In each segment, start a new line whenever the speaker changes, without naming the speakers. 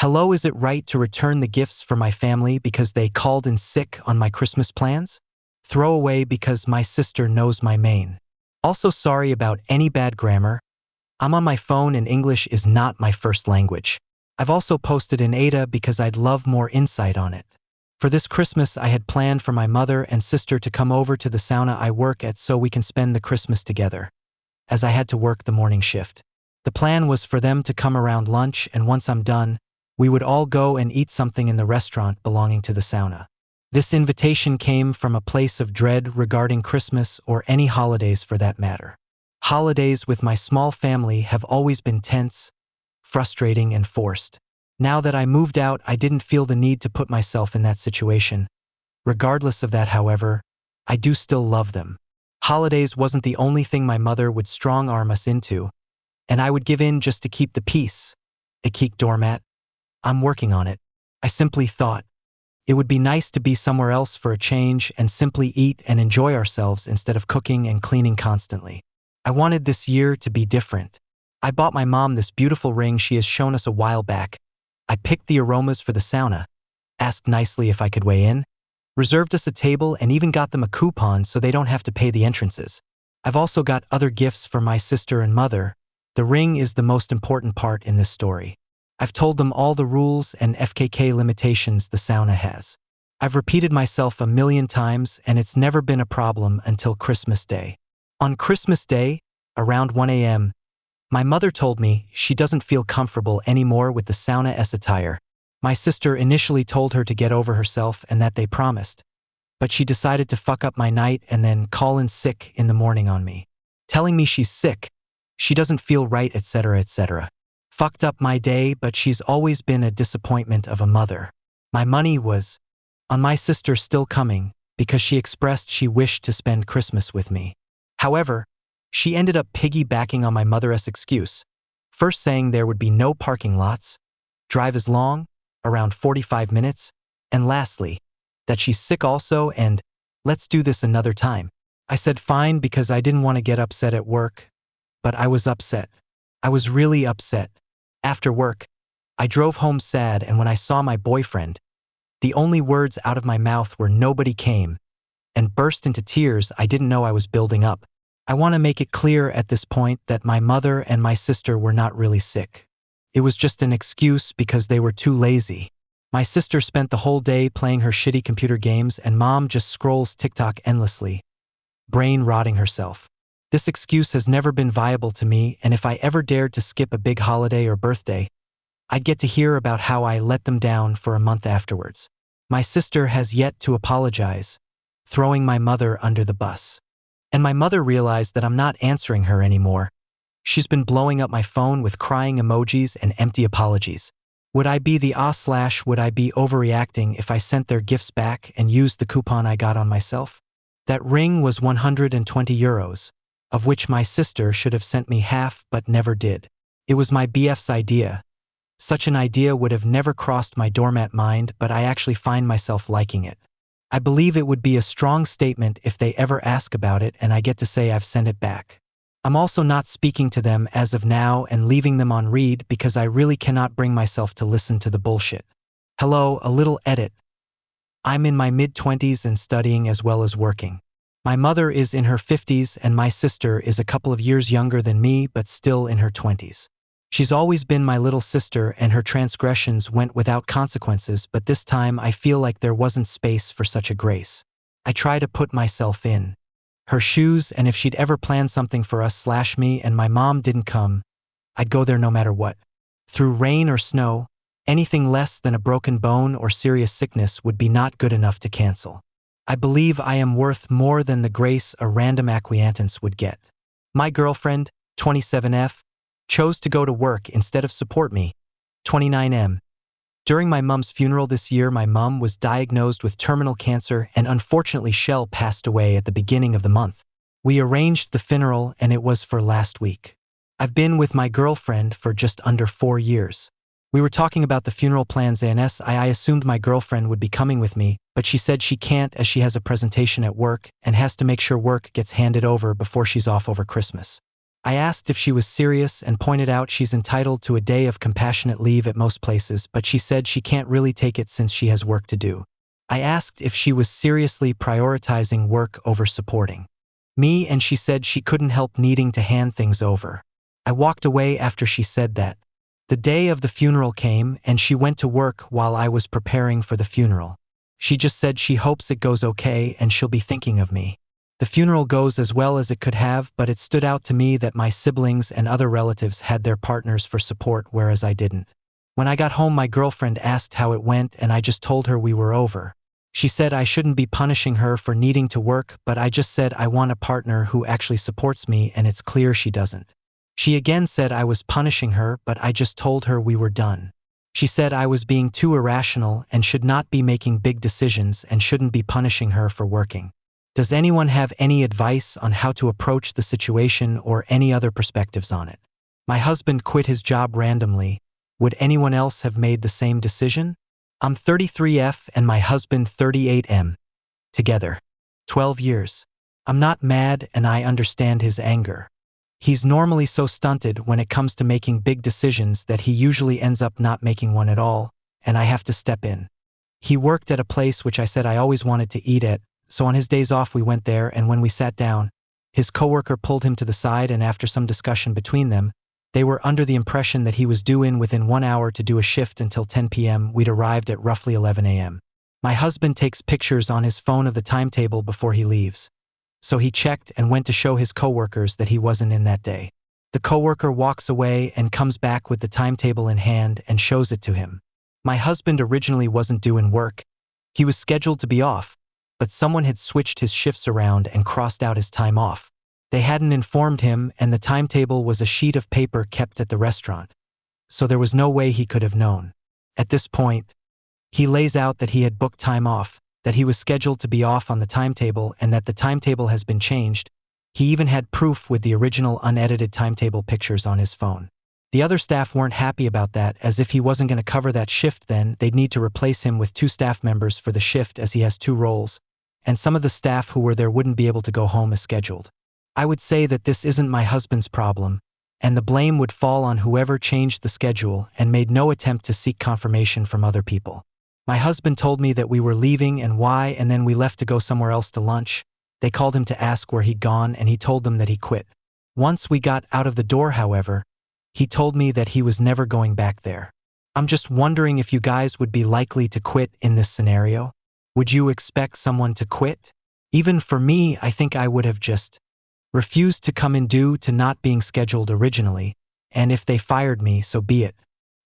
Hello, is it right to return the gifts for my family because they called in sick on my Christmas plans? Throw away because my sister knows my main. Also sorry about any bad grammar. I'm on my phone and English is not my first language. I've also posted in Ada because I'd love more insight on it. For this Christmas, I had planned for my mother and sister to come over to the sauna I work at so we can spend the Christmas together, as I had to work the morning shift. The plan was for them to come around lunch, and once I'm done, we would all go and eat something in the restaurant belonging to the sauna. This invitation came from a place of dread regarding Christmas or any holidays for that matter. Holidays with my small family have always been tense, frustrating, and forced. Now that I moved out, I didn't feel the need to put myself in that situation. Regardless of that, however, I do still love them. Holidays wasn't the only thing my mother would strong-arm us into, and I would give in just to keep the peace. A geek doormat. I'm working on it. I simply thought it would be nice to be somewhere else for a change and simply eat and enjoy ourselves instead of cooking and cleaning constantly. I wanted this year to be different. I bought my mom this beautiful ring she has shown us a while back. I picked the aromas for the sauna, asked nicely if I could weigh in, reserved us a table, and even got them a coupon so they don't have to pay the entrances. I've also got other gifts for my sister and mother. The ring is the most important part in this story. I've told them all the rules and FKK limitations the sauna has. I've repeated myself a million times, and it's never been a problem until Christmas Day. On Christmas Day, around 1 a.m., my mother told me she doesn't feel comfortable anymore with the sauna attire. My sister initially told her to get over herself and that they promised, but she decided to fuck up my night and then call in sick in the morning on me, telling me she's sick, she doesn't feel right, etc., etc. Fucked up my day, but she's always been a disappointment of a mother. My money was on my sister still coming because she expressed she wished to spend Christmas with me. However, she ended up piggybacking on my mother's excuse, first saying there would be no parking lots, drive as long, around 45 minutes, and lastly, that she's sick also and let's do this another time. I said fine because I didn't want to get upset at work, but I was upset. I was really upset. After work, I drove home sad, and when I saw my boyfriend, the only words out of my mouth were "nobody came," and burst into tears I didn't know I was building up. I want to make it clear at this point that my mother and my sister were not really sick. It was just an excuse because they were too lazy. My sister spent the whole day playing her shitty computer games, and mom just scrolls TikTok endlessly, brain rotting herself. This excuse has never been viable to me, and if I ever dared to skip a big holiday or birthday, I'd get to hear about how I let them down for a month afterwards. My sister has yet to apologize, throwing my mother under the bus. And my mother realized that I'm not answering her anymore. She's been blowing up my phone with crying emojis and empty apologies. Would I be would I be overreacting if I sent their gifts back and used the coupon I got on myself? That ring was 120 euros. Of which my sister should have sent me half but never did. It was my BF's idea. Such an idea would have never crossed my doormat mind, but I actually find myself liking it. I believe it would be a strong statement if they ever ask about it and I get to say I've sent it back. I'm also not speaking to them as of now and leaving them on read because I really cannot bring myself to listen to the bullshit. Hello, a little edit. I'm in my mid-20s and studying as well as working. My mother is in her 50s and my sister is a couple of years younger than me but still in her 20s. She's always been my little sister and her transgressions went without consequences, but this time I feel like there wasn't space for such a grace. I try to put myself in her shoes, and if she'd ever planned something for us / me and my mom didn't come, I'd go there no matter what. Through rain or snow, anything less than a broken bone or serious sickness would be not good enough to cancel. I believe I am worth more than the grace a random acquaintance would get. My girlfriend, 27F, chose to go to work instead of support me, 29M. During my mom's funeral this year, my mom was diagnosed with terminal cancer and unfortunately Shell passed away at the beginning of the month. We arranged the funeral and it was for last week. I've been with my girlfriend for just under 4 years. We were talking about the funeral plans and I assumed my girlfriend would be coming with me, but she said she can't as she has a presentation at work and has to make sure work gets handed over before she's off over Christmas. I asked if she was serious and pointed out she's entitled to a day of compassionate leave at most places, but she said she can't really take it since she has work to do. I asked if she was seriously prioritizing work over supporting me, and she said she couldn't help needing to hand things over. I walked away after she said that. The day of the funeral came and she went to work while I was preparing for the funeral. She just said she hopes it goes okay and she'll be thinking of me. The funeral goes as well as it could have, but it stood out to me that my siblings and other relatives had their partners for support, whereas I didn't. When I got home, my girlfriend asked how it went and I just told her we were over. She said I shouldn't be punishing her for needing to work, but I just said I want a partner who actually supports me, and it's clear she doesn't. She again said I was punishing her, but I just told her we were done. She said I was being too irrational and should not be making big decisions and shouldn't be punishing her for working. Does anyone have any advice on how to approach the situation or any other perspectives on it? My husband quit his job randomly. Would anyone else have made the same decision? I'm 33F and my husband 38M. Together. 12 years. I'm not mad and I understand his anger. He's normally so stunted when it comes to making big decisions that he usually ends up not making one at all, and I have to step in. He worked at a place which I said I always wanted to eat at, so on his days off we went there, and when we sat down, his coworker pulled him to the side, and after some discussion between them, they were under the impression that he was due in within 1 hour to do a shift until 10 p.m. We'd arrived at roughly 11 a.m. My husband takes pictures on his phone of the timetable before he leaves. So he checked and went to show his coworkers that he wasn't in that day. The coworker walks away and comes back with the timetable in hand and shows it to him. My husband originally wasn't due in work. He was scheduled to be off, but someone had switched his shifts around and crossed out his time off. They hadn't informed him, and the timetable was a sheet of paper kept at the restaurant. So there was no way he could have known. At this point, he lays out that he had booked time off, that he was scheduled to be off on the timetable, and that the timetable has been changed. He even had proof with the original unedited timetable pictures on his phone. The other staff weren't happy about that, as if he wasn't going to cover that shift, then they'd need to replace him with 2 staff members for the shift, as he has 2 roles, and some of the staff who were there wouldn't be able to go home as scheduled. I would say that this isn't my husband's problem, and the blame would fall on whoever changed the schedule and made no attempt to seek confirmation from other people. My husband told me that we were leaving and why, and then we left to go somewhere else to lunch. They called him to ask where he'd gone, and he told them that he quit. Once we got out of the door, however, he told me that he was never going back there. I'm just wondering if you guys would be likely to quit in this scenario. Would you expect someone to quit? Even for me, I think I would have just refused to come in due to not being scheduled originally, and if they fired me, so be it.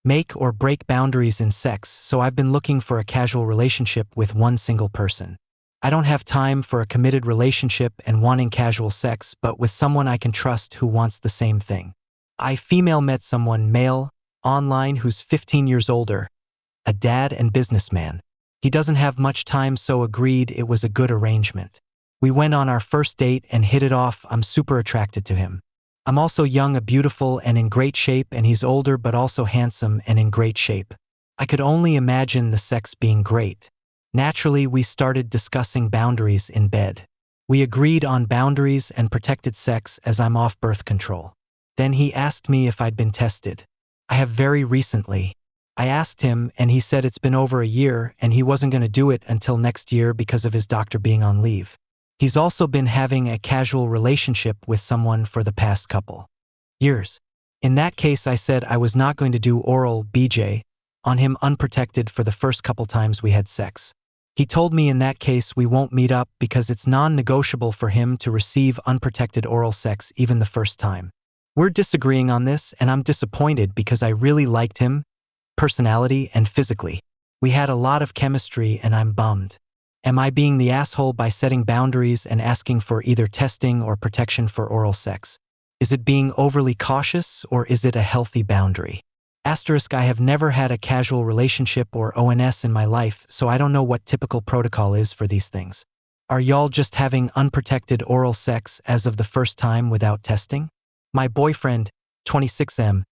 Make or break boundaries in sex, so I've been looking for a casual relationship with one single person. I don't have time for a committed relationship and wanting casual sex, but with someone I can trust who wants the same thing. I female met someone male, online, who's 15 years older, a dad and businessman. He doesn't have much time, so agreed it was a good arrangement. We went on our first date and hit it off. I'm super attracted to him. I'm also young, beautiful, and in great shape, and he's older but also handsome and in great shape. I could only imagine the sex being great. Naturally, we started discussing boundaries in bed. We agreed on boundaries and protected sex as I'm off birth control. Then he asked me if I'd been tested. I have very recently. I asked him and he said it's been over a year and he wasn't going to do it until next year because of his doctor being on leave. He's also been having a casual relationship with someone for the past couple years. In that case, I said I was not going to do oral BJ on him unprotected for the first couple times we had sex. He told me in that case we won't meet up because it's non-negotiable for him to receive unprotected oral sex even the first time. We're disagreeing on this, and I'm disappointed because I really liked him, personality and physically. We had a lot of chemistry and I'm bummed. Am I being the asshole by setting boundaries and asking for either testing or protection for oral sex? Is it being overly cautious or is it a healthy boundary? Asterisk, I have never had a casual relationship or ONS in my life, so I don't know what typical protocol is for these things. Are y'all just having unprotected oral sex as of the first time without testing? My boyfriend, 26M,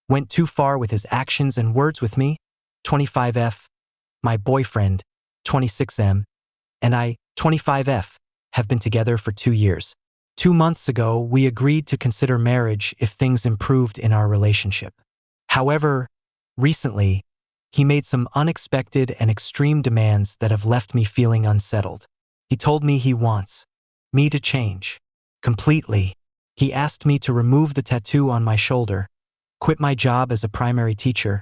went too far with his actions and words with me, 25F. My boyfriend, 26M, and I, 25F, have been together for 2 years. 2 months ago, we agreed to consider marriage if things improved in our relationship. However, recently, he made some unexpected and extreme demands that have left me feeling unsettled. He told me he wants me to change completely. He asked me to remove the tattoo on my shoulder, quit my job as a primary teacher,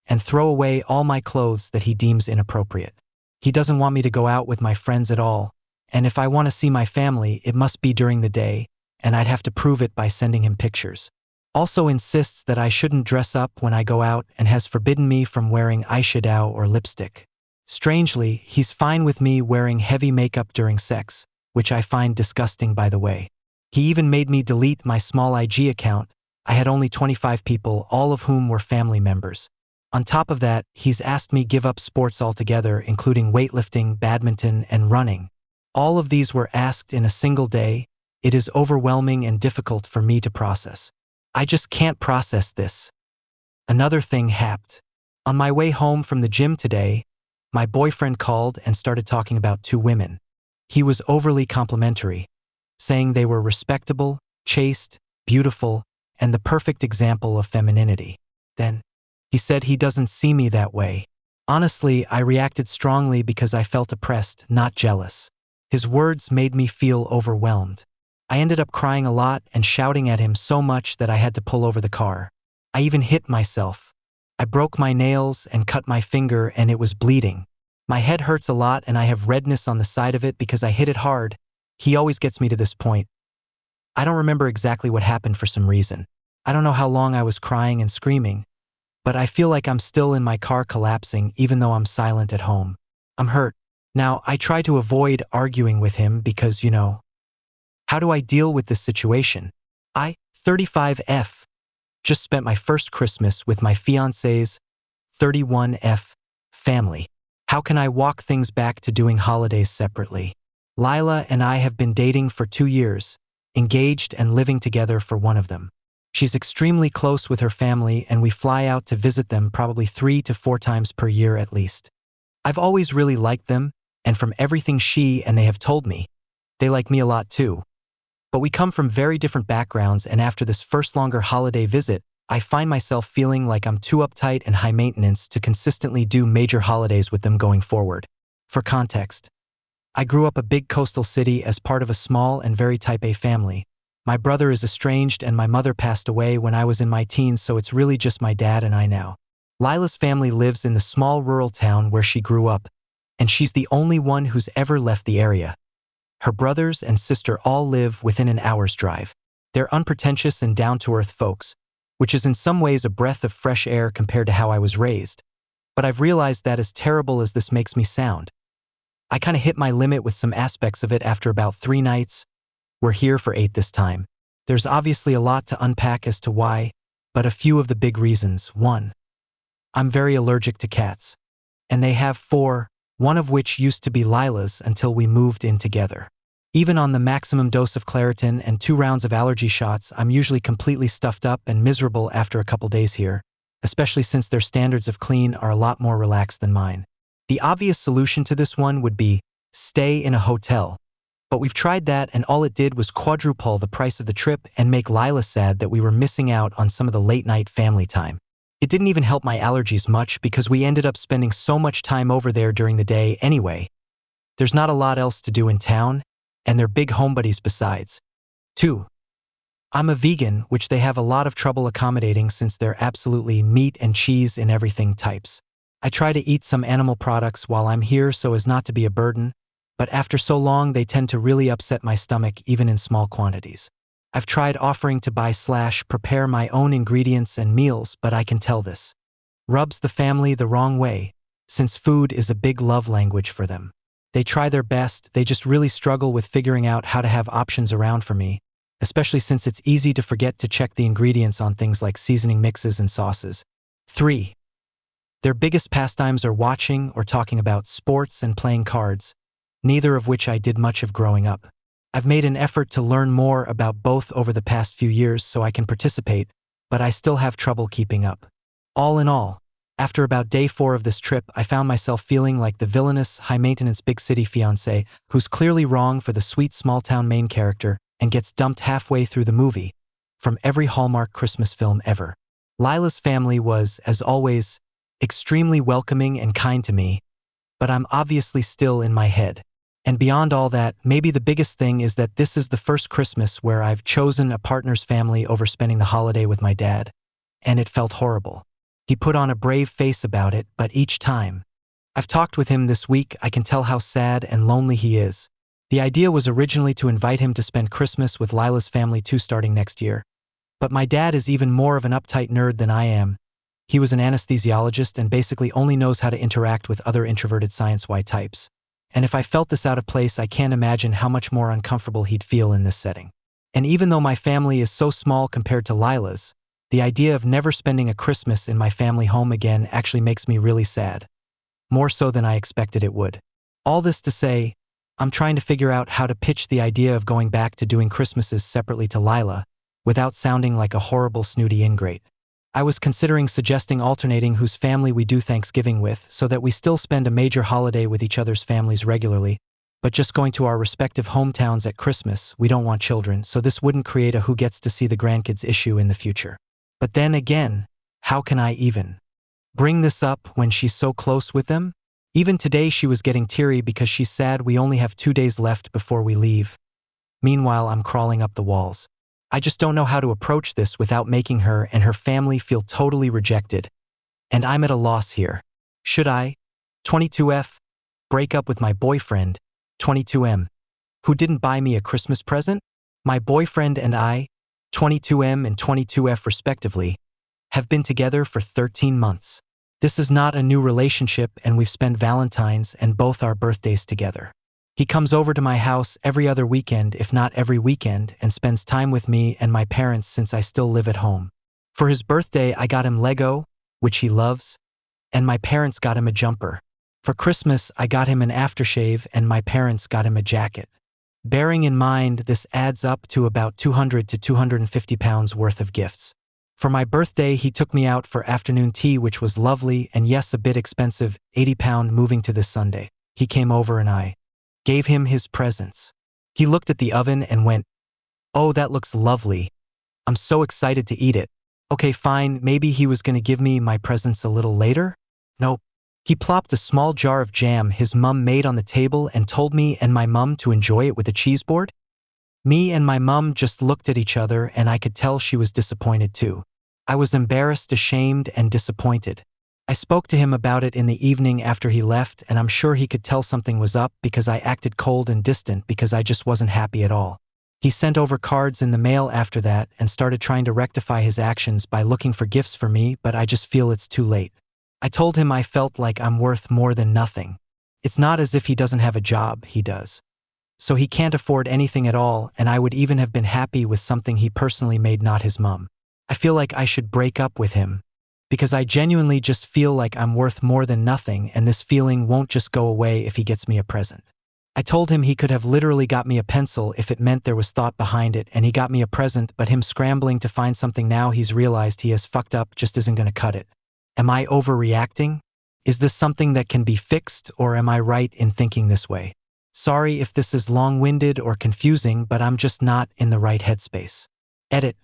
and throw away all my clothes that he deems inappropriate. He doesn't want me to go out with my friends at all, and if I want to see my family, it must be during the day, and I'd have to prove it by sending him pictures. Also insists that I shouldn't dress up when I go out and has forbidden me from wearing eyeshadow or lipstick. Strangely, he's fine with me wearing heavy makeup during sex, which I find disgusting, by the way. He even made me delete my small IG account. I had only 25 people, all of whom were family members. On top of that, he's asked me give up sports altogether, including weightlifting, badminton, and running. All of these were asked in a single day. It is overwhelming and difficult for me to process. I just can't process this. Another thing happened. On my way home from the gym today, my boyfriend called and started talking about 2 women. He was overly complimentary, saying they were respectable, chaste, beautiful, and the perfect example of femininity. Then, he said he doesn't see me that way. Honestly, I reacted strongly because I felt oppressed, not jealous. His words made me feel overwhelmed. I ended up crying a lot and shouting at him so much that I had to pull over the car. I even hit myself. I broke my nails and cut my finger and it was bleeding. My head hurts a lot and I have redness on the side of it because I hit it hard. He always gets me to this point. I don't remember exactly what happened for some reason. I don't know how long I was crying and screaming, but I feel like I'm still in my car collapsing even though I'm silent at home. I'm hurt. Now, I try to avoid arguing with him because, how do I deal with this situation? I, 35F, just spent my first Christmas with my fiancé's 31F family. How can I walk things back to doing holidays separately? Lila and I have been dating for 2 years, engaged and living together for 1 of them. She's extremely close with her family and we fly out to visit them probably 3 to 4 times per year at least. I've always really liked them, and from everything she and they have told me, they like me a lot too. But we come from very different backgrounds, and after this first longer holiday visit, I find myself feeling like I'm too uptight and high maintenance to consistently do major holidays with them going forward. For context, I grew up a big coastal city as part of a small and very type A family. My brother is estranged and my mother passed away when I was in my teens, so it's really just my dad and I now. Lila's family lives in the small rural town where she grew up, and she's the only one who's ever left the area. Her brothers and sister all live within an hour's drive. They're unpretentious and down-to-earth folks, which is in some ways a breath of fresh air compared to how I was raised. But I've realized that as terrible as this makes me sound, I kind of hit my limit with some aspects of it after about 3 nights. We're here for 8 this time. There's obviously a lot to unpack as to why, but a few of the big reasons. 1. I'm very allergic to cats. And they have 4, one of which used to be Lila's until we moved in together. Even on the maximum dose of Claritin and 2 rounds of allergy shots, I'm usually completely stuffed up and miserable after a couple days here, especially since their standards of clean are a lot more relaxed than mine. The obvious solution to this one would be stay in a hotel. But we've tried that and all it did was quadruple the price of the trip and make Lila sad that we were missing out on some of the late-night family time. It didn't even help my allergies much because we ended up spending so much time over there during the day anyway. There's not a lot else to do in town, and they're big homebodies besides. 2. I'm a vegan, which they have a lot of trouble accommodating since they're absolutely meat and cheese in everything types. I try to eat some animal products while I'm here so as not to be a burden, but after so long they tend to really upset my stomach even in small quantities. I've tried offering to buy/prepare my own ingredients and meals, but I can tell this rubs the family the wrong way, since food is a big love language for them. They try their best, they just really struggle with figuring out how to have options around for me, especially since it's easy to forget to check the ingredients on things like seasoning mixes and sauces. 3. Their biggest pastimes are watching or talking about sports and playing cards, neither of which I did much of growing up. I've made an effort to learn more about both over the past few years so I can participate, but I still have trouble keeping up. All in all, after about day 4 of this trip, I found myself feeling like the villainous, high-maintenance big city fiancé who's clearly wrong for the sweet small-town main character, and gets dumped halfway through the movie, from every Hallmark Christmas film ever. Lila's family was, as always, extremely welcoming and kind to me, but I'm obviously still in my head. And beyond all that, maybe the biggest thing is that this is the first Christmas where I've chosen a partner's family over spending the holiday with my dad, and it felt horrible. He put on a brave face about it, but each time I've talked with him this week, I can tell how sad and lonely he is. The idea was originally to invite him to spend Christmas with Lila's family too starting next year. But my dad is even more of an uptight nerd than I am. He was an anesthesiologist and basically only knows how to interact with other introverted science-Y types. And if I felt this out of place, I can't imagine how much more uncomfortable he'd feel in this setting. And even though my family is so small compared to Lila's, the idea of never spending a Christmas in my family home again actually makes me really sad. More so than I expected it would. All this to say, I'm trying to figure out how to pitch the idea of going back to doing Christmases separately to Lila, without sounding like a horrible snooty ingrate. I was considering suggesting alternating whose family we do Thanksgiving with so that we still spend a major holiday with each other's families regularly, but just going to our respective hometowns at Christmas. We don't want children, so this wouldn't create a who gets to see the grandkids issue in the future. But then again, how can I even bring this up when she's so close with them? Even today she was getting teary because she's sad we only have 2 days left before we leave. Meanwhile, I'm crawling up the walls. I just don't know how to approach this without making her and her family feel totally rejected. And I'm at a loss here. Should I, 22F, break up with my boyfriend, 22M, who didn't buy me a Christmas present? My boyfriend and I, 22M and 22F respectively, have been together for 13 months. This is not a new relationship, and we've spent Valentine's and both our birthdays together. He comes over to my house every other weekend, if not every weekend, and spends time with me and my parents since I still live at home. For his birthday, I got him Lego, which he loves, and my parents got him a jumper. For Christmas, I got him an aftershave and my parents got him a jacket. Bearing in mind, this adds up to about 200 to 250 pounds worth of gifts. For my birthday, he took me out for afternoon tea, which was lovely and yes, a bit expensive, £80 moving to this Sunday. He came over and I gave him his presents. He looked at the oven and went, "Oh, that looks lovely. I'm so excited to eat it." Okay, fine, maybe he was going to give me my presents a little later? Nope. He plopped a small jar of jam his mum made on the table and told me and my mum to enjoy it with a cheese board. Me and my mum just looked at each other and I could tell she was disappointed too. I was embarrassed, ashamed, and disappointed. I spoke to him about it in the evening after he left, and I'm sure he could tell something was up because I acted cold and distant because I just wasn't happy at all. He sent over cards in the mail after that and started trying to rectify his actions by looking for gifts for me, but I just feel it's too late. I told him I felt like I'm worth more than nothing. It's not as if he doesn't have a job, he does. So he can't afford anything at all, and I would even have been happy with something he personally made, not his mum. I feel like I should break up with him, because I genuinely just feel like I'm worth more than nothing, and this feeling won't just go away if he gets me a present. I told him he could have literally got me a pencil if it meant there was thought behind it, and he got me a present, but him scrambling to find something now he's realized he has fucked up just isn't going to cut it. Am I overreacting? Is this something that can be fixed, or am I right in thinking this way? Sorry if this is long-winded or confusing, but I'm just not in the right headspace. Edit.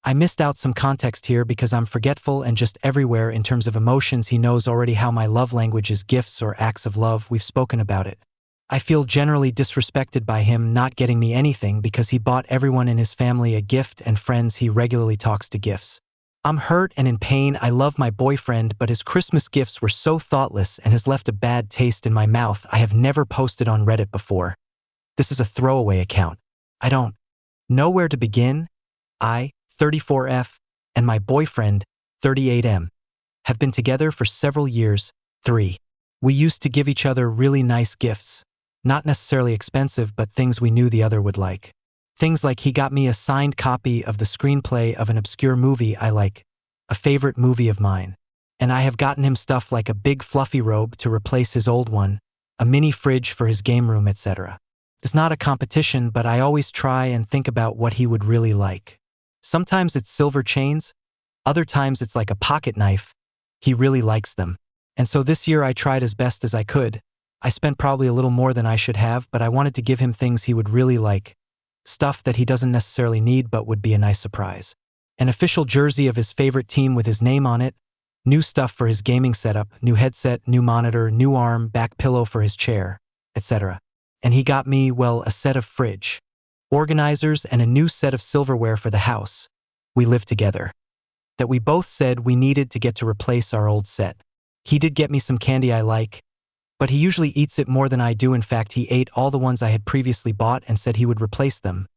I missed out some context here because I'm forgetful and just everywhere in terms of emotions. He knows already how my love language is gifts or acts of love. We've spoken about it. I feel generally disrespected by him not getting me anything because he bought everyone in his family a gift and friends he regularly talks to gifts. I'm hurt and in pain. I love my boyfriend, but his Christmas gifts were so thoughtless and has left a bad taste in my mouth. I have never posted on Reddit before. This is a throwaway account. I don't know where to begin. I, 34F, and my boyfriend, 38M, have been together for several years. 3. We used to give each other really nice gifts. Not necessarily expensive, but things we knew the other would like. Things like he got me a signed copy of the screenplay of an obscure movie I like, a favorite movie of mine. And I have gotten him stuff like a big fluffy robe to replace his old one, a mini fridge for his game room, etc. It's not a competition, but I always try and think about what he would really like. Sometimes it's silver chains, other times it's like a pocket knife. He really likes them. And so this year I tried as best as I could. I spent probably a little more than I should have, but I wanted to give him things he would really like. stuff that he doesn't necessarily need but would be a nice surprise. An official jersey of his favorite team with his name on it, new stuff for his gaming setup, new headset, new monitor, new arm, back pillow for his chair, etc. And he got me, well, a set of fridge organizers and a new set of silverware for the house. We live together. That we both said we needed to get to replace our old set. He did get me some candy I like, but he usually eats it more than I do. In fact, he ate all the ones I had previously bought and said he would replace them.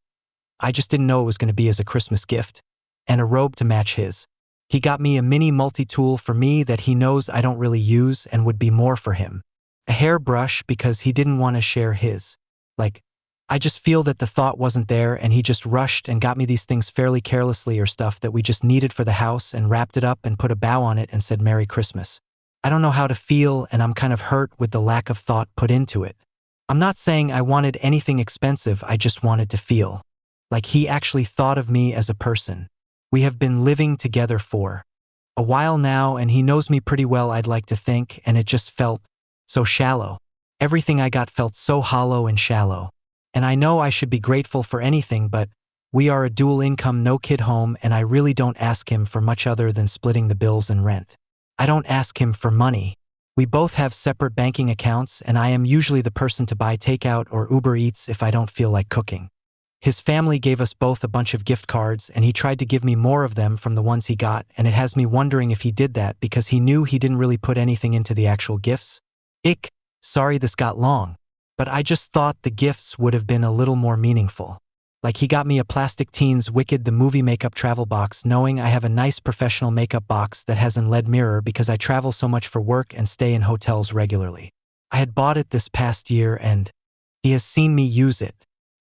I just didn't know it was going to be as a Christmas gift. And a robe to match his. He got me a mini multi-tool for me that he knows I don't really use and would be more for him. A hairbrush because he didn't want to share his. I just feel that the thought wasn't there and he just rushed and got me these things fairly carelessly, or stuff that we just needed for the house, and wrapped it up and put a bow on it and said Merry Christmas. I don't know how to feel, and I'm kind of hurt with the lack of thought put into it. I'm not saying I wanted anything expensive, I just wanted to feel like he actually thought of me as a person. We have been living together for a while now and he knows me pretty well, I'd like to think, and it just felt so shallow. Everything I got felt so hollow and shallow. And I know I should be grateful for anything, but we are a dual income, no kid home, and I really don't ask him for much other than splitting the bills and rent. I don't ask him for money. We both have separate banking accounts, and I am usually the person to buy takeout or Uber Eats if I don't feel like cooking. His family gave us both a bunch of gift cards, and he tried to give me more of them from the ones he got, and it has me wondering if he did that because he knew he didn't really put anything into the actual gifts. Sorry this got long. But I just thought the gifts would have been a little more meaningful. Like he got me a plastic Teens Wicked the movie makeup travel box, knowing I have a nice professional makeup box that has an LED mirror because I travel so much for work and stay in hotels regularly. I had bought it this past year and he has seen me use it.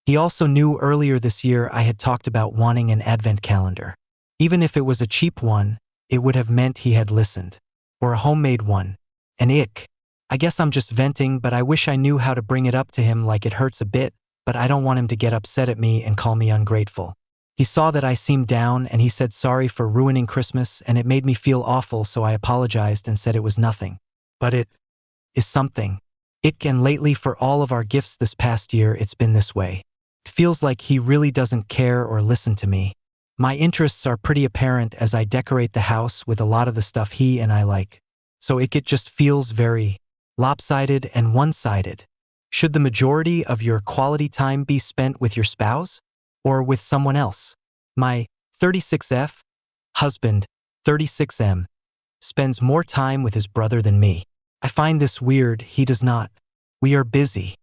He also knew earlier this year I had talked about wanting an advent calendar. Even if it was a cheap one, it would have meant he had listened. Or a homemade one. And I guess I'm just venting, but I wish I knew how to bring it up to him. Like it hurts a bit, but I don't want him to get upset at me and call me ungrateful. He saw that I seemed down and he said sorry for ruining Christmas, and it made me feel awful, so I apologized and said it was nothing. But it is something. And lately for all of our gifts this past year, it's been this way. It feels like he really doesn't care or listen to me. My interests are pretty apparent as I decorate the house with a lot of the stuff he and I like. So it just feels very lopsided and one-sided. Should the majority of your quality time be spent with your spouse or with someone else? My 36F husband, 36M, spends more time with his brother than me. I find this weird. He does not. We are busy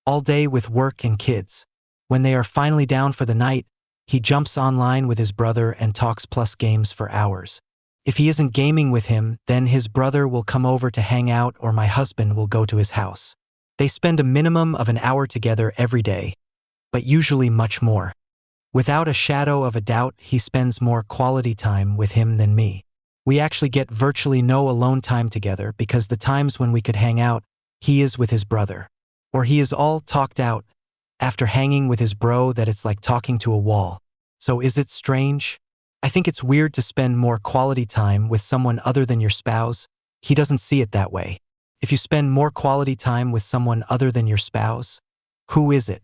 all day with work and kids. When they are finally down for the night, he jumps online with his brother and talks plus games for hours. If he isn't gaming with him, then his brother will come over to hang out or my husband will go to his house. They spend a minimum of an hour together every day, but usually much more. Without a shadow of a doubt, he spends more quality time with him than me. We actually get virtually no alone time together because the times when we could hang out, he is with his brother. Or he is all talked out after hanging with his bro that it's like talking to a wall. So is it strange? I think it's weird to spend more quality time with someone other than your spouse. He doesn't see it that way. If you spend more quality time with someone other than your spouse, who is it?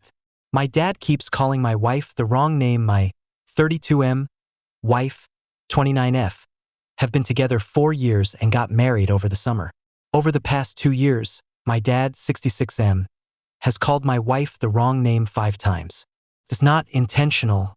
My dad keeps calling my wife the wrong name. My 32M wife, 29F, have been together 4 years and got married over the summer. Over the past 2 years, my dad, 66M, has called my wife the wrong name 5 times. It's not intentional.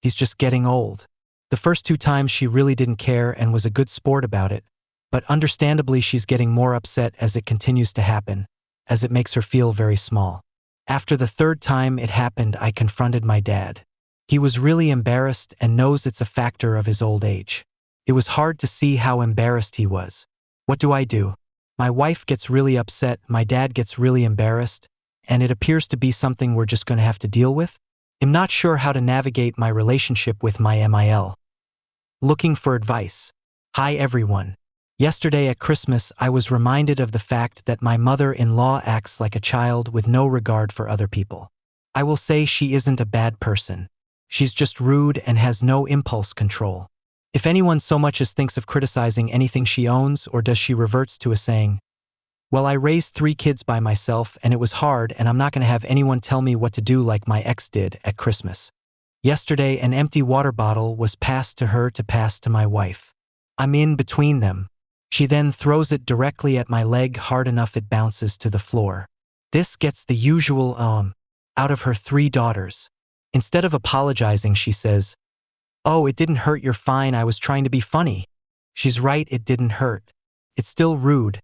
He's just getting old. The first 2 times she really didn't care and was a good sport about it, but understandably she's getting more upset as it continues to happen, as it makes her feel very small. After the 3rd time it happened, I confronted my dad. He was really embarrassed and knows it's a factor of his old age. It was hard to see how embarrassed he was. What do I do? My wife gets really upset, my dad gets really embarrassed, and it appears to be something we're just going to have to deal with. I'm not sure how to navigate my relationship with my MIL. Looking for advice. Hi everyone. Yesterday at Christmas I was reminded of the fact that my mother-in-law acts like a child with no regard for other people. I will say she isn't a bad person. She's just rude and has no impulse control. If anyone so much as thinks of criticizing anything she owns, or does she reverts to a saying, Well, I raised 3 kids by myself and it was hard and I'm not going to have anyone tell me what to do like my ex did at Christmas. Yesterday, an empty water bottle was passed to her to pass to my wife. I'm in between them. She then throws it directly at my leg hard enough it bounces to the floor. This gets the usual out of her 3 daughters. Instead of apologizing, she says, "Oh, it didn't hurt, you're fine, I was trying to be funny." She's right, it didn't hurt. It's still rude,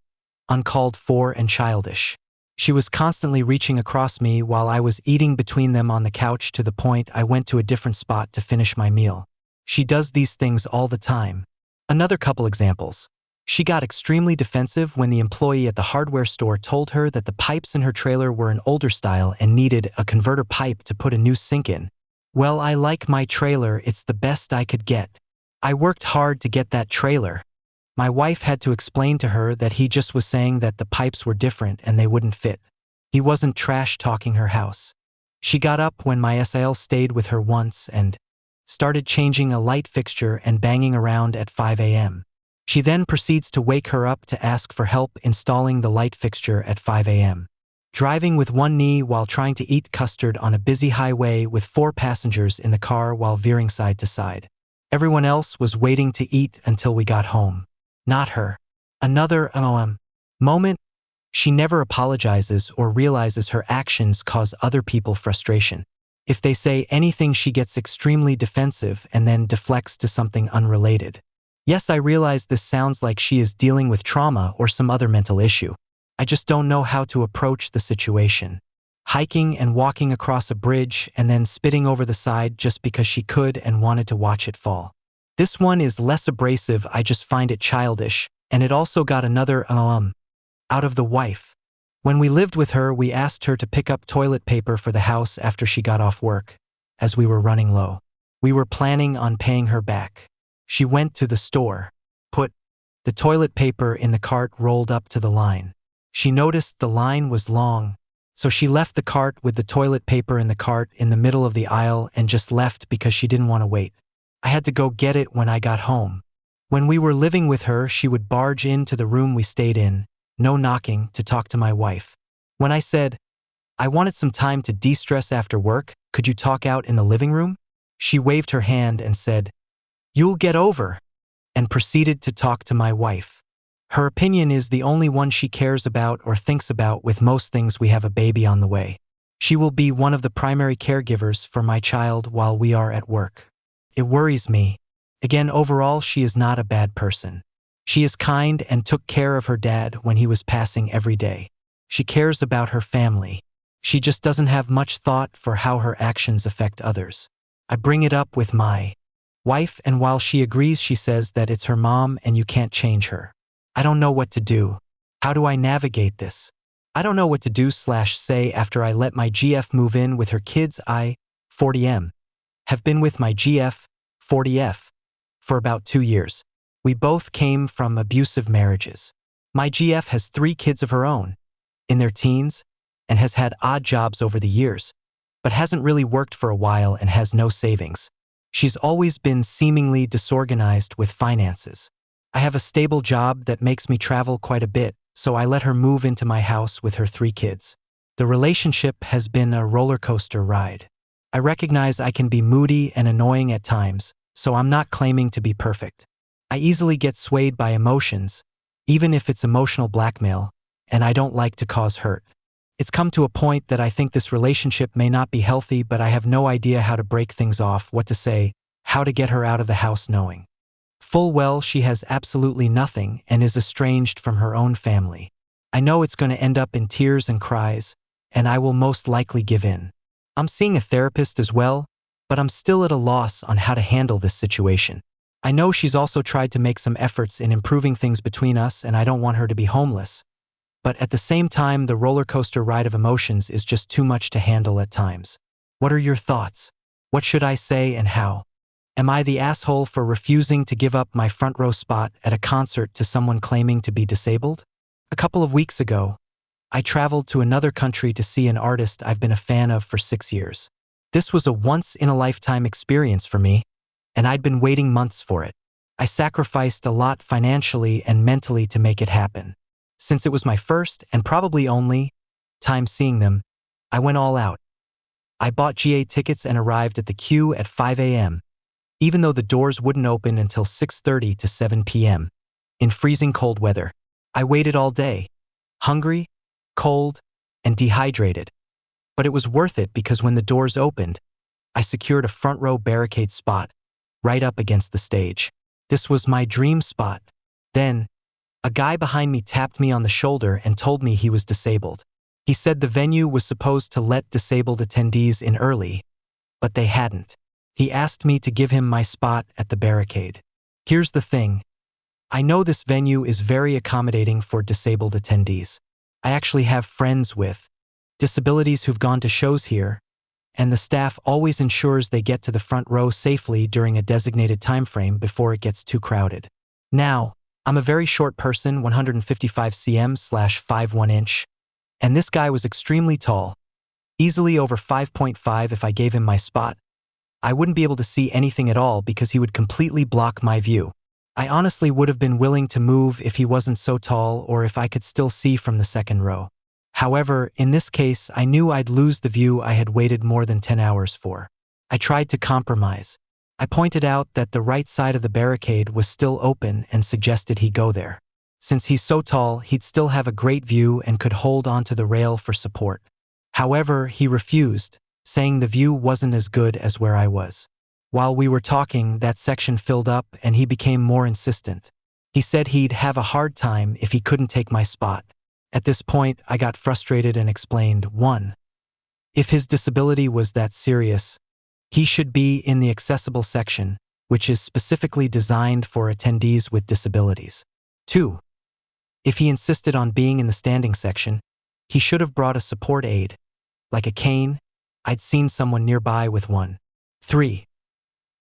uncalled for and childish. She was constantly reaching across me while I was eating between them on the couch to the point I went to a different spot to finish my meal. She does these things all the time. Another couple examples. She got extremely defensive when the employee at the hardware store told her that the pipes in her trailer were an older style and needed a converter pipe to put a new sink in. Well, I like my trailer, it's the best I could get. I worked hard to get that trailer. My wife had to explain to her that he just was saying that the pipes were different and they wouldn't fit. He wasn't trash-talking her house. She got up when my SIL stayed with her once and started changing a light fixture and banging around at 5 a.m. She then proceeds to wake her up to ask for help installing the light fixture at 5 a.m. Driving with one knee while trying to eat custard on a busy highway with 4 passengers in the car while veering side to side. Everyone else was waiting to eat until we got home. Not her. Another moment. She never apologizes or realizes her actions cause other people frustration. If they say anything, she gets extremely defensive and then deflects to something unrelated. Yes, I realize this sounds like she is dealing with trauma or some other mental issue. I just don't know how to approach the situation. Hiking and walking across a bridge and then spitting over the side just because she could and wanted to watch it fall. This one is less abrasive, I just find it childish, and it also got another out of the wife. When we lived with her, we asked her to pick up toilet paper for the house after she got off work, as we were running low. We were planning on paying her back. She went to the store, put the toilet paper in the cart, rolled up to the line. She noticed the line was long, so she left the cart with the toilet paper in the cart in the middle of the aisle and just left because she didn't want to wait. I had to go get it when I got home. When we were living with her, she would barge into the room we stayed in, no knocking, to talk to my wife. When I said, I wanted some time to de-stress after work, could you talk out in the living room? She waved her hand and said, "You'll get over," and proceeded to talk to my wife. Her opinion is the only one she cares about or thinks about. With most things, we have a baby on the way. She will be one of the primary caregivers for my child while we are at work. It worries me. Again, overall, she is not a bad person. She is kind and took care of her dad when he was passing every day. She cares about her family. She just doesn't have much thought for how her actions affect others. I bring it up with my wife, and while she agrees, she says that it's her mom and you can't change her. I don't know what to do. How do I navigate this? I don't know what to do/say after I let my GF move in with her kids. I, 40M, have been with my GF, 40F, for about 2 years. We both came from abusive marriages. My GF has 3 kids of her own, in their teens, and has had odd jobs over the years, but hasn't really worked for a while and has no savings. She's always been seemingly disorganized with finances. I have a stable job that makes me travel quite a bit, so I let her move into my house with her 3 kids. The relationship has been a roller coaster ride. I recognize I can be moody and annoying at times, so I'm not claiming to be perfect. I easily get swayed by emotions, even if it's emotional blackmail, and I don't like to cause hurt. It's come to a point that I think this relationship may not be healthy, but I have no idea how to break things off, what to say, how to get her out of the house, knowing full well she has absolutely nothing and is estranged from her own family. I know it's going to end up in tears and cries, and I will most likely give in. I'm seeing a therapist as well, but I'm still at a loss on how to handle this situation. I know she's also tried to make some efforts in improving things between us, and I don't want her to be homeless. But at the same time, the roller coaster ride of emotions is just too much to handle at times. What are your thoughts? What should I say and how? Am I the asshole for refusing to give up my front row spot at a concert to someone claiming to be disabled? A couple of weeks ago, I traveled to another country to see an artist I've been a fan of for 6 years. This was a once-in-a-lifetime experience for me, and I'd been waiting months for it. I sacrificed a lot financially and mentally to make it happen. Since it was my first and probably only time seeing them, I went all out. I bought GA tickets and arrived at the queue at 5 a.m., even though the doors wouldn't open until 6:30 to 7 p.m. in freezing cold weather. I waited all day, hungry, cold, and dehydrated. But it was worth it because when the doors opened, I secured a front row barricade spot, right up against the stage. This was my dream spot. Then, a guy behind me tapped me on the shoulder and told me he was disabled. He said the venue was supposed to let disabled attendees in early, but they hadn't. He asked me to give him my spot at the barricade. Here's the thing. I know this venue is very accommodating for disabled attendees. I actually have friends with disabilities who've gone to shows here, and the staff always ensures they get to the front row safely during a designated time frame before it gets too crowded. Now, I'm a very short person, 155 cm/5'1" inch, and this guy was extremely tall, easily over 5.5. If I gave him my spot, I wouldn't be able to see anything at all because he would completely block my view. I honestly would have been willing to move if he wasn't so tall or if I could still see from the second row. However, in this case, I knew I'd lose the view I had waited more than 10 hours for. I tried to compromise. I pointed out that the right side of the barricade was still open and suggested he go there. Since he's so tall, he'd still have a great view and could hold onto the rail for support. However, he refused, saying the view wasn't as good as where I was. While we were talking, that section filled up and he became more insistent. He said he'd have a hard time if he couldn't take my spot. At this point, I got frustrated and explained, 1. If his disability was that serious, he should be in the accessible section, which is specifically designed for attendees with disabilities. 2. If he insisted on being in the standing section, he should have brought a support aid, like a cane. I'd seen someone nearby with one. 3.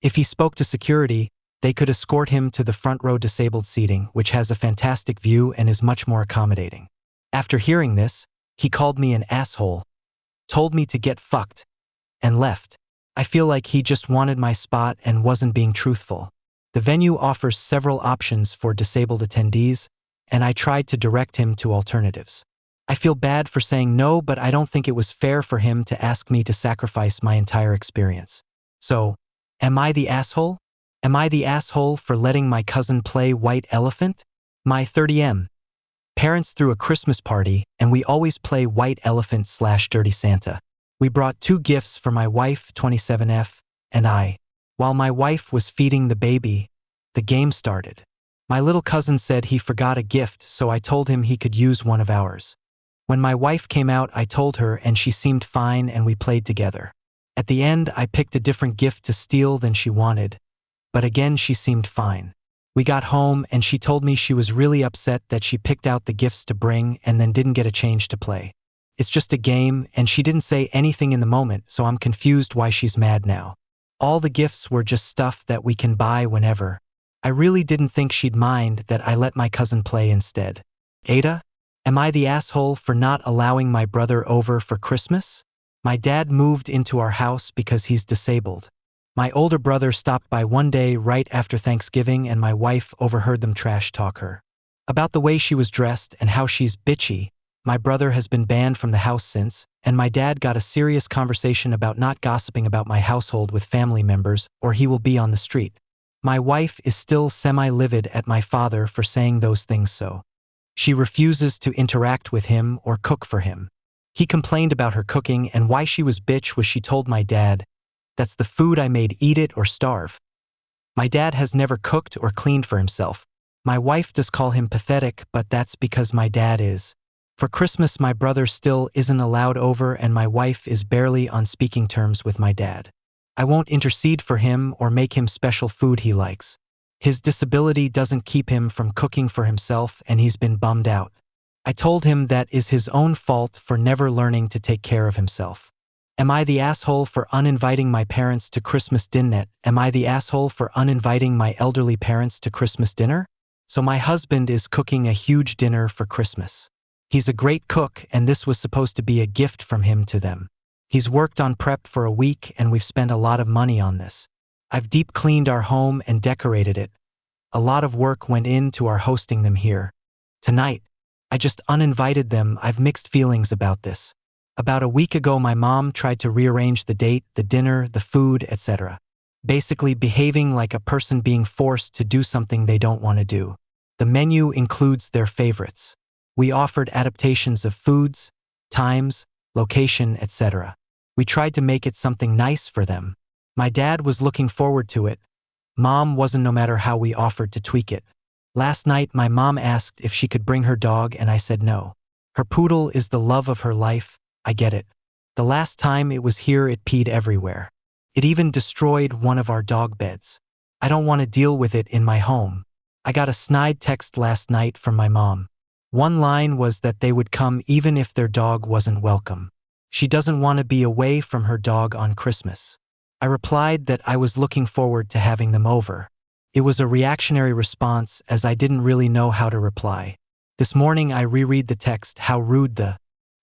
If he spoke to security, they could escort him to the front row disabled seating, which has a fantastic view and is much more accommodating. After hearing this, he called me an asshole, told me to get fucked, and left. I feel like he just wanted my spot and wasn't being truthful. The venue offers several options for disabled attendees, and I tried to direct him to alternatives. I feel bad for saying no, but I don't think it was fair for him to ask me to sacrifice my entire experience. So, am I the asshole? Am I the asshole for letting my cousin play White Elephant? My 30M parents threw a Christmas party, and we always play White Elephant/Dirty Santa. We brought 2 gifts for my wife, 27F, and I. While my wife was feeding the baby, the game started. My little cousin said he forgot a gift, so I told him he could use one of ours. When my wife came out, I told her, and she seemed fine, and we played together. At the end, I picked a different gift to steal than she wanted, but again she seemed fine. We got home and she told me she was really upset that she picked out the gifts to bring and then didn't get a change to play. It's just a game, and she didn't say anything in the moment, so I'm confused why she's mad now. All the gifts were just stuff that we can buy whenever. I really didn't think she'd mind that I let my cousin play instead. Ada? Am I the asshole for not allowing my brother over for Christmas? My dad moved into our house because he's disabled. My older brother stopped by one day right after Thanksgiving, and my wife overheard them trash talk her about the way she was dressed and how she's bitchy. My brother has been banned from the house since, and my dad got a serious conversation about not gossiping about my household with family members or he will be on the street. My wife is still semi-livid at my father for saying those things, so she refuses to interact with him or cook for him. He complained about her cooking, and why she was bitch was she told my dad, "That's the food I made, eat it or starve." My dad has never cooked or cleaned for himself. My wife does call him pathetic, but that's because my dad is. For Christmas, my brother still isn't allowed over, and my wife is barely on speaking terms with my dad. I won't intercede for him or make him special food he likes. His disability doesn't keep him from cooking for himself, and he's been bummed out. I told him that is his own fault for never learning to take care of himself. Am I the asshole for uninviting my parents to Christmas dinner? Am I the asshole for uninviting my elderly parents to Christmas dinner? So my husband is cooking a huge dinner for Christmas. He's a great cook, and this was supposed to be a gift from him to them. He's worked on prep for a week, and we've spent a lot of money on this. I've deep cleaned our home and decorated it. A lot of work went into our hosting them here. Tonight, I just uninvited them. I've mixed feelings about this. About a week ago, my mom tried to rearrange the date, the dinner, the food, etc. Basically behaving like a person being forced to do something they don't want to do. The menu includes their favorites. We offered adaptations of foods, times, location, etc. We tried to make it something nice for them. My dad was looking forward to it. Mom wasn't, no matter how we offered to tweak it. Last night, my mom asked if she could bring her dog and I said no. Her poodle is the love of her life, I get it. The last time it was here it peed everywhere. It even destroyed one of our dog beds. I don't want to deal with it in my home. I got a snide text last night from my mom. One line was that they would come even if their dog wasn't welcome. She doesn't want to be away from her dog on Christmas. I replied that I was looking forward to having them over. It was a reactionary response as I didn't really know how to reply. This morning I reread the text, how rude the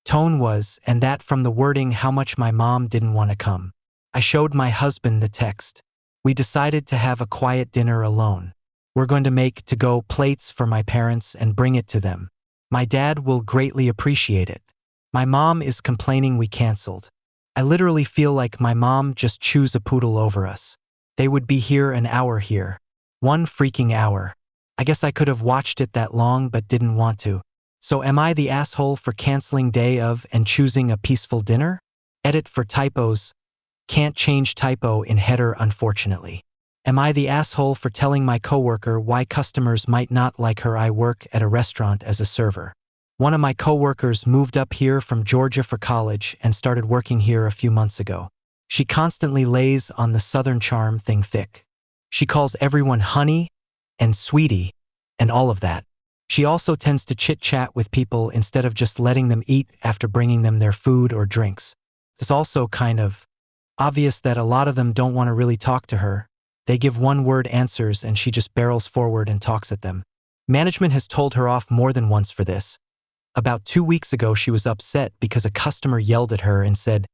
tone was, and that from the wording how much my mom didn't want to come. I showed my husband the text. We decided to have a quiet dinner alone. We're going to make to-go plates for my parents and bring it to them. My dad will greatly appreciate it. My mom is complaining we canceled. I literally feel like my mom just chose a poodle over us. They would be here an hour here. 1 freaking hour. I guess I could have watched it that long but didn't want to. So am I the asshole for canceling day of and choosing a peaceful dinner? Edit for typos. Can't change typo in header, unfortunately. Am I the asshole for telling my coworker why customers might not like her? I work at a restaurant as a server. One of my coworkers moved up here from Georgia for college and started working here a few months ago. She constantly lays on the southern charm thing thick. She calls everyone honey and sweetie and all of that. She also tends to chit-chat with people instead of just letting them eat after bringing them their food or drinks. It's also kind of obvious that a lot of them don't want to really talk to her. They give one-word answers and she just barrels forward and talks at them. Management has told her off more than once for this. About 2 weeks ago she was upset because a customer yelled at her and said,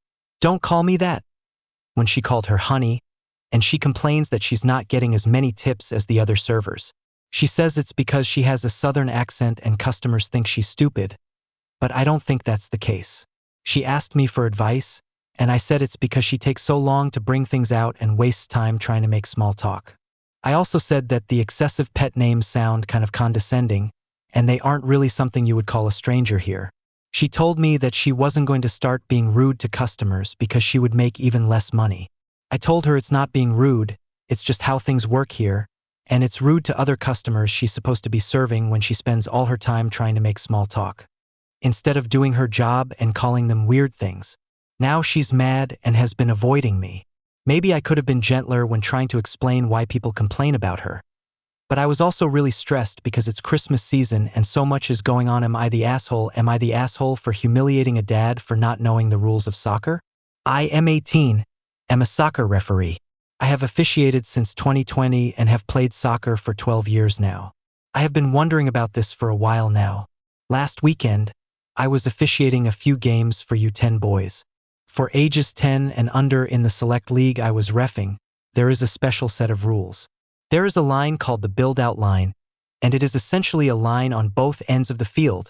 "Don't call me that," when she called her honey, and she complains that she's not getting as many tips as the other servers. She says it's because she has a southern accent and customers think she's stupid, but I don't think that's the case. She asked me for advice, and I said it's because she takes so long to bring things out and wastes time trying to make small talk. I also said that the excessive pet names sound kind of condescending, and they aren't really something you would call a stranger here. She told me that she wasn't going to start being rude to customers because she would make even less money. I told her it's not being rude, it's just how things work here, and it's rude to other customers she's supposed to be serving when she spends all her time trying to make small talk, instead of doing her job and calling them weird things. Now she's mad and has been avoiding me. Maybe I could have been gentler when trying to explain why people complain about her. But I was also really stressed because it's Christmas season and so much is going on. Am I the asshole? Am I the asshole for humiliating a dad for not knowing the rules of soccer? I am 18, am a soccer referee. I have officiated since 2020 and have played soccer for 12 years now. I have been wondering about this for a while now. Last weekend, I was officiating a few games for U10 boys. For ages 10 and under in the select league I was reffing, there is a special set of rules. There is a line called the build-out line, and it is essentially a line on both ends of the field,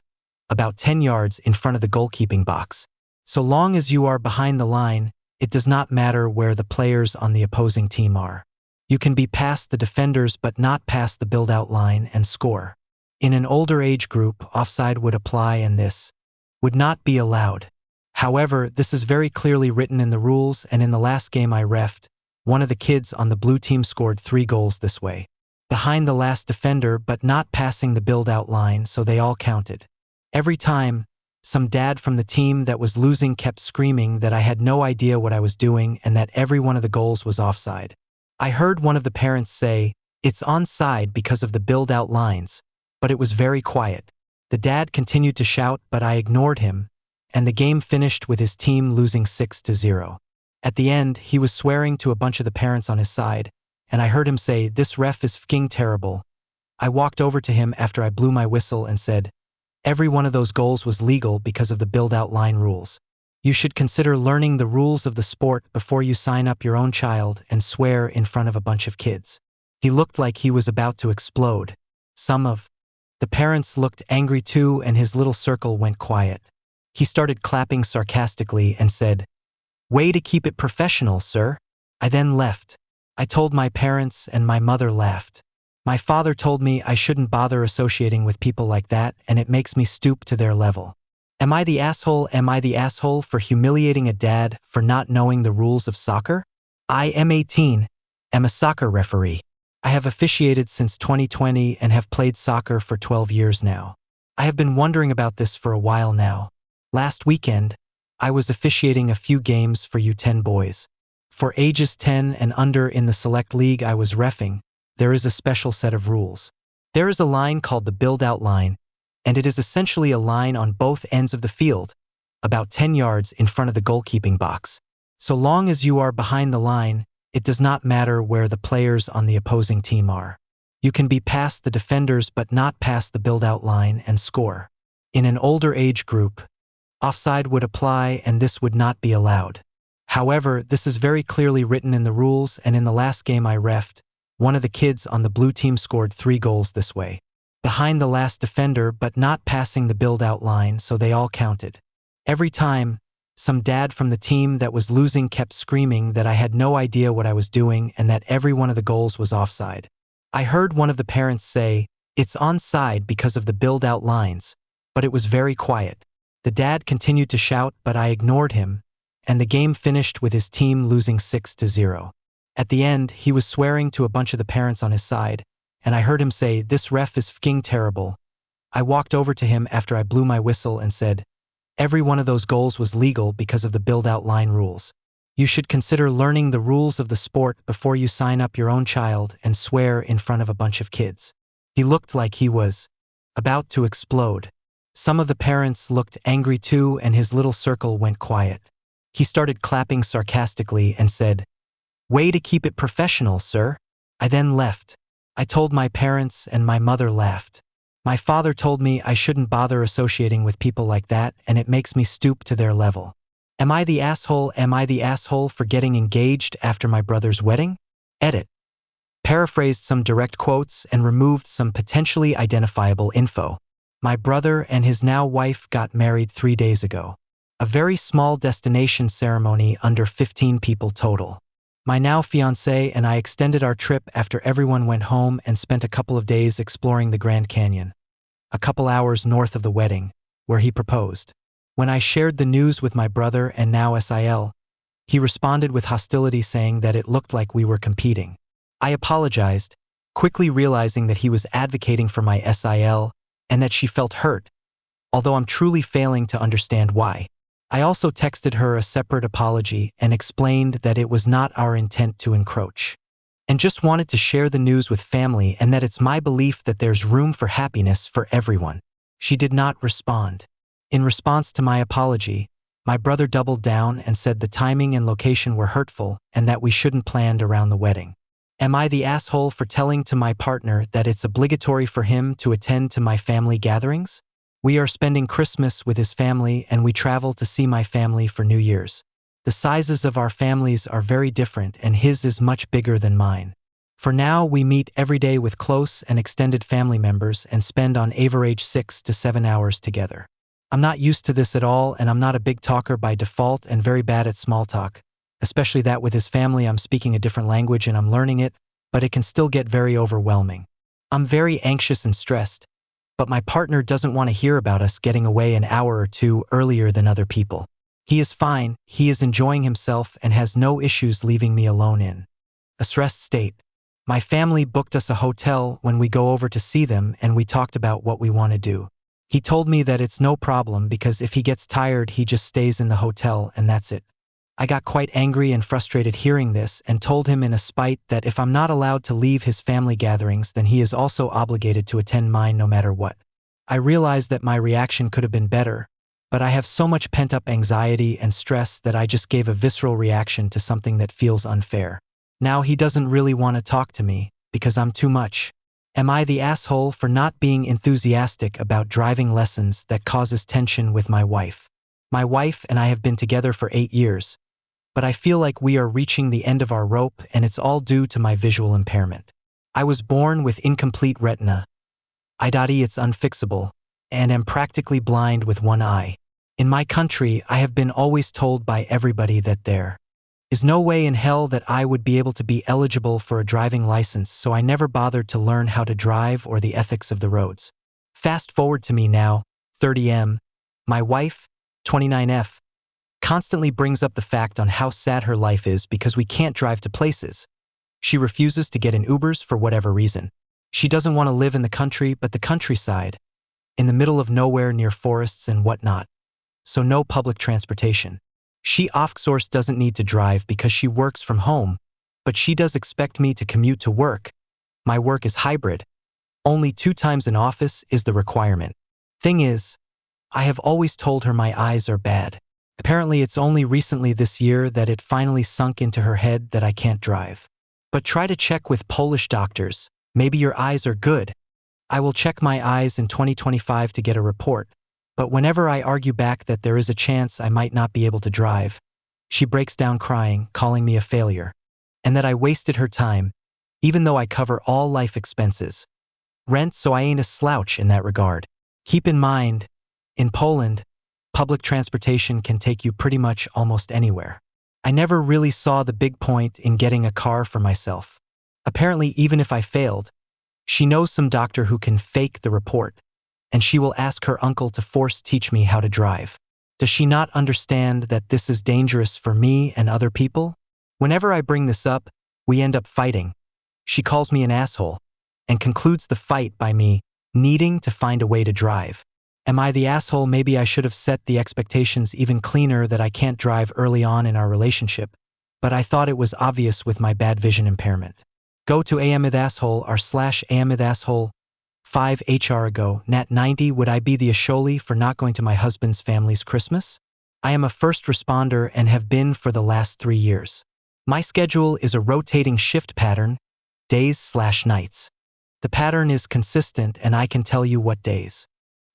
about 10 yards in front of the goalkeeping box. So long as you are behind the line, it does not matter where the players on the opposing team are. You can be past the defenders but not past the build-out line and score. In an older age group, offside would apply and this would not be allowed. However, this is very clearly written in the rules, and in the last game I reffed, one of the kids on the blue team scored 3 goals this way. Behind the last defender but not passing the build-out line, so they all counted. Every time, some dad from the team that was losing kept screaming that I had no idea what I was doing and that every one of the goals was offside. I heard one of the parents say, "It's onside because of the build-out lines," but it was very quiet. The dad continued to shout, but I ignored him, and the game finished with his team losing 6-0. At the end, he was swearing to a bunch of the parents on his side, and I heard him say, "This ref is fing terrible." I walked over to him after I blew my whistle and said, "Every one of those goals was legal because of the build-out line rules. You should consider learning the rules of the sport before you sign up your own child and swear in front of a bunch of kids." He looked like he was about to explode. Some of The parents looked angry too, and his little circle went quiet. He started clapping sarcastically and said, "Way to keep it professional, sir." I then left. I told my parents and my mother laughed. My father told me I shouldn't bother associating with people like that, and it makes me stoop to their level. Am I the asshole? Am I the asshole for humiliating a dad for not knowing the rules of soccer? I am 18, am a soccer referee. I have officiated since 2020 and have played soccer for 12 years now. I have been wondering about this for a while now. Last weekend, I was officiating a few games for U10 boys. For ages 10 and under in the select league I was reffing, there is a special set of rules. There is a line called the build-out line, and it is essentially a line on both ends of the field, about 10 yards in front of the goalkeeping box. So long as you are behind the line, it does not matter where the players on the opposing team are. You can be past the defenders but not past the build-out line and score. In an older age group, offside would apply and this would not be allowed. However, this is very clearly written in the rules, and in the last game I reffed, one of the kids on the blue team scored 3 goals this way. Behind the last defender but not passing the build-out line, so they all counted. Every time, some dad from the team that was losing kept screaming that I had no idea what I was doing and that every one of the goals was offside. I heard one of the parents say, "It's onside because of the build-out lines," but it was very quiet. The dad continued to shout, but I ignored him, and the game finished with his team losing 6-0. At the end, he was swearing to a bunch of the parents on his side, and I heard him say, "This ref is f***ing terrible." I walked over to him after I blew my whistle and said, "Every one of those goals was legal because of the build-out line rules. You should consider learning the rules of the sport before you sign up your own child and swear in front of a bunch of kids." He looked like he was about to explode. Some of the parents looked angry too, and his little circle went quiet. He started clapping sarcastically and said, "Way to keep it professional, sir." I then left. I told my parents and my mother laughed. My father told me I shouldn't bother associating with people like that, and it makes me stoop to their level. Am I the asshole? Am I the asshole for getting engaged after my brother's wedding? Edit. Paraphrased some direct quotes and removed some potentially identifiable info. My brother and his now wife got married 3 days ago. A very small destination ceremony, under 15 people total. My now fiancé and I extended our trip after everyone went home and spent a couple of days exploring the Grand Canyon, a couple hours north of the wedding, where he proposed. When I shared the news with my brother and now SIL, he responded with hostility, saying that it looked like we were competing. I apologized, quickly realizing that he was advocating for my SIL and that she felt hurt, although I'm truly failing to understand why. I also texted her a separate apology and explained that it was not our intent to encroach, and just wanted to share the news with family and that it's my belief that there's room for happiness for everyone. She did not respond. In response to my apology, my brother doubled down and said the timing and location were hurtful and that we shouldn't plan around the wedding. Am I the asshole for telling to my partner that it's obligatory for him to attend to my family gatherings? We are spending Christmas with his family and we travel to see my family for New Year's. The sizes of our families are very different and his is much bigger than mine. For now, we meet every day with close and extended family members and spend on average 6 to 7 hours together. I'm not used to this at all, and I'm not a big talker by default and very bad at small talk, especially that with his family I'm speaking a different language and I'm learning it, but it can still get very overwhelming. I'm very anxious and stressed, but my partner doesn't want to hear about us getting away an hour or two earlier than other people. He is fine, he is enjoying himself and has no issues leaving me alone in a stressed state. My family booked us a hotel when we go over to see them and we talked about what we want to do. He told me that it's no problem because if he gets tired he just stays in the hotel and that's it. I got quite angry and frustrated hearing this and told him in a spite that if I'm not allowed to leave his family gatherings then he is also obligated to attend mine no matter what. I realized that my reaction could have been better, but I have so much pent-up anxiety and stress that I just gave a visceral reaction to something that feels unfair. Now he doesn't really want to talk to me because I'm too much. Am I the asshole for not being enthusiastic about driving lessons that causes tension with my wife? My wife and I have been together for 8 years, but I feel like we are reaching the end of our rope and it's all due to my visual impairment. I was born with incomplete retina. It's unfixable, and am practically blind with one eye. In my country, I have been always told by everybody that there is no way in hell that I would be able to be eligible for a driving license, so I never bothered to learn how to drive or the ethics of the roads. Fast forward to me now, 30M. My wife, 29F, constantly brings up the fact on how sad her life is because we can't drive to places. She refuses to get in Ubers for whatever reason. She doesn't want to live in the country but the countryside, in the middle of nowhere near forests and whatnot. So no public transportation. She off-course doesn't need to drive because she works from home, but she does expect me to commute to work. My work is hybrid. Only 2 times in office is the requirement. Thing is, I have always told her my eyes are bad. Apparently it's only recently this year that it finally sunk into her head that I can't drive. But try to check with Polish doctors. Maybe your eyes are good. I will check my eyes in 2025 to get a report. But whenever I argue back that there is a chance I might not be able to drive, she breaks down crying, calling me a failure, and that I wasted her time, even though I cover all life expenses. Rent, so I ain't a slouch in that regard. Keep in mind, in Poland, public transportation can take you pretty much almost anywhere. I never really saw the big point in getting a car for myself. Apparently, even if I failed, she knows some doctor who can fake the report, and she will ask her uncle to force teach me how to drive. Does she not understand that this is dangerous for me and other people? Whenever I bring this up, we end up fighting. She calls me an asshole, and concludes the fight by me needing to find a way to drive. Am I the asshole? Maybe I should have set the expectations even cleaner that I can't drive early on in our relationship, but I thought it was obvious with my bad vision impairment. Go to amidasshole/amidasshole 5 HR ago, Nat 90. Would I be the Asholi for not going to my husband's family's Christmas? I am a first responder and have been for the last 3 years. My schedule is a rotating shift pattern, days/nights. The pattern is consistent and I can tell you what days.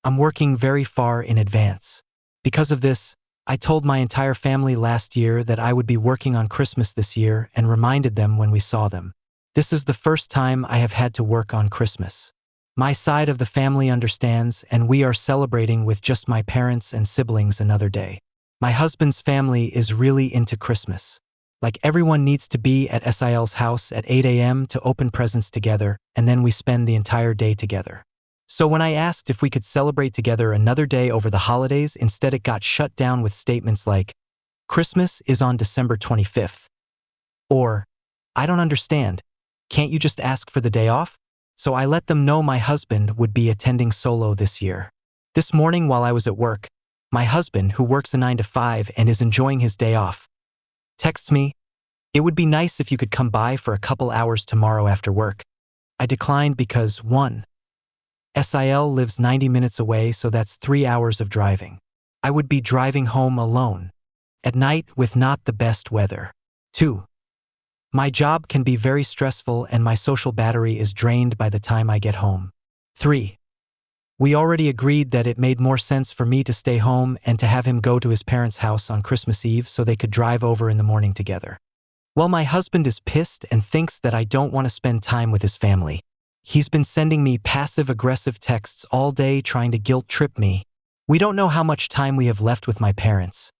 I'm working very far in advance. Because of this, I told my entire family last year that I would be working on Christmas this year and reminded them when we saw them. This is the first time I have had to work on Christmas. My side of the family understands, and we are celebrating with just my parents and siblings another day. My husband's family is really into Christmas. Like everyone needs to be at SIL's house at 8 a.m. to open presents together, and then we spend the entire day together. So when I asked if we could celebrate together another day over the holidays, instead it got shut down with statements like, Christmas is on December 25th. Or, I don't understand. Can't you just ask for the day off? So I let them know my husband would be attending solo this year. This morning while I was at work, my husband, who works a 9 to 5 and is enjoying his day off, texts me, it would be nice if you could come by for a couple hours tomorrow after work. I declined because 1. SIL lives 90 minutes away, so that's 3 hours of driving. I would be driving home alone, at night with not the best weather. 2. My job can be very stressful and my social battery is drained by the time I get home. 3. We already agreed that it made more sense for me to stay home and to have him go to his parents' house on Christmas Eve so they could drive over in the morning together. Well, my husband is pissed and thinks that I don't want to spend time with his family. He's been sending me passive-aggressive texts all day trying to guilt-trip me. We don't know how much time we have left with my parents.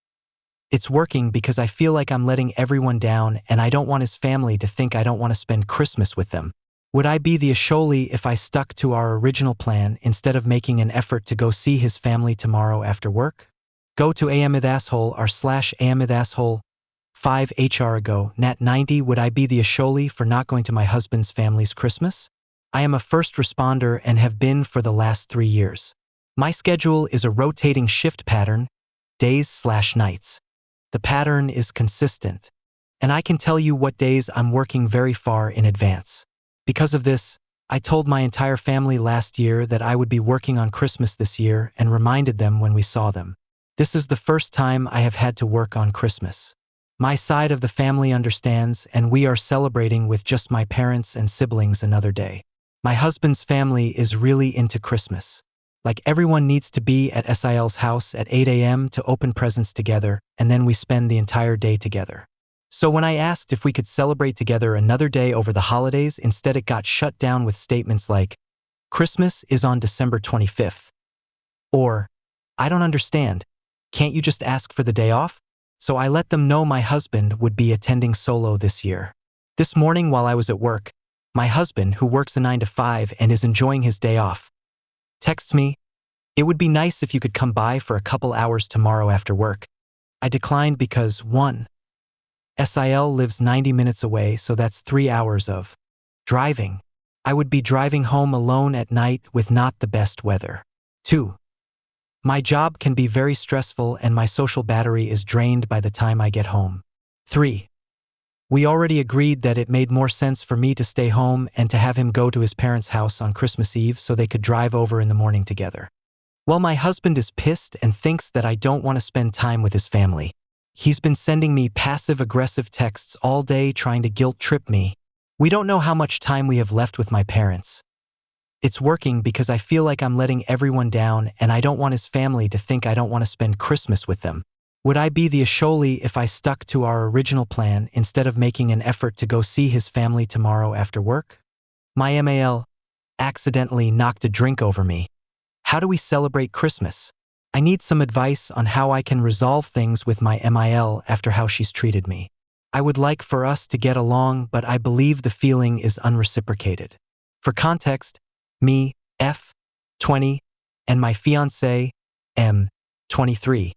It's working because I feel like I'm letting everyone down and I don't want his family to think I don't want to spend Christmas with them. Would I be the Asholi if I stuck to our original plan instead of making an effort to go see his family tomorrow after work? Go to amidasshole/amidasshole 5 HR ago, Nat 90. Would I be the Asholi for not going to my husband's family's Christmas? I am a first responder and have been for the last 3 years. My schedule is a rotating shift pattern, days/nights. The pattern is consistent, and I can tell you what days I'm working very far in advance. Because of this, I told my entire family last year that I would be working on Christmas this year and reminded them when we saw them. This is the first time I have had to work on Christmas. My side of the family understands, and we are celebrating with just my parents and siblings another day. My husband's family is really into Christmas. Like everyone needs to be at SIL's house at 8 a.m. to open presents together, and then we spend the entire day together. So when I asked if we could celebrate together another day over the holidays, instead it got shut down with statements like, Christmas is on December 25th. Or, I don't understand. Can't you just ask for the day off? So I let them know my husband would be attending solo this year. This morning while I was at work, my husband, who works a 9 to 5 and is enjoying his day off, texts me, "It would be nice if you could come by for a couple hours tomorrow after work." I declined because 1. SIL lives 90 minutes away, so that's 3 hours of driving. I would be driving home alone at night with not the best weather. 2. My job can be very stressful and my social battery is drained by the time I get home. 3. We already agreed that it made more sense for me to stay home and to have him go to his parents' house on Christmas Eve so they could drive over in the morning together. Well, my husband is pissed and thinks that I don't want to spend time with his family. He's been sending me passive-aggressive texts all day trying to guilt-trip me. We don't know how much time we have left with my parents. It's working because I feel like I'm letting everyone down and I don't want his family to think I don't want to spend Christmas with them. Would I be the Asholi if I stuck to our original plan instead of making an effort to go see his family tomorrow after work? My MAL accidentally knocked a drink over me. How do we celebrate Christmas? I need some advice on how I can resolve things with my MIL after how she's treated me. I would like for us to get along, but I believe the feeling is unreciprocated. For context, me, F, 20, and my fiancé, M, 23,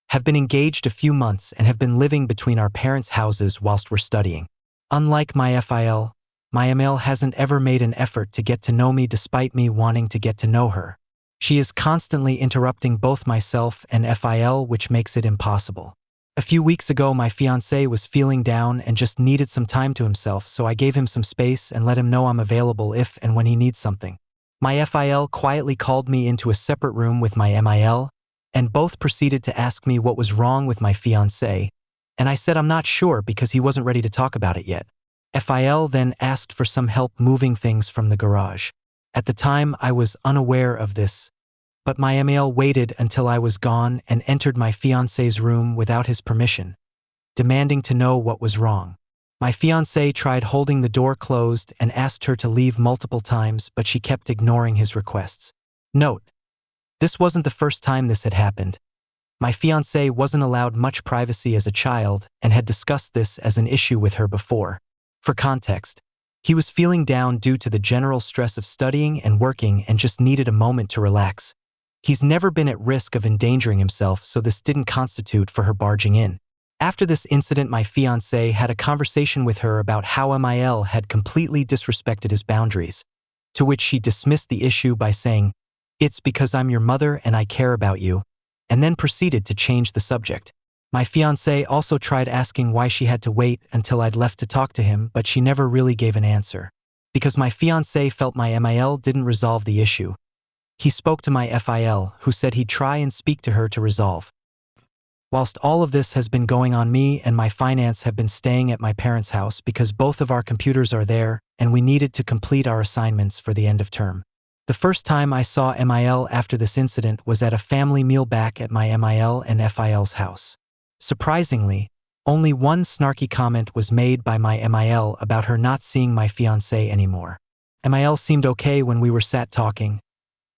have been engaged a few months and have been living between our parents' houses whilst we're studying. Unlike my FIL, my ML hasn't ever made an effort to get to know me despite me wanting to get to know her. She is constantly interrupting both myself and FIL, which makes it impossible. A few weeks ago, my fiancé was feeling down and just needed some time to himself, so I gave him some space and let him know I'm available if and when he needs something. My FIL quietly called me into a separate room with my MIL, and both proceeded to ask me what was wrong with my fiancé, and I said I'm not sure because he wasn't ready to talk about it yet. FIL then asked for some help moving things from the garage. At the time, I was unaware of this, but my ML waited until I was gone and entered my fiancé's room without his permission, demanding to know what was wrong. My fiancé tried holding the door closed and asked her to leave multiple times, but she kept ignoring his requests. Note: this wasn't the first time this had happened. My fiancé wasn't allowed much privacy as a child and had discussed this as an issue with her before. For context, he was feeling down due to the general stress of studying and working and just needed a moment to relax. He's never been at risk of endangering himself, so this didn't constitute for her barging in. After this incident, my fiancé had a conversation with her about how MIL had completely disrespected his boundaries, to which she dismissed the issue by saying, "It's because I'm your mother and I care about you," and then proceeded to change the subject. My fiancé also tried asking why she had to wait until I'd left to talk to him, but she never really gave an answer. Because my fiancé felt my MIL didn't resolve the issue. He spoke to my FIL, who said he'd try and speak to her to resolve. Whilst all of this has been going on, me and my finance have been staying at my parents' house because both of our computers are there and we needed to complete our assignments for the end of term. The first time I saw MIL after this incident was at a family meal back at my MIL and FIL's house. Surprisingly, only one snarky comment was made by my MIL about her not seeing my fiancé anymore. MIL seemed okay when we were sat talking.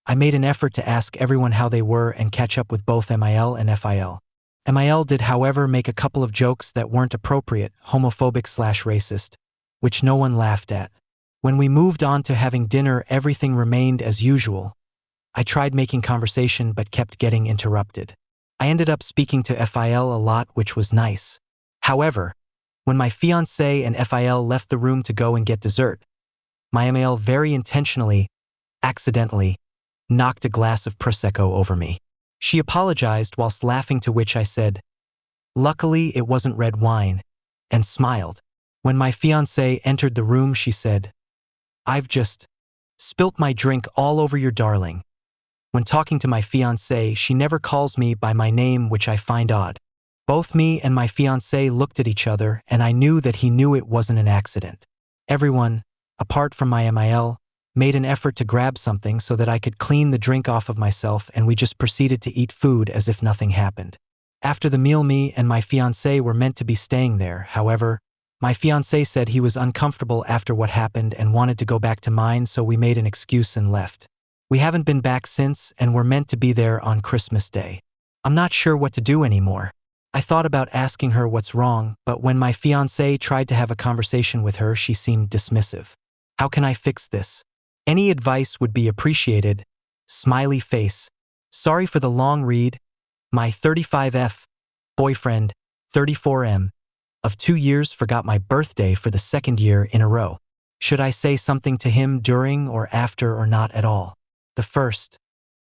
I made an effort to ask everyone how they were and catch up with both MIL and FIL. MIL did, however, make a couple of jokes that weren't appropriate, homophobic/racist, which no one laughed at. When we moved on to having dinner, everything remained as usual. I tried making conversation but kept getting interrupted. I ended up speaking to FIL a lot, which was nice. However, when my fiancé and FIL left the room to go and get dessert, my MIL very intentionally, accidentally, knocked a glass of Prosecco over me. She apologized whilst laughing, to which I said, "Luckily it wasn't red wine," and smiled. When my fiancé entered the room, she said, "I've just spilt my drink all over your darling." When talking to my fiancé, she never calls me by my name, which I find odd. Both me and my fiancé looked at each other, and I knew that he knew it wasn't an accident. Everyone, apart from my MIL, made an effort to grab something so that I could clean the drink off of myself, and we just proceeded to eat food as if nothing happened. After the meal, me and my fiancé were meant to be staying there. However, My fiancé said he was uncomfortable after what happened and wanted to go back to mine, so we made an excuse and left. We haven't been back since and were meant to be there on Christmas Day. I'm not sure what to do anymore. I thought about asking her what's wrong, but when my fiancé tried to have a conversation with her, she seemed dismissive. How can I fix this? Any advice would be appreciated. Smiley face. Sorry for the long read. My 35F boyfriend, 34M, of 2 years forgot my birthday for the second year in a row. Should I say something to him during or after or not at all? The first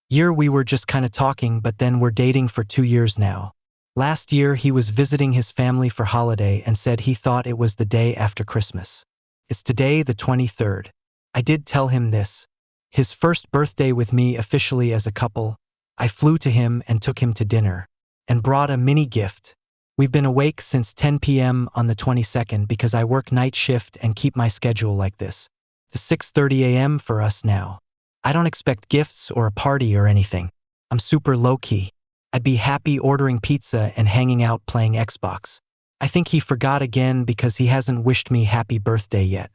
year we were just kind of talking, but then we're dating for 2 years now. Last year he was visiting his family for holiday and said he thought it was the day after Christmas. It's today the 23rd. I did tell him this. His first birthday with me officially as a couple. I flew to him and took him to dinner and brought a mini gift. We've been awake since 10 p.m. on the 22nd because I work night shift and keep my schedule like this. It's 6:30 a.m. for us now. I don't expect gifts or a party or anything. I'm super low-key. I'd be happy ordering pizza and hanging out playing Xbox. I think he forgot again because he hasn't wished me happy birthday yet.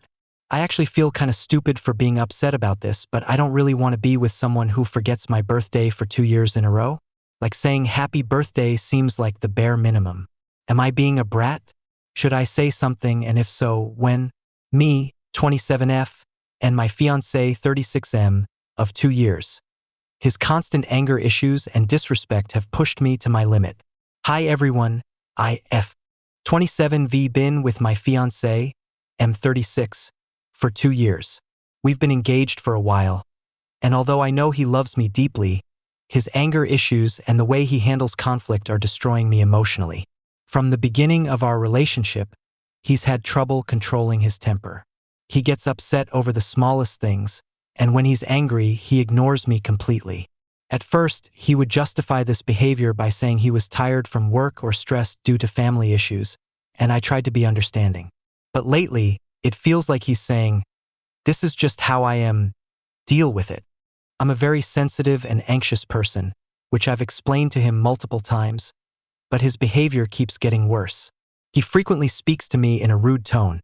I actually feel kind of stupid for being upset about this, but I don't really want to be with someone who forgets my birthday for 2 years in a row. Like saying happy birthday seems like the bare minimum. Am I being a brat? Should I say something, and if so, when? Me, 27F, and my fiancé, 36M, of 2 years. His constant anger issues and disrespect have pushed me to my limit. Hi everyone, IF. 27V been with my fiancé, M36, for 2 years. We've been engaged for a while, and although I know he loves me deeply, his anger issues and the way he handles conflict are destroying me emotionally. From the beginning of our relationship, he's had trouble controlling his temper. He gets upset over the smallest things, and when he's angry, he ignores me completely. At first, he would justify this behavior by saying he was tired from work or stressed due to family issues, and I tried to be understanding. But lately, it feels like he's saying, "This is just how I am, deal with it." I'm a very sensitive and anxious person, which I've explained to him multiple times, but his behavior keeps getting worse. He frequently speaks to me in a rude tone,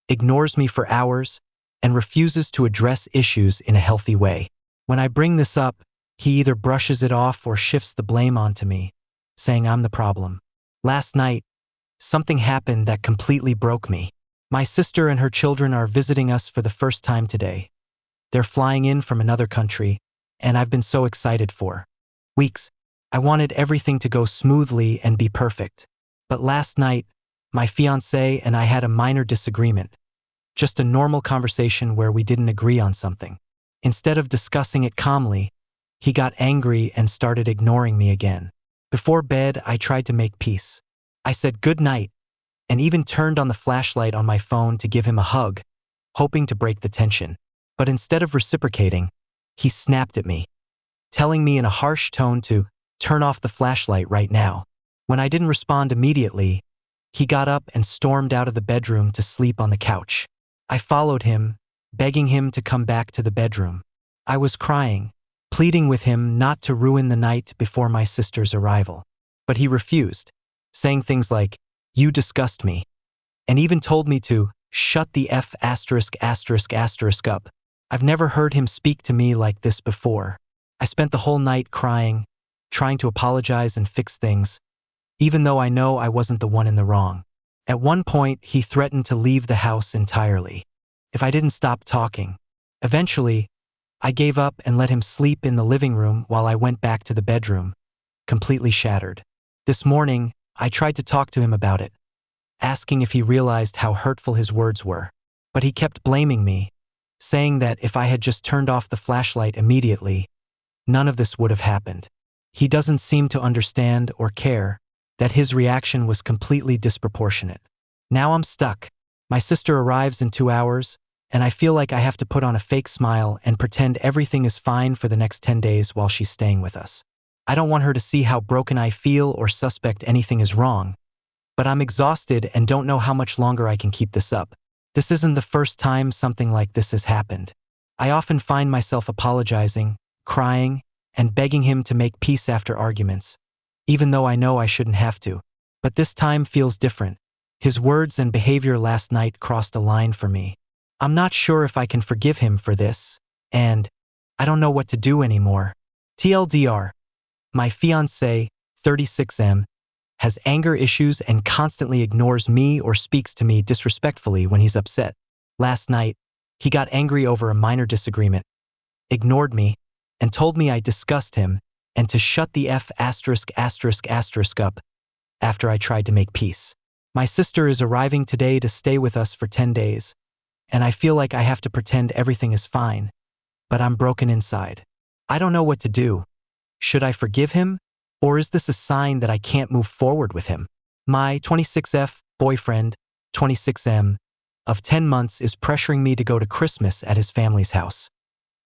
ignores me for hours, and refuses to address issues in a healthy way. When I bring this up, he either brushes it off or shifts the blame onto me, saying I'm the problem. Last night, something happened that completely broke me. My sister and her children are visiting us for the first time today. They're flying in from another country, and I've been so excited for weeks. I wanted everything to go smoothly and be perfect. But last night, my fiancé and I had a minor disagreement. Just a normal conversation where we didn't agree on something. Instead of discussing it calmly, he got angry and started ignoring me again. Before bed, I tried to make peace. I said good night, and even turned on the flashlight on my phone to give him a hug, hoping to break the tension. But instead of reciprocating, he snapped at me, telling me in a harsh tone to turn off the flashlight right now. When I didn't respond immediately, he got up and stormed out of the bedroom to sleep on the couch. I followed him, begging him to come back to the bedroom. I was crying, pleading with him not to ruin the night before my sister's arrival. But he refused, saying things like, "You disgust me," and even told me to shut the F*** up. I've never heard him speak to me like this before. I spent the whole night crying, trying to apologize and fix things, even though I know I wasn't the one in the wrong. At one point, he threatened to leave the house entirely if I didn't stop talking. Eventually, I gave up and let him sleep in the living room while I went back to the bedroom, completely shattered. This morning, I tried to talk to him about it, asking if he realized how hurtful his words were. But he kept blaming me, saying that if I had just turned off the flashlight immediately, none of this would have happened. He doesn't seem to understand or care that his reaction was completely disproportionate. Now I'm stuck. My sister arrives in 2 hours, and I feel like I have to put on a fake smile and pretend everything is fine for the next 10 days while she's staying with us. I don't want her to see how broken I feel or suspect anything is wrong, but I'm exhausted and don't know how much longer I can keep this up. This isn't the first time something like this has happened. I often find myself apologizing, crying, and begging him to make peace after arguments, even though I know I shouldn't have to. But this time feels different. His words and behavior last night crossed a line for me. I'm not sure if I can forgive him for this, and I don't know what to do anymore. TLDR, my fiancé, 36M, has anger issues and constantly ignores me or speaks to me disrespectfully when he's upset. Last night, he got angry over a minor disagreement, ignored me, and told me I disgust him and to shut the F*** up after I tried to make peace. My sister is arriving today to stay with us for 10 days, and I feel like I have to pretend everything is fine, but I'm broken inside. I don't know what to do. Should I forgive him, or is this a sign that I can't move forward with him? My 26F boyfriend, 26M, of 10 months is pressuring me to go to Christmas at his family's house,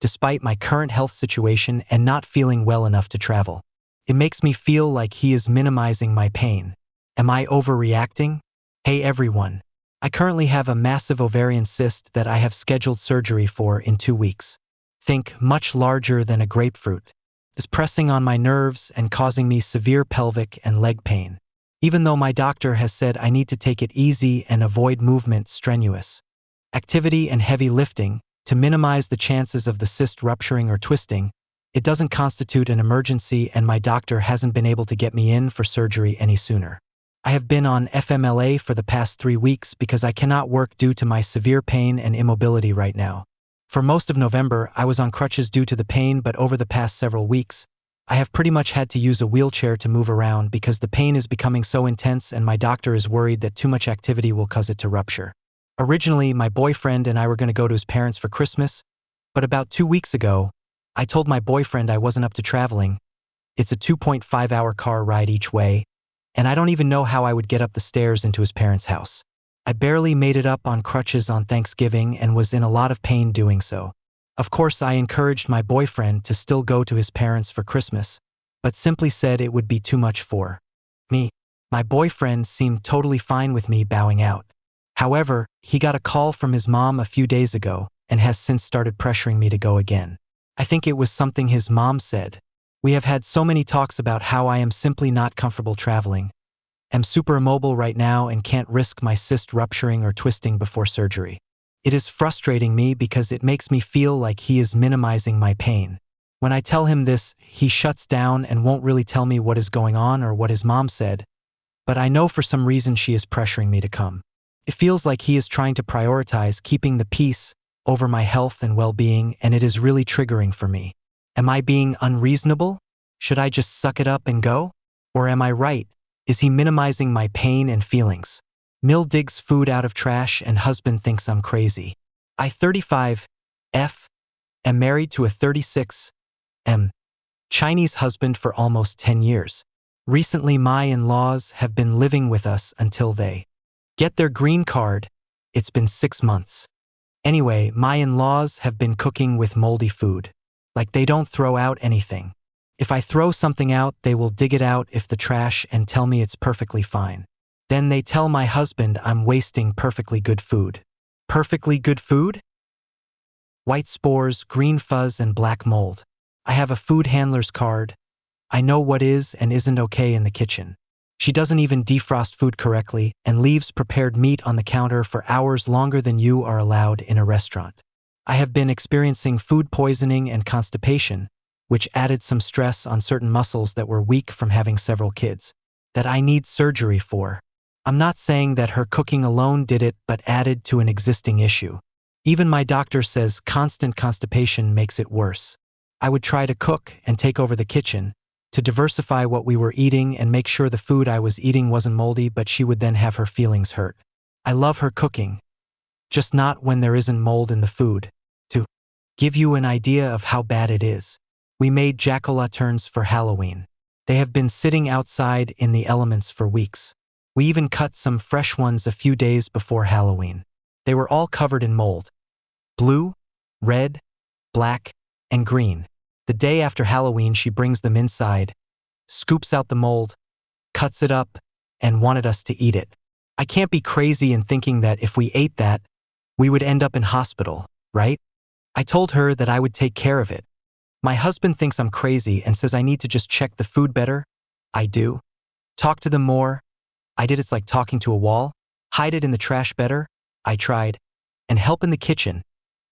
despite my current health situation and not feeling well enough to travel. It makes me feel like he is minimizing my pain. Am I overreacting? Hey everyone. I currently have a massive ovarian cyst that I have scheduled surgery for in 2 weeks. Think much larger than a grapefruit. It's pressing on my nerves and causing me severe pelvic and leg pain. Even though my doctor has said I need to take it easy and avoid movement strenuous activity and heavy lifting to minimize the chances of the cyst rupturing or twisting, it doesn't constitute an emergency and my doctor hasn't been able to get me in for surgery any sooner. I have been on FMLA for the past 3 weeks because I cannot work due to my severe pain and immobility right now. For most of November, I was on crutches due to the pain, but over the past several weeks, I have pretty much had to use a wheelchair to move around because the pain is becoming so intense and my doctor is worried that too much activity will cause it to rupture. Originally, my boyfriend and I were going to go to his parents for Christmas, but about 2 weeks ago, I told my boyfriend I wasn't up to traveling. It's a 2.5-hour car ride each way, and I don't even know how I would get up the stairs into his parents' house. I barely made it up on crutches on Thanksgiving and was in a lot of pain doing so. Of course, I encouraged my boyfriend to still go to his parents for Christmas, but simply said it would be too much for me. My boyfriend seemed totally fine with me bowing out. However, he got a call from his mom a few days ago and has since started pressuring me to go again. I think it was something his mom said. We have had so many talks about how I am simply not comfortable traveling. I'm super immobile right now and can't risk my cyst rupturing or twisting before surgery. It is frustrating me because it makes me feel like he is minimizing my pain. When I tell him this, he shuts down and won't really tell me what is going on or what his mom said, but I know for some reason she is pressuring me to come. It feels like he is trying to prioritize keeping the peace over my health and well-being, and it is really triggering for me. Am I being unreasonable? Should I just suck it up and go? Or am I right? Is he minimizing my pain and feelings? Mill digs food out of trash and husband thinks I'm crazy. I 35 F am married to a 36 M Chinese husband for almost 10 years. Recently my in-laws have been living with us until they get their green card. It's been 6 months. Anyway, my in-laws have been cooking with moldy food. Like they don't throw out anything. If I throw something out, they will dig it out if the trash and tell me it's perfectly fine. Then they tell my husband I'm wasting perfectly good food. Perfectly good food? White spores, green fuzz, and black mold. I have a food handler's card. I know what is and isn't okay in the kitchen. She doesn't even defrost food correctly and leaves prepared meat on the counter for hours longer than you are allowed in a restaurant. I have been experiencing food poisoning and constipation, which added some stress on certain muscles that were weak from having several kids, that I need surgery for. I'm not saying that her cooking alone did it, but added to an existing issue. Even my doctor says constant constipation makes it worse. I would try to cook and take over the kitchen, to diversify what we were eating and make sure the food I was eating wasn't moldy, but she would then have her feelings hurt. I love her cooking, just not when there isn't mold in the food. To give you an idea of how bad it is, we made jack-o'-lanterns for Halloween. They have been sitting outside in the elements for weeks. We even cut some fresh ones a few days before Halloween. They were all covered in mold. Blue, red, black, and green. The day after Halloween, she brings them inside, scoops out the mold, cuts it up, and wanted us to eat it. I can't be crazy in thinking that if we ate that, we would end up in hospital, right? I told her that I would take care of it. My husband thinks I'm crazy and says I need to just check the food better. I do. Talk to them more. I did. It's like talking to a wall. Hide it in the trash better? I tried. And help in the kitchen.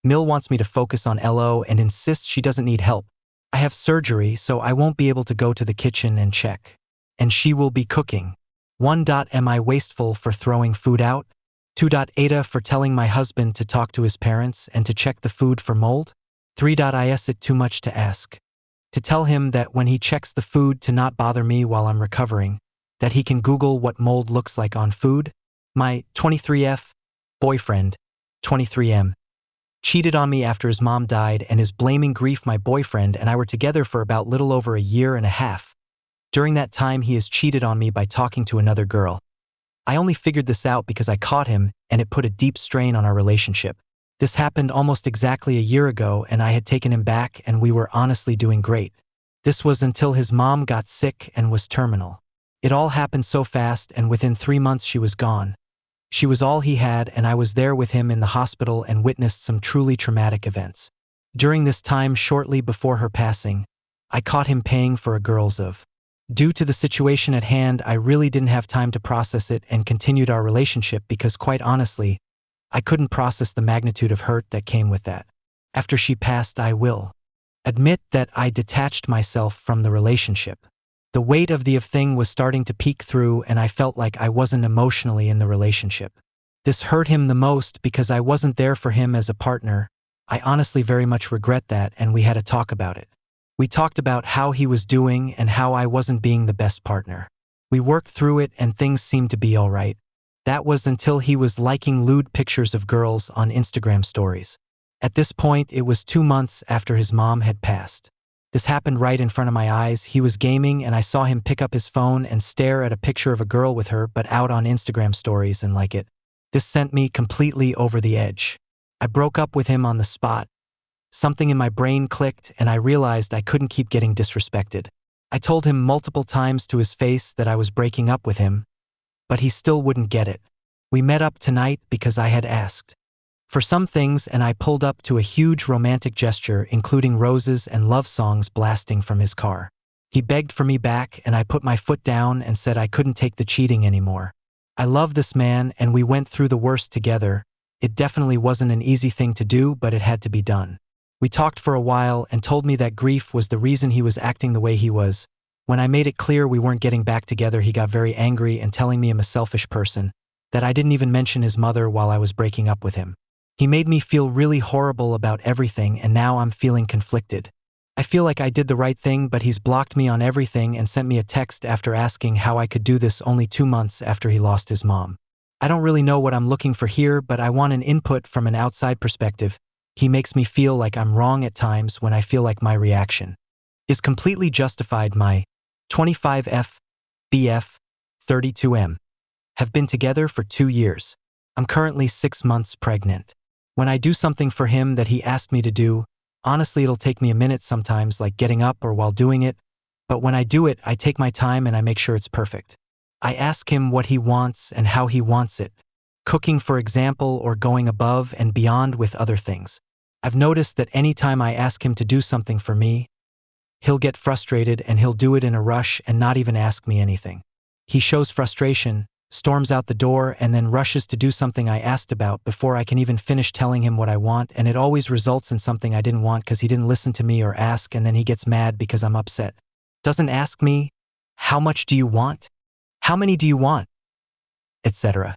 Mill wants me to focus on LO and insists she doesn't need help. I have surgery, so I won't be able to go to the kitchen and check. And she will be cooking. 1. Am I wasteful for throwing food out? 2. Ada for telling my husband to talk to his parents and to check the food for mold? 3. Is it too much to ask? To tell him that when he checks the food to not bother me while I'm recovering, that he can Google what mold looks like on food? My 23F boyfriend, 23M, cheated on me after his mom died and is blaming grief. My boyfriend and I were together for about little over a year and a half. During that time he has cheated on me by talking to another girl. I only figured this out because I caught him and it put a deep strain on our relationship. This happened almost exactly a year ago and I had taken him back and we were honestly doing great. This was until his mom got sick and was terminal. It all happened so fast and within 3 months she was gone. She was all he had and I was there with him in the hospital and witnessed some truly traumatic events. During this time, shortly before her passing, I caught him paying for a girl's of. Due to the situation at hand, I really didn't have time to process it and continued our relationship because quite honestly, I couldn't process the magnitude of hurt that came with that. After she passed, I will admit that I detached myself from the relationship. The weight of the thing was starting to peek through and I felt like I wasn't emotionally in the relationship. This hurt him the most because I wasn't there for him as a partner. I honestly very much regret that and we had a talk about it. We talked about how he was doing and how I wasn't being the best partner. We worked through it and things seemed to be alright. That was until he was liking lewd pictures of girls on Instagram stories. At this point, it was 2 months after his mom had passed. This happened right in front of my eyes. He was gaming and I saw him pick up his phone and stare at a picture of a girl with her but out on Instagram stories and like it. This sent me completely over the edge. I broke up with him on the spot. Something in my brain clicked and I realized I couldn't keep getting disrespected. I told him multiple times to his face that I was breaking up with him, but he still wouldn't get it. We met up tonight because I had asked for some things and I pulled up to a huge romantic gesture including roses and love songs blasting from his car. He begged for me back and I put my foot down and said I couldn't take the cheating anymore. I love this man and we went through the worst together. It definitely wasn't an easy thing to do, but it had to be done. We talked for a while and told me that grief was the reason he was acting the way he was. When I made it clear we weren't getting back together, he got very angry and telling me I'm a selfish person, that I didn't even mention his mother while I was breaking up with him. He made me feel really horrible about everything and now I'm feeling conflicted. I feel like I did the right thing, but he's blocked me on everything and sent me a text after asking how I could do this only 2 months after he lost his mom. I don't really know what I'm looking for here, but I want an input from an outside perspective. He makes me feel like I'm wrong at times when I feel like my reaction is completely justified. My 25F, BF, 32M have been together for 2 years. I'm currently 6 months pregnant. When I do something for him that he asked me to do, honestly it'll take me a minute sometimes, like getting up or while doing it, but when I do it, I take my time and I make sure it's perfect. I ask him what he wants and how he wants it, cooking for example, or going above and beyond with other things. I've noticed that anytime I ask him to do something for me, he'll get frustrated and he'll do it in a rush and not even ask me anything. He shows frustration, storms out the door, and then rushes to do something I asked about before I can even finish telling him what I want, and it always results in something I didn't want because he didn't listen to me or ask, and then he gets mad because I'm upset. Doesn't ask me, how much do you want? How many do you want? Etc.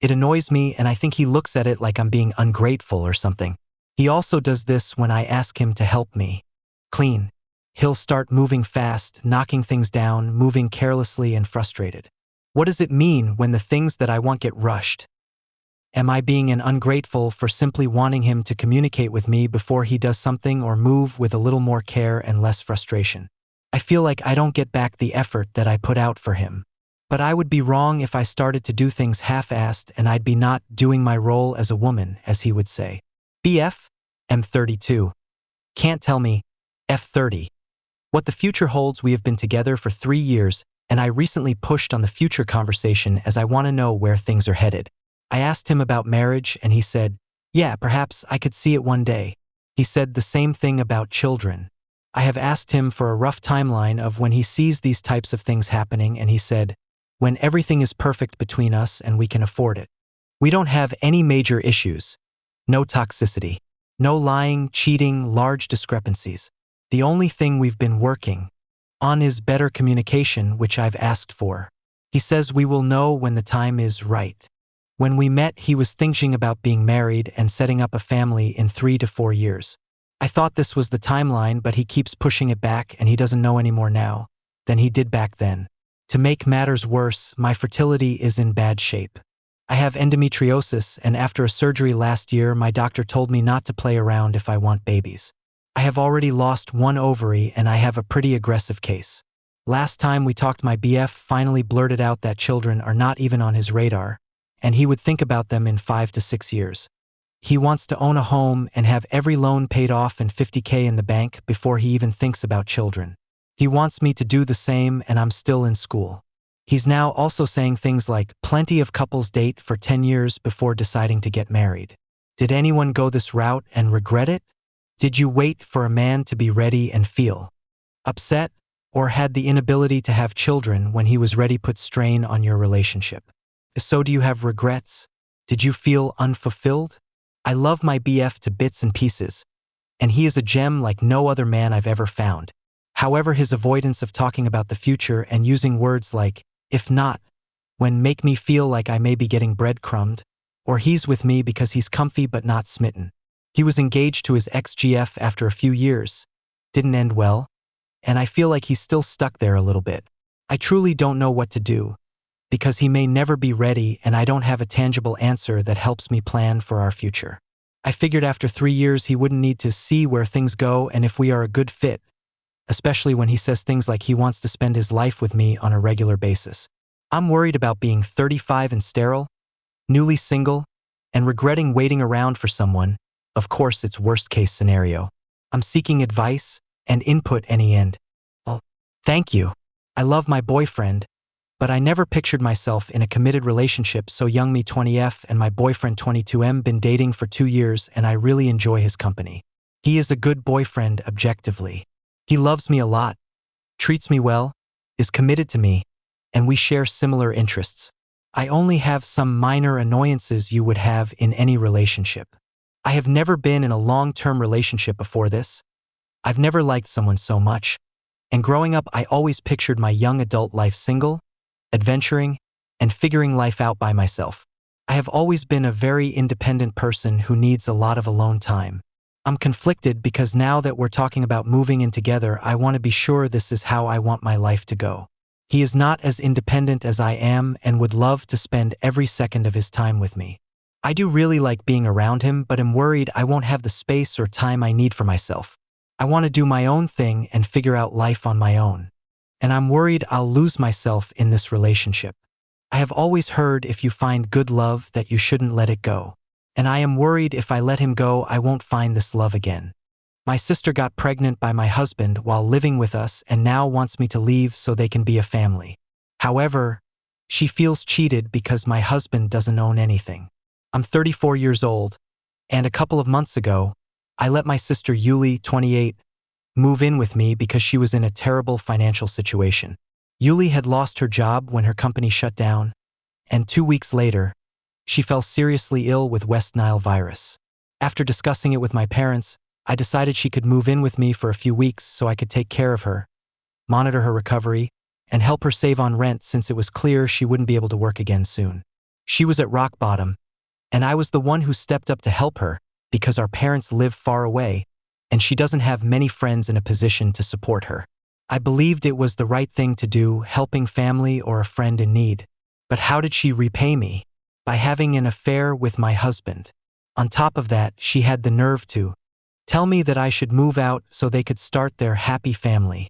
It annoys me and I think he looks at it like I'm being ungrateful or something. He also does this when I ask him to help me clean. He'll start moving fast, knocking things down, moving carelessly and frustrated. What does it mean when the things that I want get rushed? Am I being an ungrateful for simply wanting him to communicate with me before he does something or move with a little more care and less frustration? I feel like I don't get back the effort that I put out for him. But I would be wrong if I started to do things half-assed and I'd be not doing my role as a woman, as he would say. BF, M32. Can't tell me, F30. What the future holds. We have been together for 3 years, and I recently pushed on the future conversation as I want to know where things are headed. I asked him about marriage and he said, yeah, perhaps I could see it one day. He said the same thing about children. I have asked him for a rough timeline of when he sees these types of things happening and he said, when everything is perfect between us and we can afford it. We don't have any major issues. No toxicity. No lying, cheating, large discrepancies. The only thing we've been working on is better communication, which I've asked for. He says we will know when the time is right. When we met, he was thinking about being married and setting up a family in 3 to 4 years. I thought this was the timeline, but he keeps pushing it back and he doesn't know any more now than he did back then. To make matters worse, my fertility is in bad shape. I have endometriosis, and after a surgery last year, my doctor told me not to play around if I want babies. I have already lost 1 ovary and I have a pretty aggressive case. Last time we talked, my BF finally blurted out that children are not even on his radar, and he would think about them in 5 to 6 years. He wants to own a home and have every loan paid off and $50K in the bank before he even thinks about children. He wants me to do the same, and I'm still in school. He's now also saying things like, plenty of couples date for 10 years before deciding to get married. Did anyone go this route and regret it? Did you wait for a man to be ready and feel upset, or had the inability to have children when he was ready put strain on your relationship? If so, do you have regrets? Did you feel unfulfilled? I love my BF to bits and pieces, and he is a gem like no other man I've ever found. However, his avoidance of talking about the future and using words like, if not, when make me feel like I may be getting breadcrumbed, or he's with me because he's comfy but not smitten. He was engaged to his ex-GF after a few years. Didn't end well, and I feel like he's still stuck there a little bit. I truly don't know what to do, because he may never be ready and I don't have a tangible answer that helps me plan for our future. I figured after 3 years he wouldn't need to see where things go and if we are a good fit, especially when he says things like he wants to spend his life with me on a regular basis. I'm worried about being 35 and sterile, newly single, and regretting waiting around for someone. Of course, it's worst case scenario. I'm seeking advice and input any end. Well, thank you. I love my boyfriend, but I never pictured myself in a committed relationship. So young me 20F and my boyfriend 22M been dating for 2 years and I really enjoy his company. He is a good boyfriend objectively. He loves me a lot, treats me well, is committed to me, and we share similar interests. I only have some minor annoyances you would have in any relationship. I have never been in a long-term relationship before this. I've never liked someone so much, and growing up I always pictured my young adult life single, adventuring, and figuring life out by myself. I have always been a very independent person who needs a lot of alone time. I'm conflicted because now that we're talking about moving in together, I want to be sure this is how I want my life to go. He is not as independent as I am and would love to spend every second of his time with me. I do really like being around him, but am worried I won't have the space or time I need for myself. I want to do my own thing and figure out life on my own. And I'm worried I'll lose myself in this relationship. I have always heard if you find good love that you shouldn't let it go. And I am worried if I let him go, I won't find this love again. My sister got pregnant by my husband while living with us and now wants me to leave so they can be a family. However, she feels cheated because my husband doesn't own anything. I'm 34 years old, and a couple of months ago, I let my sister Yuli, 28, move in with me because she was in a terrible financial situation. Yuli had lost her job when her company shut down, and 2 weeks later, she fell seriously ill with West Nile virus. After discussing it with my parents, I decided she could move in with me for a few weeks so I could take care of her, monitor her recovery, and help her save on rent since it was clear she wouldn't be able to work again soon. She was at rock bottom, and I was the one who stepped up to help her because our parents live far away, and she doesn't have many friends in a position to support her. I believed it was the right thing to do, helping family or a friend in need. But how did she repay me? By having an affair with my husband. On top of that, she had the nerve to tell me that I should move out so they could start their happy family,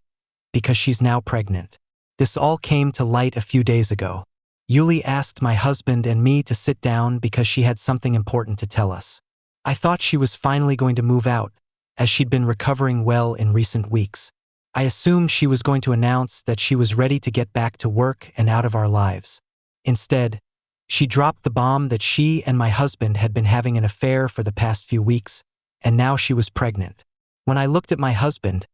because she's now pregnant. This all came to light a few days ago. Yuli asked my husband and me to sit down because she had something important to tell us. I thought she was finally going to move out, as she'd been recovering well in recent weeks. I assumed she was going to announce that she was ready to get back to work and out of our lives. Instead, she dropped the bomb that she and my husband had been having an affair for the past few weeks, and now she was pregnant. When I looked at my husband,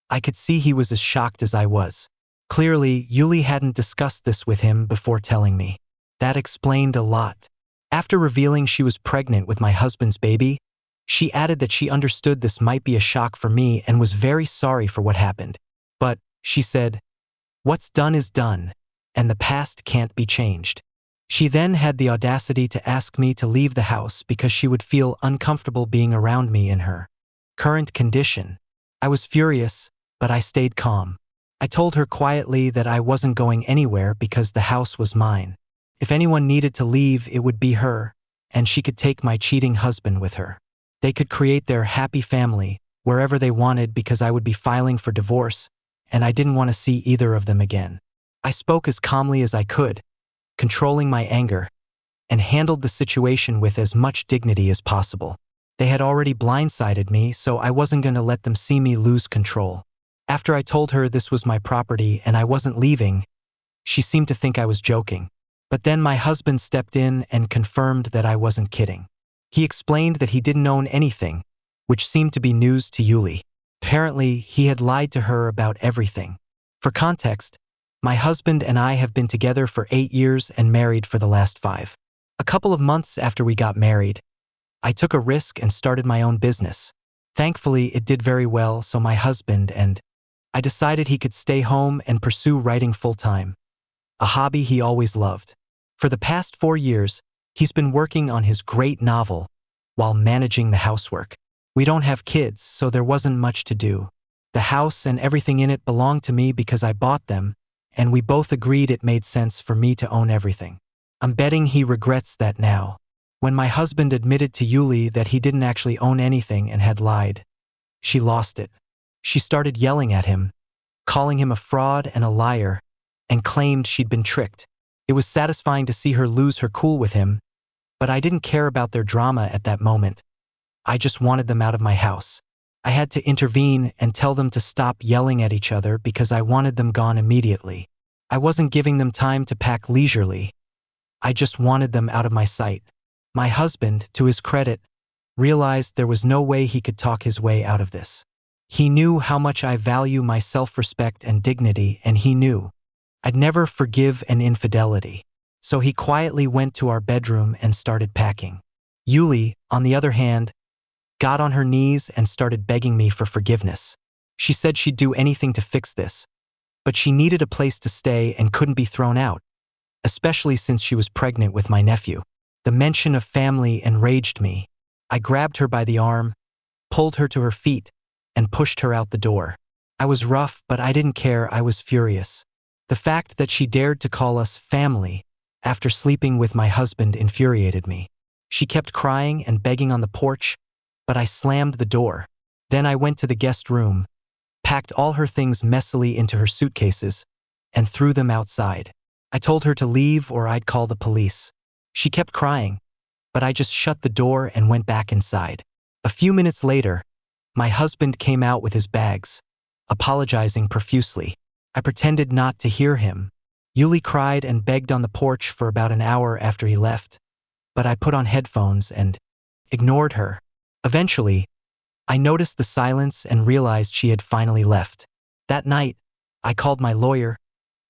I could see he was as shocked as I was. Clearly, Yuli hadn't discussed this with him before telling me. That explained a lot. After revealing she was pregnant with my husband's baby, she added that she understood this might be a shock for me and was very sorry for what happened. But, she said, what's done is done, and the past can't be changed. She then had the audacity to ask me to leave the house because she would feel uncomfortable being around me in her current condition. I was furious, but I stayed calm. I told her quietly that I wasn't going anywhere because the house was mine. If anyone needed to leave, it would be her, and she could take my cheating husband with her. They could create their happy family wherever they wanted because I would be filing for divorce, and I didn't want to see either of them again. I spoke as calmly as I could, controlling my anger, and handled the situation with as much dignity as possible. They had already blindsided me, so I wasn't going to let them see me lose control. After I told her this was my property and I wasn't leaving, she seemed to think I was joking. But then my husband stepped in and confirmed that I wasn't kidding. He explained that he didn't own anything, which seemed to be news to Yuli. Apparently, he had lied to her about everything. For context, my husband and I have been together for 8 years and married for the last 5. A couple of months after we got married, I took a risk and started my own business. Thankfully, it did very well, so my husband and I decided he could stay home and pursue writing full-time, a hobby he always loved. For the past 4 years, he's been working on his great novel while managing the housework. We don't have kids, so there wasn't much to do. The house and everything in it belonged to me because I bought them, and we both agreed it made sense for me to own everything. I'm betting he regrets that now. When my husband admitted to Yuli that he didn't actually own anything and had lied, she lost it. She started yelling at him, calling him a fraud and a liar, and claimed she'd been tricked. It was satisfying to see her lose her cool with him, but I didn't care about their drama at that moment. I just wanted them out of my house. I had to intervene and tell them to stop yelling at each other because I wanted them gone immediately. I wasn't giving them time to pack leisurely. I just wanted them out of my sight. My husband, to his credit, realized there was no way he could talk his way out of this. He knew how much I value my self-respect and dignity, and he knew I'd never forgive an infidelity. So he quietly went to our bedroom and started packing. Yuli, on the other hand, got on her knees and started begging me for forgiveness. She said she'd do anything to fix this, but she needed a place to stay and couldn't be thrown out, especially since she was pregnant with my nephew. The mention of family enraged me. I grabbed her by the arm, pulled her to her feet, and pushed her out the door. I was rough, but I didn't care. I was furious. The fact that she dared to call us family after sleeping with my husband infuriated me. She kept crying and begging on the porch, but I slammed the door. Then I went to the guest room, packed all her things messily into her suitcases, and threw them outside. I told her to leave or I'd call the police. She kept crying, but I just shut the door and went back inside. A few minutes later, my husband came out with his bags, apologizing profusely. I pretended not to hear him. Yuli cried and begged on the porch for about an hour after he left, but I put on headphones and ignored her. Eventually, I noticed the silence and realized she had finally left. That night, I called my lawyer,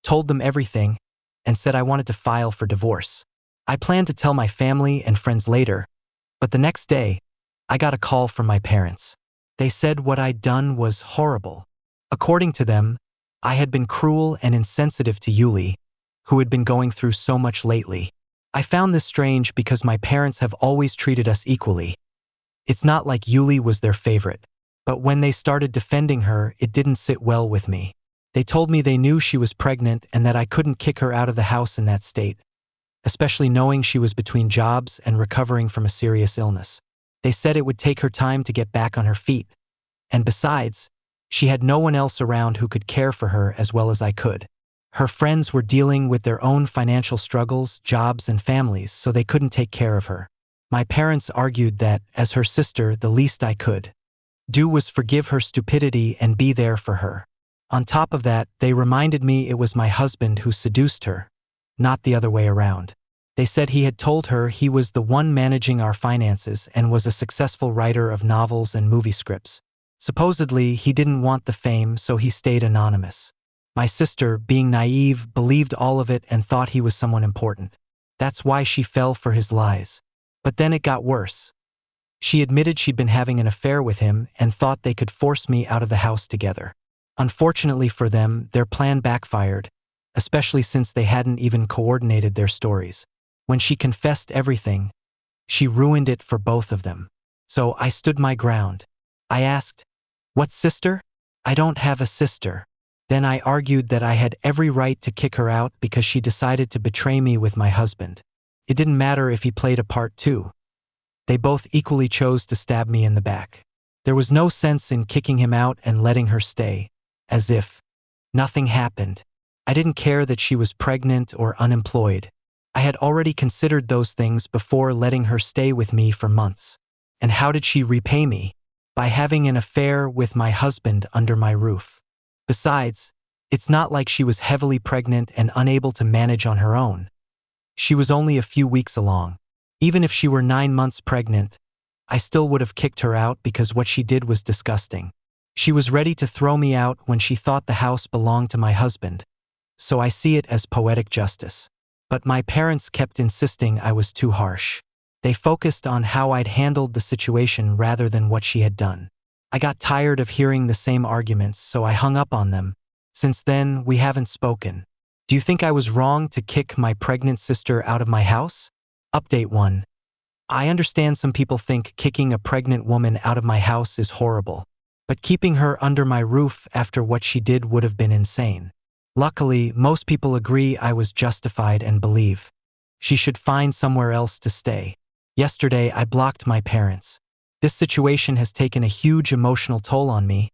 told them everything, and said I wanted to file for divorce. I planned to tell my family and friends later, but the next day, I got a call from my parents. They said what I'd done was horrible. According to them, I had been cruel and insensitive to Yuli, who had been going through so much lately. I found this strange because my parents have always treated us equally. It's not like Yuli was their favorite, but when they started defending her, it didn't sit well with me. They told me they knew she was pregnant and that I couldn't kick her out of the house in that state, especially knowing she was between jobs and recovering from a serious illness. They said it would take her time to get back on her feet, and besides, she had no one else around who could care for her as well as I could. Her friends were dealing with their own financial struggles, jobs, and families, so they couldn't take care of her. My parents argued that, as her sister, the least I could do was forgive her stupidity and be there for her. On top of that, they reminded me it was my husband who seduced her, not the other way around. They said he had told her he was the one managing our finances and was a successful writer of novels and movie scripts. Supposedly, he didn't want the fame, so he stayed anonymous. My sister, being naive, believed all of it and thought he was someone important. That's why she fell for his lies. But then it got worse. She admitted she'd been having an affair with him and thought they could force me out of the house together. Unfortunately for them, their plan backfired, especially since they hadn't even coordinated their stories. When she confessed everything, she ruined it for both of them. So I stood my ground. I asked, "What sister? I don't have a sister." Then I argued that I had every right to kick her out because she decided to betray me with my husband. It didn't matter if he played a part too. They both equally chose to stab me in the back. There was no sense in kicking him out and letting her stay, as if nothing happened. I didn't care that she was pregnant or unemployed. I had already considered those things before letting her stay with me for months. And how did she repay me? By having an affair with my husband under my roof. Besides, it's not like she was heavily pregnant and unable to manage on her own. She was only a few weeks along. Even if she were 9 months pregnant, I still would have kicked her out because what she did was disgusting. She was ready to throw me out when she thought the house belonged to my husband. So I see it as poetic justice. But my parents kept insisting I was too harsh. They focused on how I'd handled the situation rather than what she had done. I got tired of hearing the same arguments, so I hung up on them. Since then, we haven't spoken. Do you think I was wrong to kick my pregnant sister out of my house? Update 1. I understand some people think kicking a pregnant woman out of my house is horrible, but keeping her under my roof after what she did would have been insane. Luckily, most people agree I was justified and believe she should find somewhere else to stay. Yesterday, I blocked my parents. This situation has taken a huge emotional toll on me,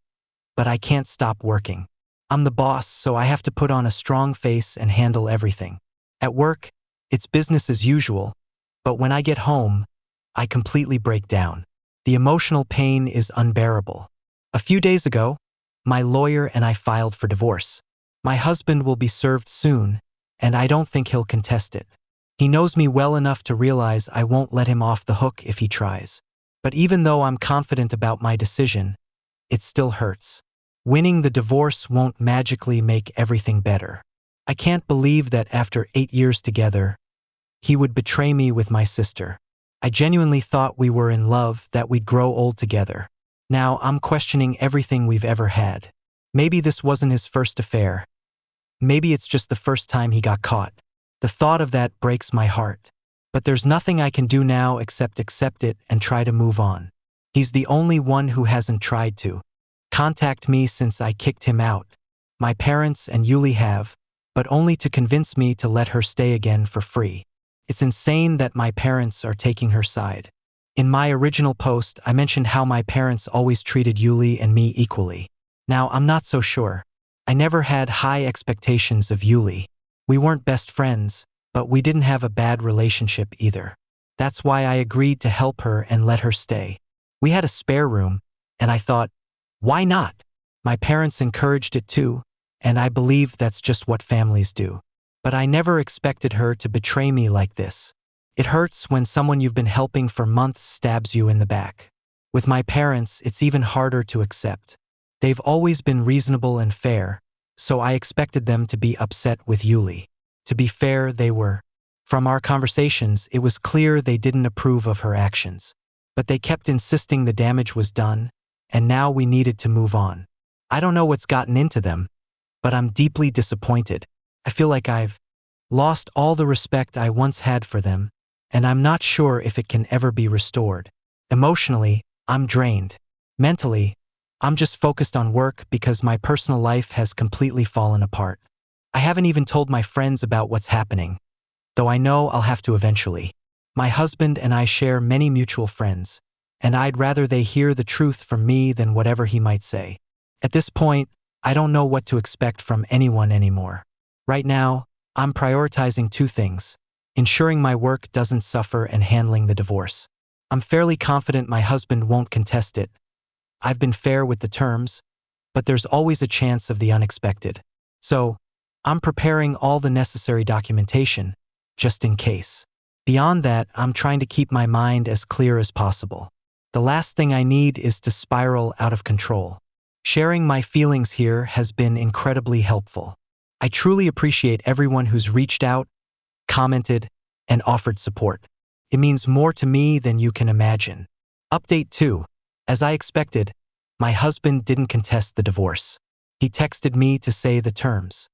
but I can't stop working. I'm the boss, so I have to put on a strong face and handle everything. At work, it's business as usual, but when I get home, I completely break down. The emotional pain is unbearable. A few days ago, my lawyer and I filed for divorce. My husband will be served soon, and I don't think he'll contest it. He knows me well enough to realize I won't let him off the hook if he tries. But even though I'm confident about my decision, it still hurts. Winning the divorce won't magically make everything better. I can't believe that after 8 years together, he would betray me with my sister. I genuinely thought we were in love, that we'd grow old together. Now I'm questioning everything we've ever had. Maybe this wasn't his first affair. Maybe it's just the first time he got caught. The thought of that breaks my heart. But there's nothing I can do now except accept it and try to move on. He's the only one who hasn't tried to contact me since I kicked him out. My parents and Yuli have, but only to convince me to let her stay again for free. It's insane that my parents are taking her side. In my original post, I mentioned how my parents always treated Yuli and me equally. Now, I'm not so sure. I never had high expectations of Yuli. We weren't best friends, but we didn't have a bad relationship either. That's why I agreed to help her and let her stay. We had a spare room, and I thought, why not? My parents encouraged it too, and I believe that's just what families do. But I never expected her to betray me like this. It hurts when someone you've been helping for months stabs you in the back. With my parents, it's even harder to accept. They've always been reasonable and fair, so I expected them to be upset with Yuli. To be fair, they were. From our conversations, it was clear they didn't approve of her actions. But they kept insisting the damage was done, and now we needed to move on. I don't know what's gotten into them, but I'm deeply disappointed. I feel like I've lost all the respect I once had for them, and I'm not sure if it can ever be restored. Emotionally, I'm drained. Mentally, I'm just focused on work because my personal life has completely fallen apart. I haven't even told my friends about what's happening, though I know I'll have to eventually. My husband and I share many mutual friends, and I'd rather they hear the truth from me than whatever he might say. At this point, I don't know what to expect from anyone anymore. Right now, I'm prioritizing 2 things: ensuring my work doesn't suffer and handling the divorce. I'm fairly confident my husband won't contest it. I've been fair with the terms, but there's always a chance of the unexpected. So, I'm preparing all the necessary documentation, just in case. Beyond that, I'm trying to keep my mind as clear as possible. The last thing I need is to spiral out of control. Sharing my feelings here has been incredibly helpful. I truly appreciate everyone who's reached out, commented, and offered support. It means more to me than you can imagine. Update 2. As I expected, my husband didn't contest the divorce. He texted me to say the terms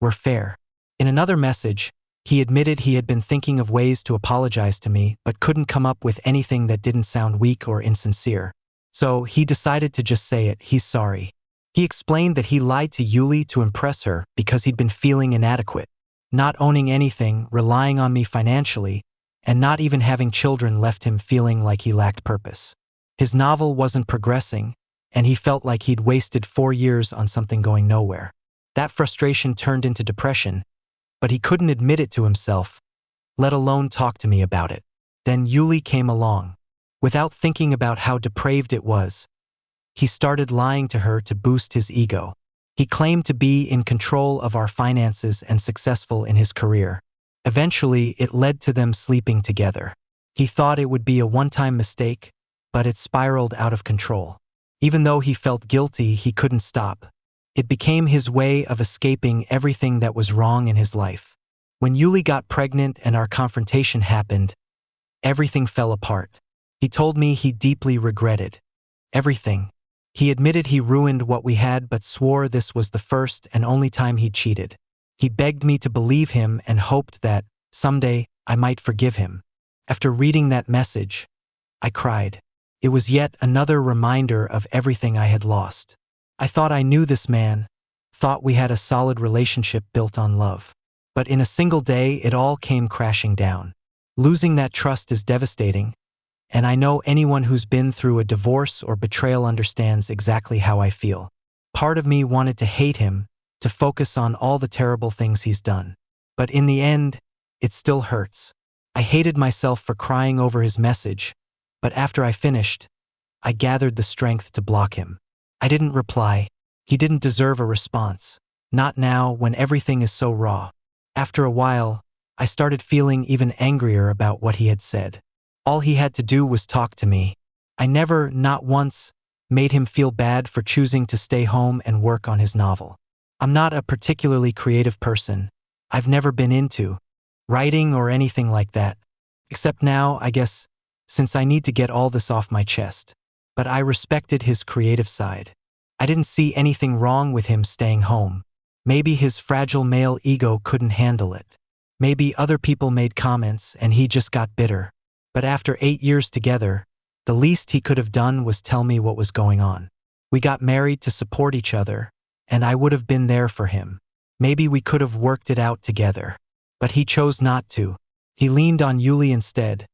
were fair. In another message, he admitted he had been thinking of ways to apologize to me but couldn't come up with anything that didn't sound weak or insincere. So he decided to just say it, he's sorry. He explained that he lied to Yuli to impress her because he'd been feeling inadequate, not owning anything, relying on me financially, and not even having children left him feeling like he lacked purpose. His novel wasn't progressing, and he felt like he'd wasted 4 years on something going nowhere. That frustration turned into depression, but he couldn't admit it to himself, let alone talk to me about it. Then Yuli came along. Without thinking about how depraved it was, he started lying to her to boost his ego. He claimed to be in control of our finances and successful in his career. Eventually, it led to them sleeping together. He thought it would be a one-time mistake, but it spiraled out of control. Even though he felt guilty, he couldn't stop. It became his way of escaping everything that was wrong in his life. When Yuli got pregnant and our confrontation happened, everything fell apart. He told me he deeply regretted everything. He admitted he ruined what we had but swore this was the first and only time he'd cheated. He begged me to believe him and hoped that, someday, I might forgive him. After reading that message, I cried. It was yet another reminder of everything I had lost. I thought I knew this man, thought we had a solid relationship built on love. But in a single day, it all came crashing down. Losing that trust is devastating, and I know anyone who's been through a divorce or betrayal understands exactly how I feel. Part of me wanted to hate him, to focus on all the terrible things he's done. But in the end, it still hurts. I hated myself for crying over his message, but after I finished, I gathered the strength to block him. I didn't reply. He didn't deserve a response. Not now, when everything is so raw. After a while, I started feeling even angrier about what he had said. All he had to do was talk to me. I never, not once, made him feel bad for choosing to stay home and work on his novel. I'm not a particularly creative person. I've never been into writing or anything like that. Except now, I guess, since I need to get all this off my chest. But I respected his creative side. I didn't see anything wrong with him staying home. Maybe his fragile male ego couldn't handle it. Maybe other people made comments and he just got bitter. But after 8 years together, the least he could have done was tell me what was going on. We got married to support each other, and I would have been there for him. Maybe we could have worked it out together. But he chose not to. He leaned on Yuli instead,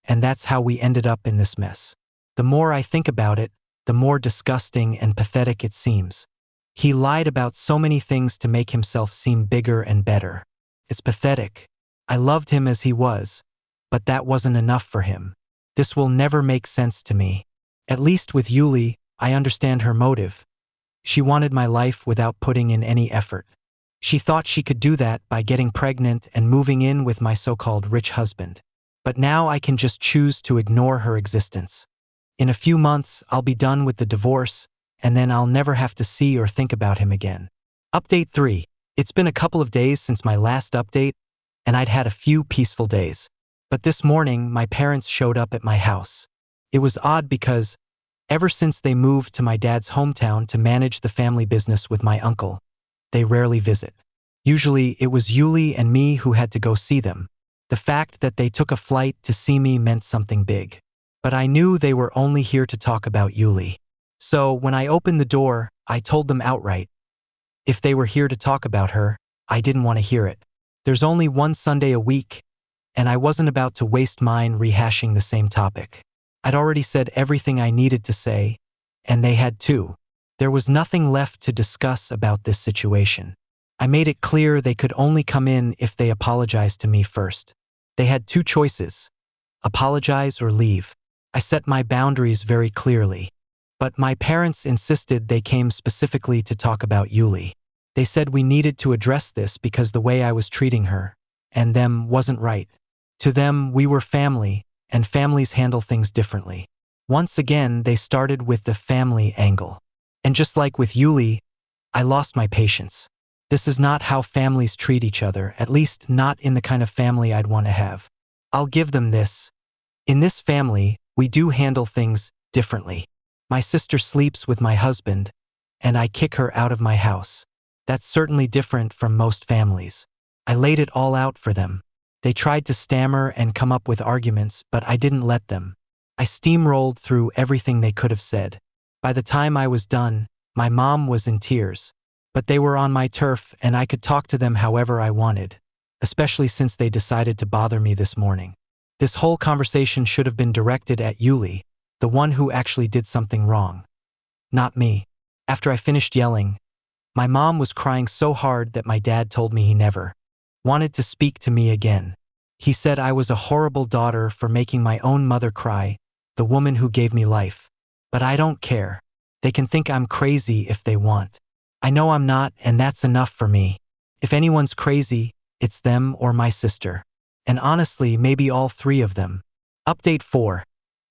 and that's how we ended up in this mess. The more I think about it, the more disgusting and pathetic it seems. He lied about so many things to make himself seem bigger and better. It's pathetic. I loved him as he was, but that wasn't enough for him. This will never make sense to me. At least with Yuli, I understand her motive. She wanted my life without putting in any effort. She thought she could do that by getting pregnant and moving in with my so-called rich husband. But now I can just choose to ignore her existence. In a few months, I'll be done with the divorce, and then I'll never have to see or think about him again. Update 3. It's been a couple of days since my last update, and I'd had a few peaceful days. But this morning, my parents showed up at my house. It was odd because, ever since they moved to my dad's hometown to manage the family business with my uncle, they rarely visit. Usually, it was Yuli and me who had to go see them. The fact that they took a flight to see me meant something big. But I knew they were only here to talk about Yuli. So when I opened the door, I told them outright. If they were here to talk about her, I didn't want to hear it. There's only one Sunday a week, and I wasn't about to waste mine rehashing the same topic. I'd already said everything I needed to say, and they had too. There was nothing left to discuss about this situation. I made it clear they could only come in if they apologized to me first. They had 2 choices: apologize or leave. I set my boundaries very clearly. But my parents insisted they came specifically to talk about Yuli. They said we needed to address this because the way I was treating her, and them, wasn't right. To them, we were family, and families handle things differently. Once again, they started with the family angle. And just like with Yuli, I lost my patience. This is not how families treat each other, at least not in the kind of family I'd want to have. I'll give them this. In this family, we do handle things differently. My sister sleeps with my husband, and I kick her out of my house. That's certainly different from most families. I laid it all out for them. They tried to stammer and come up with arguments, but I didn't let them. I steamrolled through everything they could have said. By the time I was done, my mom was in tears. But they were on my turf and I could talk to them however I wanted, especially since they decided to bother me this morning. This whole conversation should have been directed at Yuli, the one who actually did something wrong. Not me. After I finished yelling, my mom was crying so hard that my dad told me he never wanted to speak to me again. He said I was a horrible daughter for making my own mother cry, the woman who gave me life. But I don't care. They can think I'm crazy if they want. I know I'm not, and that's enough for me. If anyone's crazy, it's them or my sister. And honestly, maybe all three of them. Update 4.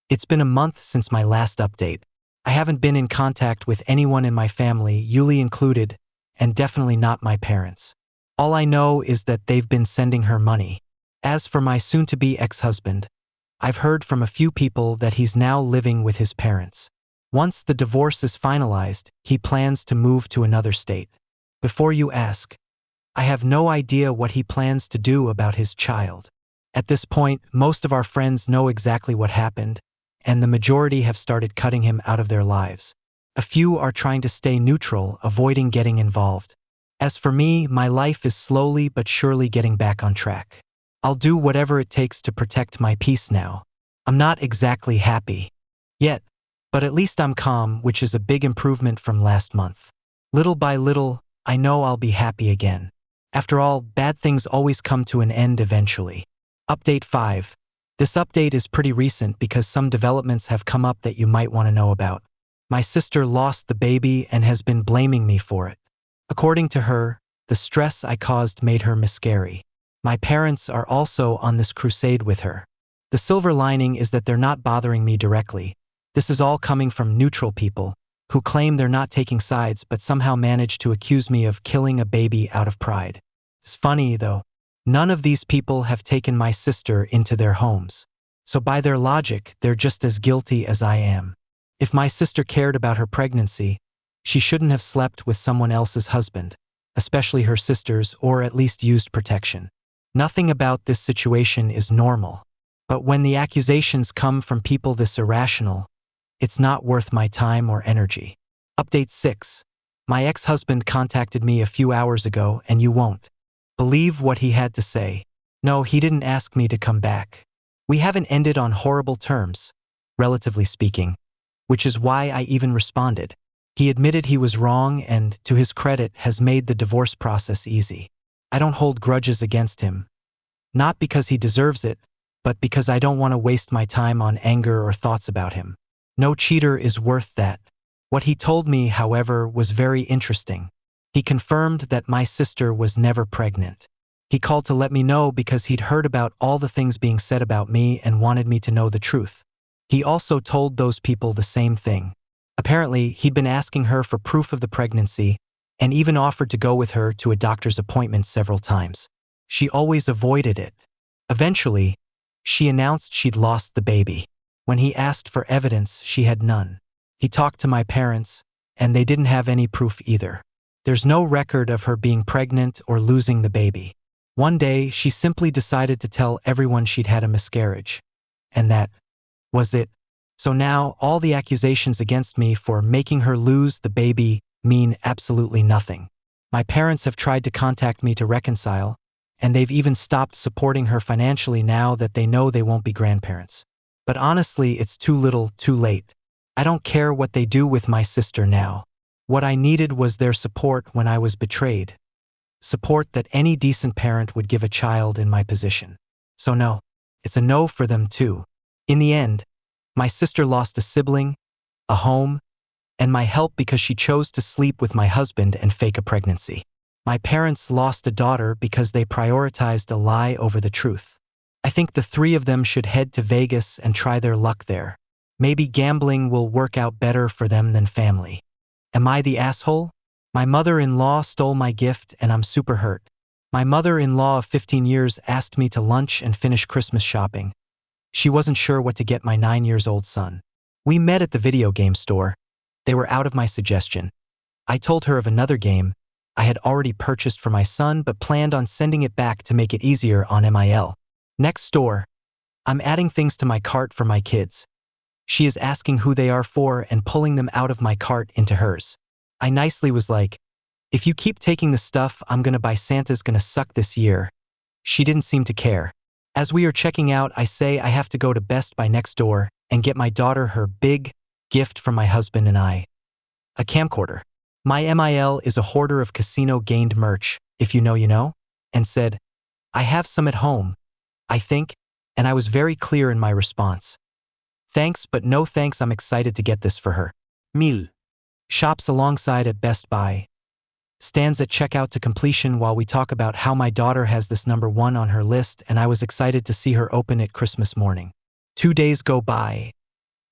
It's been a month since my last update. I haven't been in contact with anyone in my family, Yuli included, and definitely not my parents. All I know is that they've been sending her money. As for my soon-to-be ex-husband, I've heard from a few people that he's now living with his parents. Once the divorce is finalized, he plans to move to another state. Before you ask, I have no idea what he plans to do about his child. At this point, most of our friends know exactly what happened, and the majority have started cutting him out of their lives. A few are trying to stay neutral, avoiding getting involved. As for me, my life is slowly but surely getting back on track. I'll do whatever it takes to protect my peace now. I'm not exactly happy yet, but at least I'm calm, which is a big improvement from last month. Little by little, I know I'll be happy again. After all, bad things always come to an end eventually. Update 5. This update is pretty recent because some developments have come up that you might want to know about. My sister lost the baby and has been blaming me for it. According to her, the stress I caused made her miscarry. My parents are also on this crusade with her. The silver lining is that they're not bothering me directly. This is all coming from neutral people, who claim they're not taking sides but somehow manage to accuse me of killing a baby out of pride. It's funny, though. None of these people have taken my sister into their homes. So by their logic, they're just as guilty as I am. If my sister cared about her pregnancy, she shouldn't have slept with someone else's husband, especially her sister's, or at least used protection. Nothing about this situation is normal. But when the accusations come from people this irrational, it's not worth my time or energy. Update 6. My ex-husband contacted me a few hours ago, and you won't believe what he had to say. No, he didn't ask me to come back. We haven't ended on horrible terms, relatively speaking, which is why I even responded. He admitted he was wrong and, to his credit, has made the divorce process easy. I don't hold grudges against him. Not because he deserves it, but because I don't want to waste my time on anger or thoughts about him. No cheater is worth that. What he told me, however, was very interesting. He confirmed that my sister was never pregnant. He called to let me know because he'd heard about all the things being said about me and wanted me to know the truth. He also told those people the same thing. Apparently, he'd been asking her for proof of the pregnancy and even offered to go with her to a doctor's appointment several times. She always avoided it. Eventually, she announced she'd lost the baby. When he asked for evidence, she had none. He talked to my parents, and they didn't have any proof either. There's no record of her being pregnant or losing the baby. One day, she simply decided to tell everyone she'd had a miscarriage. And that was it. So now, all the accusations against me for making her lose the baby mean absolutely nothing. My parents have tried to contact me to reconcile, and they've even stopped supporting her financially now that they know they won't be grandparents. But honestly, it's too little, too late. I don't care what they do with my sister now. What I needed was their support when I was betrayed. Support that any decent parent would give a child in my position. So no, it's a no for them too. In the end, my sister lost a sibling, a home, and my help because she chose to sleep with my husband and fake a pregnancy. My parents lost a daughter because they prioritized a lie over the truth. I think the three of them should head to Vegas and try their luck there. Maybe gambling will work out better for them than family. Am I the asshole? My mother-in-law stole my gift and I'm super hurt. My mother-in-law of 15 years asked me to lunch and finish Christmas shopping. She wasn't sure what to get my 9-year-old son. We met at the video game store. They were out of my suggestion. I told her of another game I had already purchased for my son but planned on sending it back to make it easier on MIL. Next door, I'm adding things to my cart for my kids. She is asking who they are for and pulling them out of my cart into hers. I nicely was like, if you keep taking the stuff I'm gonna buy, Santa's gonna suck this year. She didn't seem to care. As we are checking out, I say I have to go to Best Buy next door and get my daughter her big gift from my husband and I. A camcorder. My MIL is a hoarder of casino-gained merch, if you know you know, and said, I have some at home, I think, and I was very clear in my response. Thanks, but no thanks, I'm excited to get this for her. Mil. Shops alongside at Best Buy. Stands at checkout to completion while we talk about how my daughter has this #1 on her list and I was excited to see her open it Christmas morning. 2 days go by.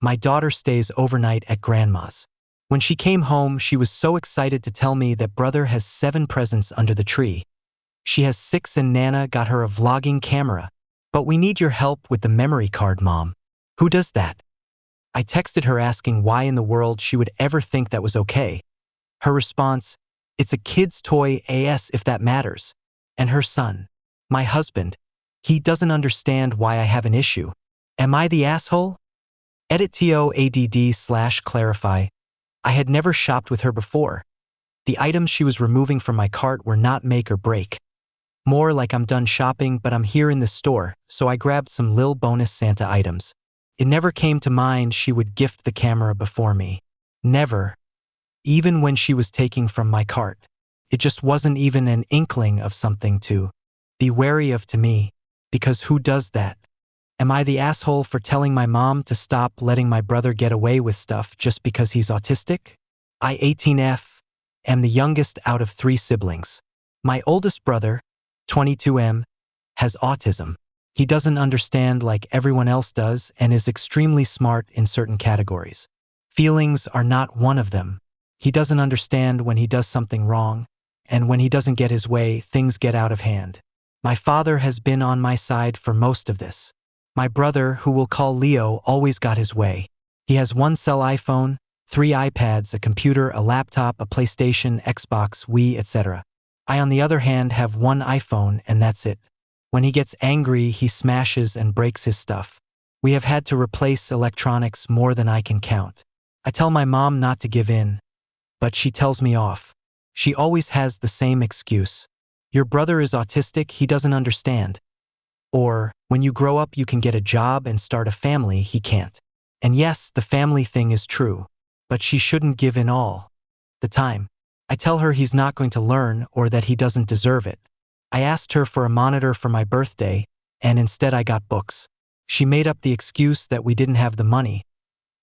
My daughter stays overnight at grandma's. When she came home, she was so excited to tell me that brother has 7 presents under the tree. She has 6 and Nana got her a vlogging camera. But we need your help with the memory card, Mom. Who does that? I texted her asking why in the world she would ever think that was okay. Her response, it's a kid's toy AS if that matters. And her son, my husband, he doesn't understand why I have an issue. Am I the asshole? Edit TOADD/clarify. I had never shopped with her before. The items she was removing from my cart were not make or break. More like I'm done shopping but I'm here in the store, so I grabbed some lil bonus Santa items. It never came to mind she would gift the camera before me. Never. Even when she was taking from my cart. It just wasn't even an inkling of something to be wary of to me, because who does that? Am I the asshole for telling my mom to stop letting my brother get away with stuff just because he's autistic? I 18F, am the youngest out of 3 siblings. My oldest brother, 22M, has autism. He doesn't understand like everyone else does and is extremely smart in certain categories. Feelings are not one of them. He doesn't understand when he does something wrong, and when he doesn't get his way, things get out of hand. My father has been on my side for most of this. My brother, who we'll call Leo, always got his way. He has 1 cell iPhone, 3 iPads, a computer, a laptop, a PlayStation, Xbox, Wii, etc. I, on the other hand, have 1 iPhone and that's it. When he gets angry, he smashes and breaks his stuff. We have had to replace electronics more than I can count. I tell my mom not to give in, but she tells me off. She always has the same excuse. Your brother is autistic, he doesn't understand. Or, when you grow up you can get a job and start a family, he can't. And yes, the family thing is true, but she shouldn't give in all the time. I tell her he's not going to learn or that he doesn't deserve it. I asked her for a monitor for my birthday, and instead I got books. She made up the excuse that we didn't have the money,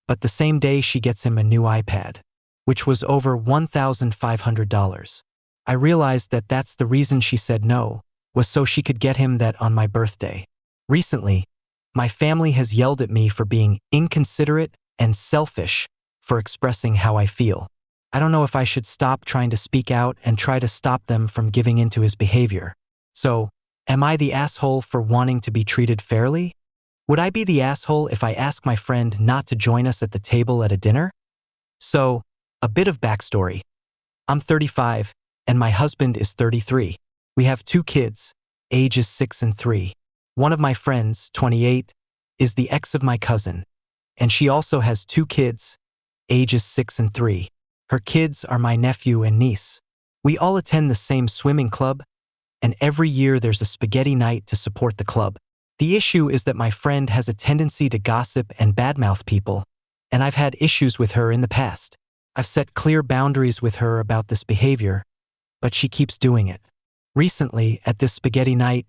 but the same day she gets him a new iPad, which was over $1,500. I realized that that's the reason she said no, was so she could get him that on my birthday. Recently, my family has yelled at me for being inconsiderate and selfish for expressing how I feel. I don't know if I should stop trying to speak out and try to stop them from giving into his behavior. So, am I the asshole for wanting to be treated fairly? Would I be the asshole if I ask my friend not to join us at the table at a dinner? So, a bit of backstory. I'm 35, and my husband is 33. We have 2 kids, ages 6 and 3. One of my friends, 28, is the ex of my cousin, and she also has 2 kids, ages 6 and 3. Her kids are my nephew and niece. We all attend the same swimming club, and every year there's a spaghetti night to support the club. The issue is that my friend has a tendency to gossip and badmouth people, and I've had issues with her in the past. I've set clear boundaries with her about this behavior, but she keeps doing it. Recently, at this spaghetti night,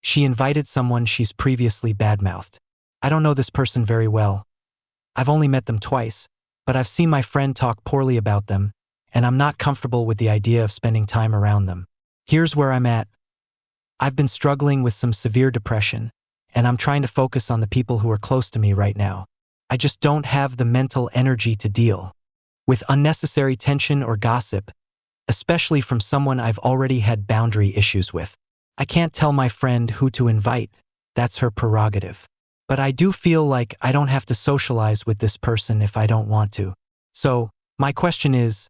she invited someone she's previously badmouthed. I don't know this person very well. I've only met them twice, but I've seen my friend talk poorly about them, and I'm not comfortable with the idea of spending time around them. Here's where I'm at. I've been struggling with some severe depression, and I'm trying to focus on the people who are close to me right now. I just don't have the mental energy to deal with unnecessary tension or gossip, especially from someone I've already had boundary issues with. I can't tell my friend who to invite, that's her prerogative. But I do feel like I don't have to socialize with this person if I don't want to. So, my question is,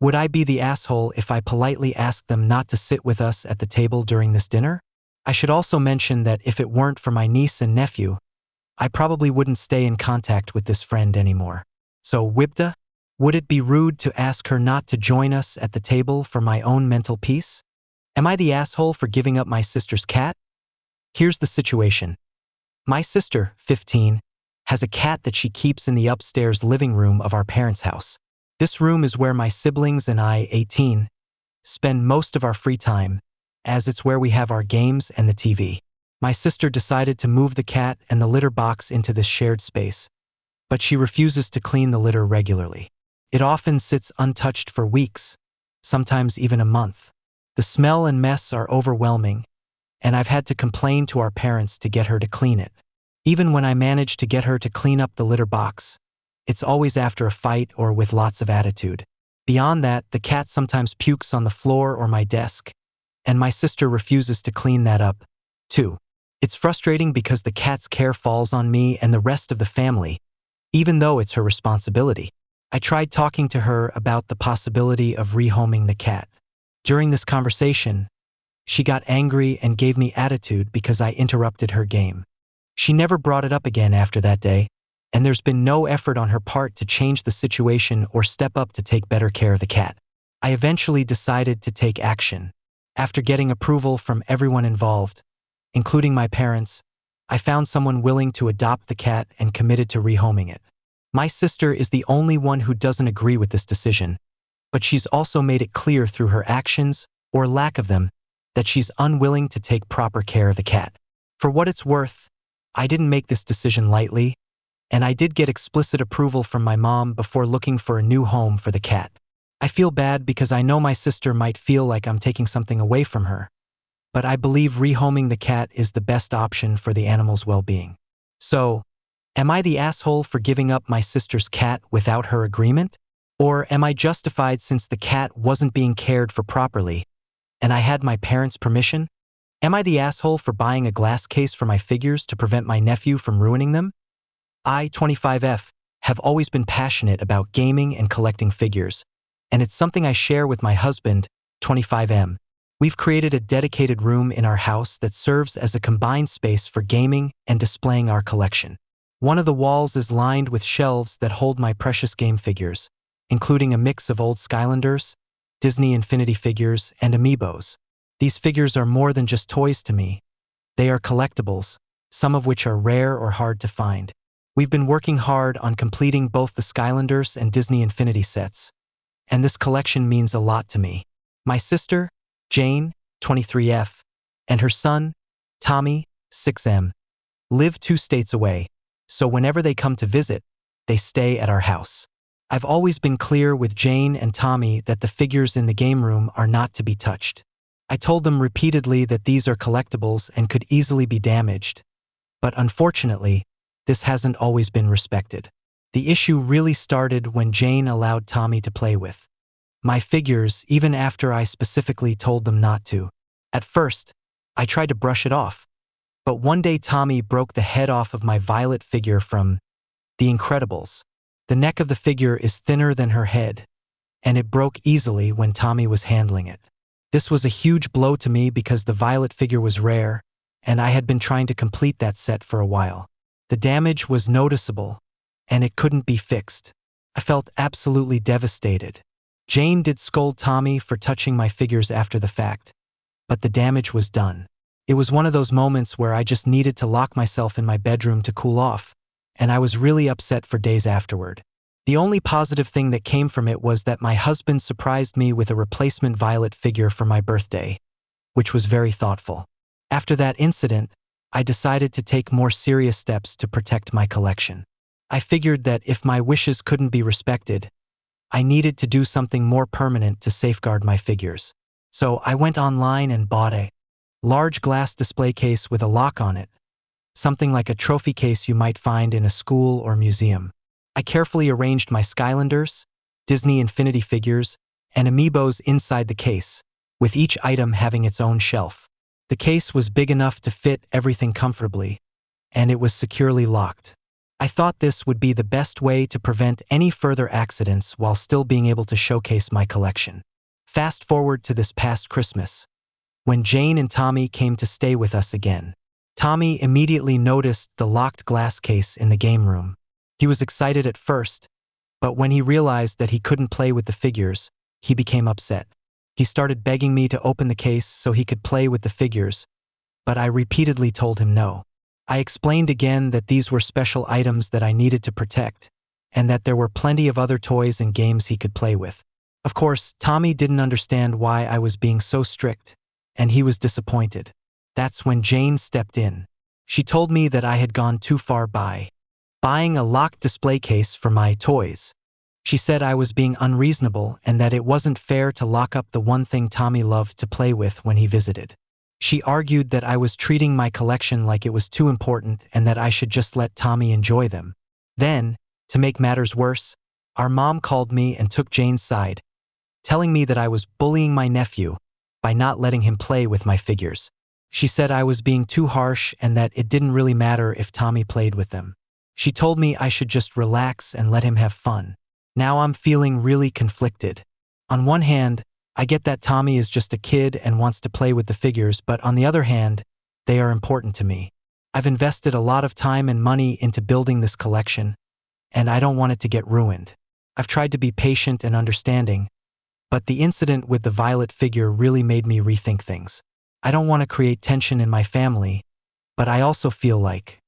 would I be the asshole if I politely asked them not to sit with us at the table during this dinner? I should also mention that if it weren't for my niece and nephew, I probably wouldn't stay in contact with this friend anymore. So, Wibda, would it be rude to ask her not to join us at the table for my own mental peace? Am I the asshole for giving up my sister's cat? Here's the situation. My sister, 15, has a cat that she keeps in the upstairs living room of our parents' house. This room is where my siblings and I, 18, spend most of our free time, as it's where we have our games and the TV. My sister decided to move the cat and the litter box into this shared space, but she refuses to clean the litter regularly. It often sits untouched for weeks, sometimes even a month. The smell and mess are overwhelming, and I've had to complain to our parents to get her to clean it. Even when I manage to get her to clean up the litter box, it's always after a fight or with lots of attitude. Beyond that, the cat sometimes pukes on the floor or my desk, and my sister refuses to clean that up, too. It's frustrating because the cat's care falls on me and the rest of the family, even though it's her responsibility. I tried talking to her about the possibility of rehoming the cat. During this conversation, she got angry and gave me attitude because I interrupted her game. She never brought it up again after that day, and there's been no effort on her part to change the situation or step up to take better care of the cat. I eventually decided to take action. After getting approval from everyone involved, including my parents, I found someone willing to adopt the cat and committed to rehoming it. My sister is the only one who doesn't agree with this decision, but she's also made it clear through her actions, or lack of them, that she's unwilling to take proper care of the cat. For what it's worth, I didn't make this decision lightly, and I did get explicit approval from my mom before looking for a new home for the cat. I feel bad because I know my sister might feel like I'm taking something away from her, but I believe rehoming the cat is the best option for the animal's well-being. So, am I the asshole for giving up my sister's cat without her agreement? Or am I justified since the cat wasn't being cared for properly, and I had my parents' permission? Am I the asshole for buying a glass case for my figures to prevent my nephew from ruining them? I, 25F, have always been passionate about gaming and collecting figures, and it's something I share with my husband, 25M. We've created a dedicated room in our house that serves as a combined space for gaming and displaying our collection. One of the walls is lined with shelves that hold my precious game figures, including a mix of old Skylanders, Disney Infinity figures, and amiibos. These figures are more than just toys to me. They are collectibles, some of which are rare or hard to find. We've been working hard on completing both the Skylanders and Disney Infinity sets, and this collection means a lot to me. My sister, Jane, 23F, and her son, Tommy, 6M, live 2 states away, so whenever they come to visit, they stay at our house. I've always been clear with Jane and Tommy that the figures in the game room are not to be touched. I told them repeatedly that these are collectibles and could easily be damaged, but unfortunately, this hasn't always been respected. The issue really started when Jane allowed Tommy to play with my figures even after I specifically told them not to. At first, I tried to brush it off, but one day Tommy broke the head off of my Violet figure from The Incredibles. The neck of the figure is thinner than her head, and it broke easily when Tommy was handling it. This was a huge blow to me because the Violet figure was rare, and I had been trying to complete that set for a while. The damage was noticeable, and it couldn't be fixed. I felt absolutely devastated. Jane did scold Tommy for touching my figures after the fact, but the damage was done. It was one of those moments where I just needed to lock myself in my bedroom to cool off, and I was really upset for days afterward. The only positive thing that came from it was that my husband surprised me with a replacement Violet figure for my birthday, which was very thoughtful. After that incident, I decided to take more serious steps to protect my collection. I figured that if my wishes couldn't be respected, I needed to do something more permanent to safeguard my figures. So I went online and bought a large glass display case with a lock on it, something like a trophy case you might find in a school or museum. I carefully arranged my Skylanders, Disney Infinity figures, and amiibos inside the case, with each item having its own shelf. The case was big enough to fit everything comfortably, and it was securely locked. I thought this would be the best way to prevent any further accidents while still being able to showcase my collection. Fast forward to this past Christmas, when Jane and Tommy came to stay with us again. Tommy immediately noticed the locked glass case in the game room. He was excited at first, but when he realized that he couldn't play with the figures, he became upset. He started begging me to open the case so he could play with the figures, but I repeatedly told him no. I explained again that these were special items that I needed to protect, and that there were plenty of other toys and games he could play with. Of course, Tommy didn't understand why I was being so strict, and he was disappointed. That's when Jane stepped in. She told me that I had gone too far by buying a locked display case for my toys. She said I was being unreasonable and that it wasn't fair to lock up the one thing Tommy loved to play with when he visited. She argued that I was treating my collection like it was too important and that I should just let Tommy enjoy them. Then, to make matters worse, our mom called me and took Jane's side, telling me that I was bullying my nephew by not letting him play with my figures. She said I was being too harsh and that it didn't really matter if Tommy played with them. She told me I should just relax and let him have fun. Now I'm feeling really conflicted. On one hand, I get that Tommy is just a kid and wants to play with the figures, but on the other hand, they are important to me. I've invested a lot of time and money into building this collection, and I don't want it to get ruined. I've tried to be patient and understanding, but the incident with the violet figure really made me rethink things. I don't want to create tension in my family, but I also feel like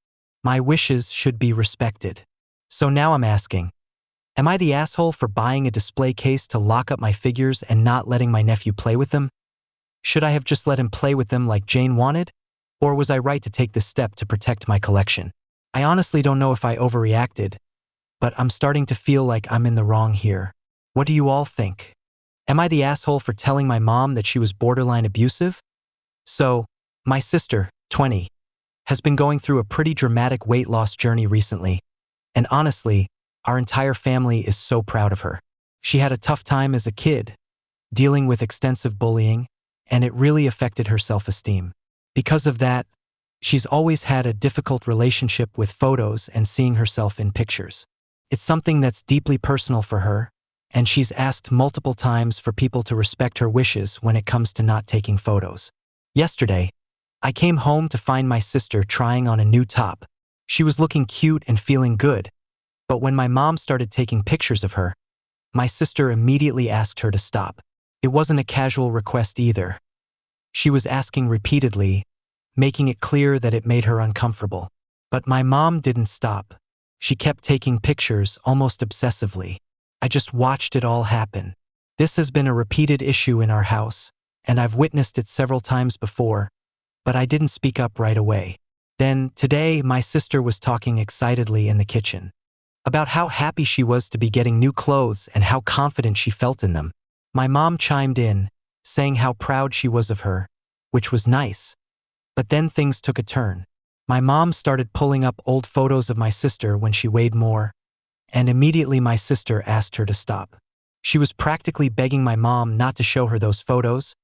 my wishes should be respected. So now I'm asking, am I the asshole for buying a display case to lock up my figures and not letting my nephew play with them? Should I have just let him play with them like Jane wanted? Or was I right to take this step to protect my collection? I honestly don't know if I overreacted, but I'm starting to feel like I'm in the wrong here. What do you all think? Am I the asshole for telling my mom that she was borderline abusive? So, my sister, 20, has been going through a pretty dramatic weight loss journey recently, and honestly, our entire family is so proud of her. She had a tough time as a kid, dealing with extensive bullying, and it really affected her self-esteem. Because of that, she's always had a difficult relationship with photos and seeing herself in pictures. It's something that's deeply personal for her, and she's asked multiple times for people to respect her wishes when it comes to not taking photos. Yesterday, I came home to find my sister trying on a new top. She was looking cute and feeling good, but when my mom started taking pictures of her, my sister immediately asked her to stop. It wasn't a casual request either. She was asking repeatedly, making it clear that it made her uncomfortable. But my mom didn't stop. She kept taking pictures almost obsessively. I just watched it all happen. This has been a repeated issue in our house, and I've witnessed it several times before, but I didn't speak up right away. Then, today, my sister was talking excitedly in the kitchen about how happy she was to be getting new clothes and how confident she felt in them. My mom chimed in, saying how proud she was of her, which was nice. But then things took a turn. My mom started pulling up old photos of my sister when she weighed more, and immediately my sister asked her to stop. She was practically begging my mom not to show her those photos,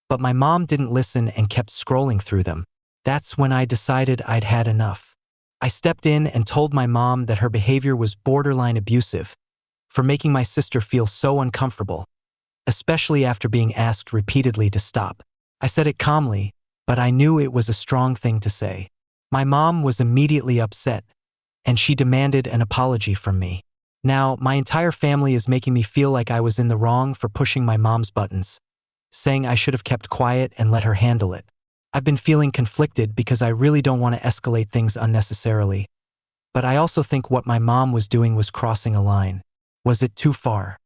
but my mom didn't listen and kept scrolling through them. That's when I decided I'd had enough. I stepped in and told my mom that her behavior was borderline abusive, for making my sister feel so uncomfortable, especially after being asked repeatedly to stop. I said it calmly, but I knew it was a strong thing to say. My mom was immediately upset, and she demanded an apology from me. Now, my entire family is making me feel like I was in the wrong for pushing my mom's buttons, saying I should have kept quiet and let her handle it. I've been feeling conflicted because I really don't want to escalate things unnecessarily, but I also think what my mom was doing was crossing a line. Was it too far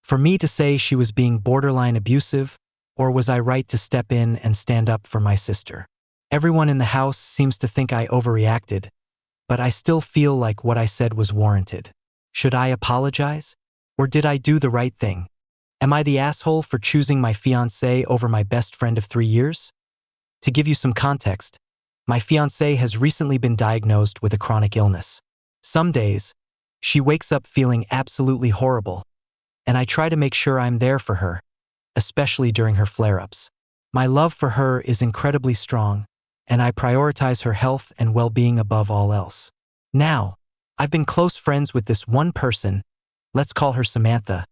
for me to say she was being borderline abusive, or was I right to step in and stand up for my sister? Everyone in the house seems to think I overreacted, but I still feel like what I said was warranted. Should I apologize? Or did I do the right thing? Am I the asshole for choosing my fiancé over my best friend of 3 years? To give you some context, my fiancé has recently been diagnosed with a chronic illness. Some days, she wakes up feeling absolutely horrible, and I try to make sure I'm there for her, especially during her flare-ups. My love for her is incredibly strong, and I prioritize her health and well-being above all else. Now, I've been close friends with this one person, let's call her Samantha,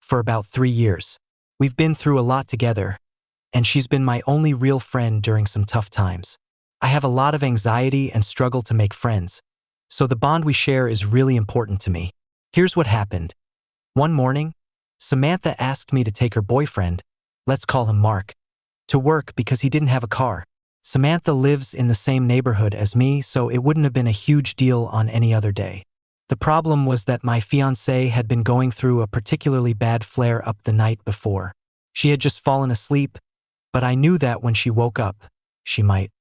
for about 3 years. We've been through a lot together, and she's been my only real friend during some tough times. I have a lot of anxiety and struggle to make friends, so the bond we share is really important to me. Here's what happened. One morning, Samantha asked me to take her boyfriend, let's call him Mark, to work because he didn't have a car. Samantha lives in the same neighborhood as me, so it wouldn't have been a huge deal on any other day. The problem was that my fiancé had been going through a particularly bad flare-up the night before. She had just fallen asleep, but I knew that when she woke up, she might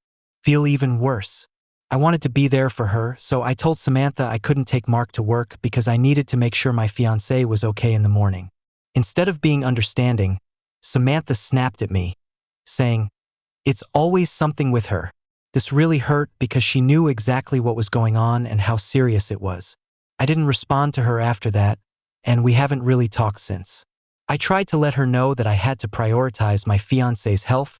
feel even worse. I wanted to be there for her, so I told Samantha I couldn't take Mark to work because I needed to make sure my fiancé was okay in the morning. Instead of being understanding, Samantha snapped at me, saying, "It's always something with her." This really hurt because she knew exactly what was going on and how serious it was. I didn't respond to her after that, and we haven't really talked since. I tried to let her know that I had to prioritize my fiancé's health,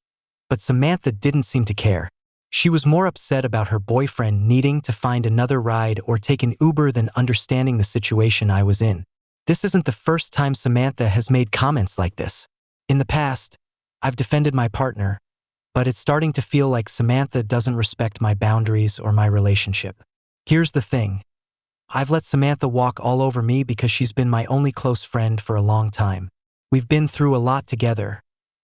but Samantha didn't seem to care. She was more upset about her boyfriend needing to find another ride or take an Uber than understanding the situation I was in. This isn't the first time Samantha has made comments like this. In the past, I've defended my partner, but it's starting to feel like Samantha doesn't respect my boundaries or my relationship. Here's the thing. I've let Samantha walk all over me because she's been my only close friend for a long time. We've been through a lot together,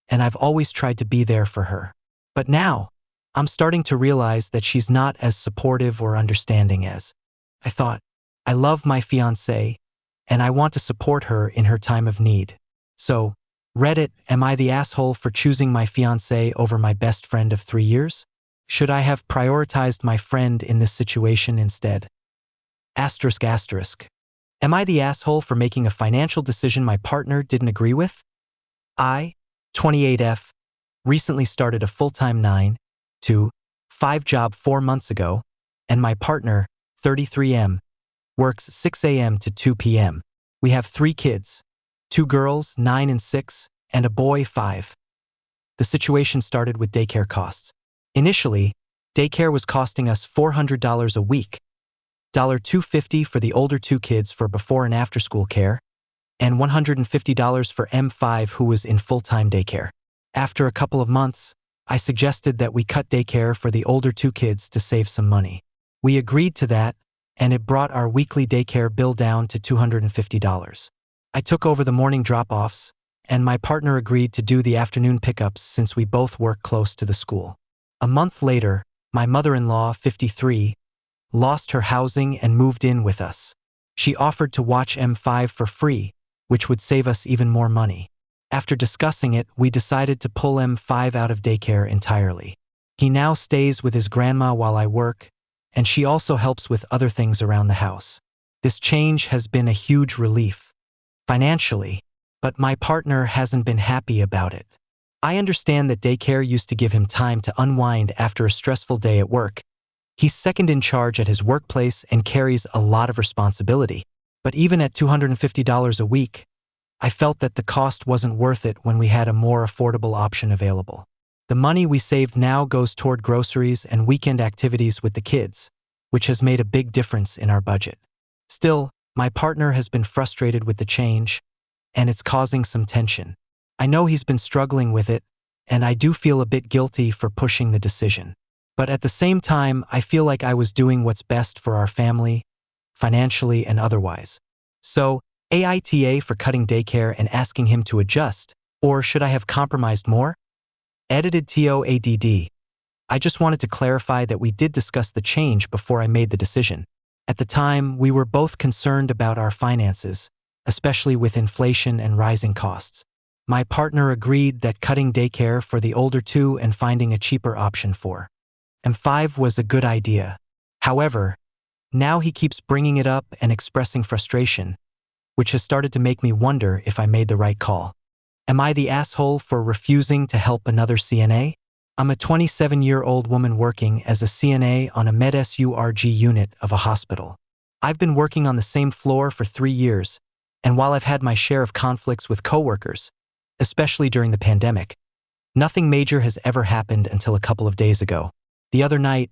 and I've always tried to be there for her. But now, I'm starting to realize that she's not as supportive or understanding as I thought. I love my fiancé, and I want to support her in her time of need. So, Reddit, am I the asshole for choosing my fiancé over my best friend of 3 years? Should I have prioritized my friend in this situation instead? Asterisk asterisk. Am I the asshole for making a financial decision my partner didn't agree with? I, 28F, recently started a full-time 9-to-5 job 4 months ago, and my partner, 33M, works 6 a.m. to 2 p.m. We have 3 kids, 2 girls, 9 and 6, and a boy, 5. The situation started with daycare costs. Initially, daycare was costing us $400 a week, $250 for the older 2 kids for before and after school care, and $150 for M5 who was in full-time daycare. After a couple of months, I suggested that we cut daycare for the older 2 kids to save some money. We agreed to that, and it brought our weekly daycare bill down to $250. I took over the morning drop-offs, and my partner agreed to do the afternoon pickups since we both work close to the school. A month later, my mother-in-law, 53, lost her housing and moved in with us. She offered to watch M5 for free, which would save us even more money. After discussing it, we decided to pull M5 out of daycare entirely. He now stays with his grandma while I work, and she also helps with other things around the house. This change has been a huge relief, financially, but my partner hasn't been happy about it. I understand that daycare used to give him time to unwind after a stressful day at work. He's second in charge at his workplace and carries a lot of responsibility. But even at $250 a week, I felt that the cost wasn't worth it when we had a more affordable option available. The money we saved now goes toward groceries and weekend activities with the kids, which has made a big difference in our budget. Still, my partner has been frustrated with the change, and it's causing some tension. I know he's been struggling with it, and I do feel a bit guilty for pushing the decision. But at the same time, I feel like I was doing what's best for our family, financially and otherwise. So, AITA for cutting daycare and asking him to adjust, or should I have compromised more? Edited TOADD. I just wanted to clarify that we did discuss the change before I made the decision. At the time, we were both concerned about our finances, especially with inflation and rising costs. My partner agreed that cutting daycare for the older 2 and finding a cheaper option for M5 was a good idea. However, now he keeps bringing it up and expressing frustration, which has started to make me wonder if I made the right call. Am I the asshole for refusing to help another CNA? I'm a 27-year-old woman working as a CNA on a med-surg unit of a hospital. I've been working on the same floor for 3 years, And while I've had my share of conflicts with coworkers, especially during the pandemic, nothing major has ever happened until a couple of days ago. The other night,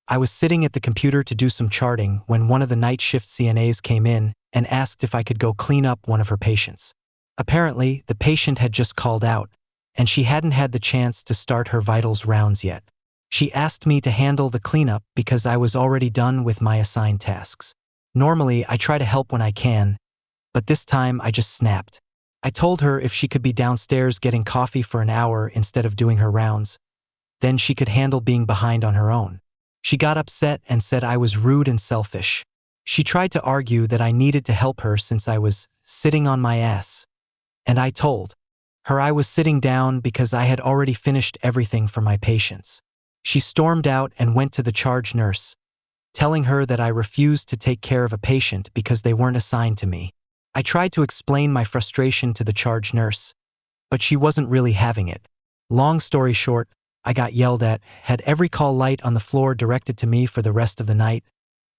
I was sitting at the computer to do some charting when one of the night shift CNAs came in and asked if I could go clean up one of her patients. Apparently, the patient had just called out, and she hadn't had the chance to start her vitals rounds yet. She asked me to handle the cleanup because I was already done with my assigned tasks. Normally, I try to help when I can, but this time I just snapped. I told her if she could be downstairs getting coffee for an hour instead of doing her rounds, then she could handle being behind on her own. She got upset and said I was rude and selfish. She tried to argue that I needed to help her since I was sitting on my ass. And I told her I was sitting down because I had already finished everything for my patients. She stormed out and went to the charge nurse, telling her that I refused to take care of a patient because they weren't assigned to me. I tried to explain my frustration to the charge nurse, but she wasn't really having it. Long story short, I got yelled at, had every call light on the floor directed to me for the rest of the night,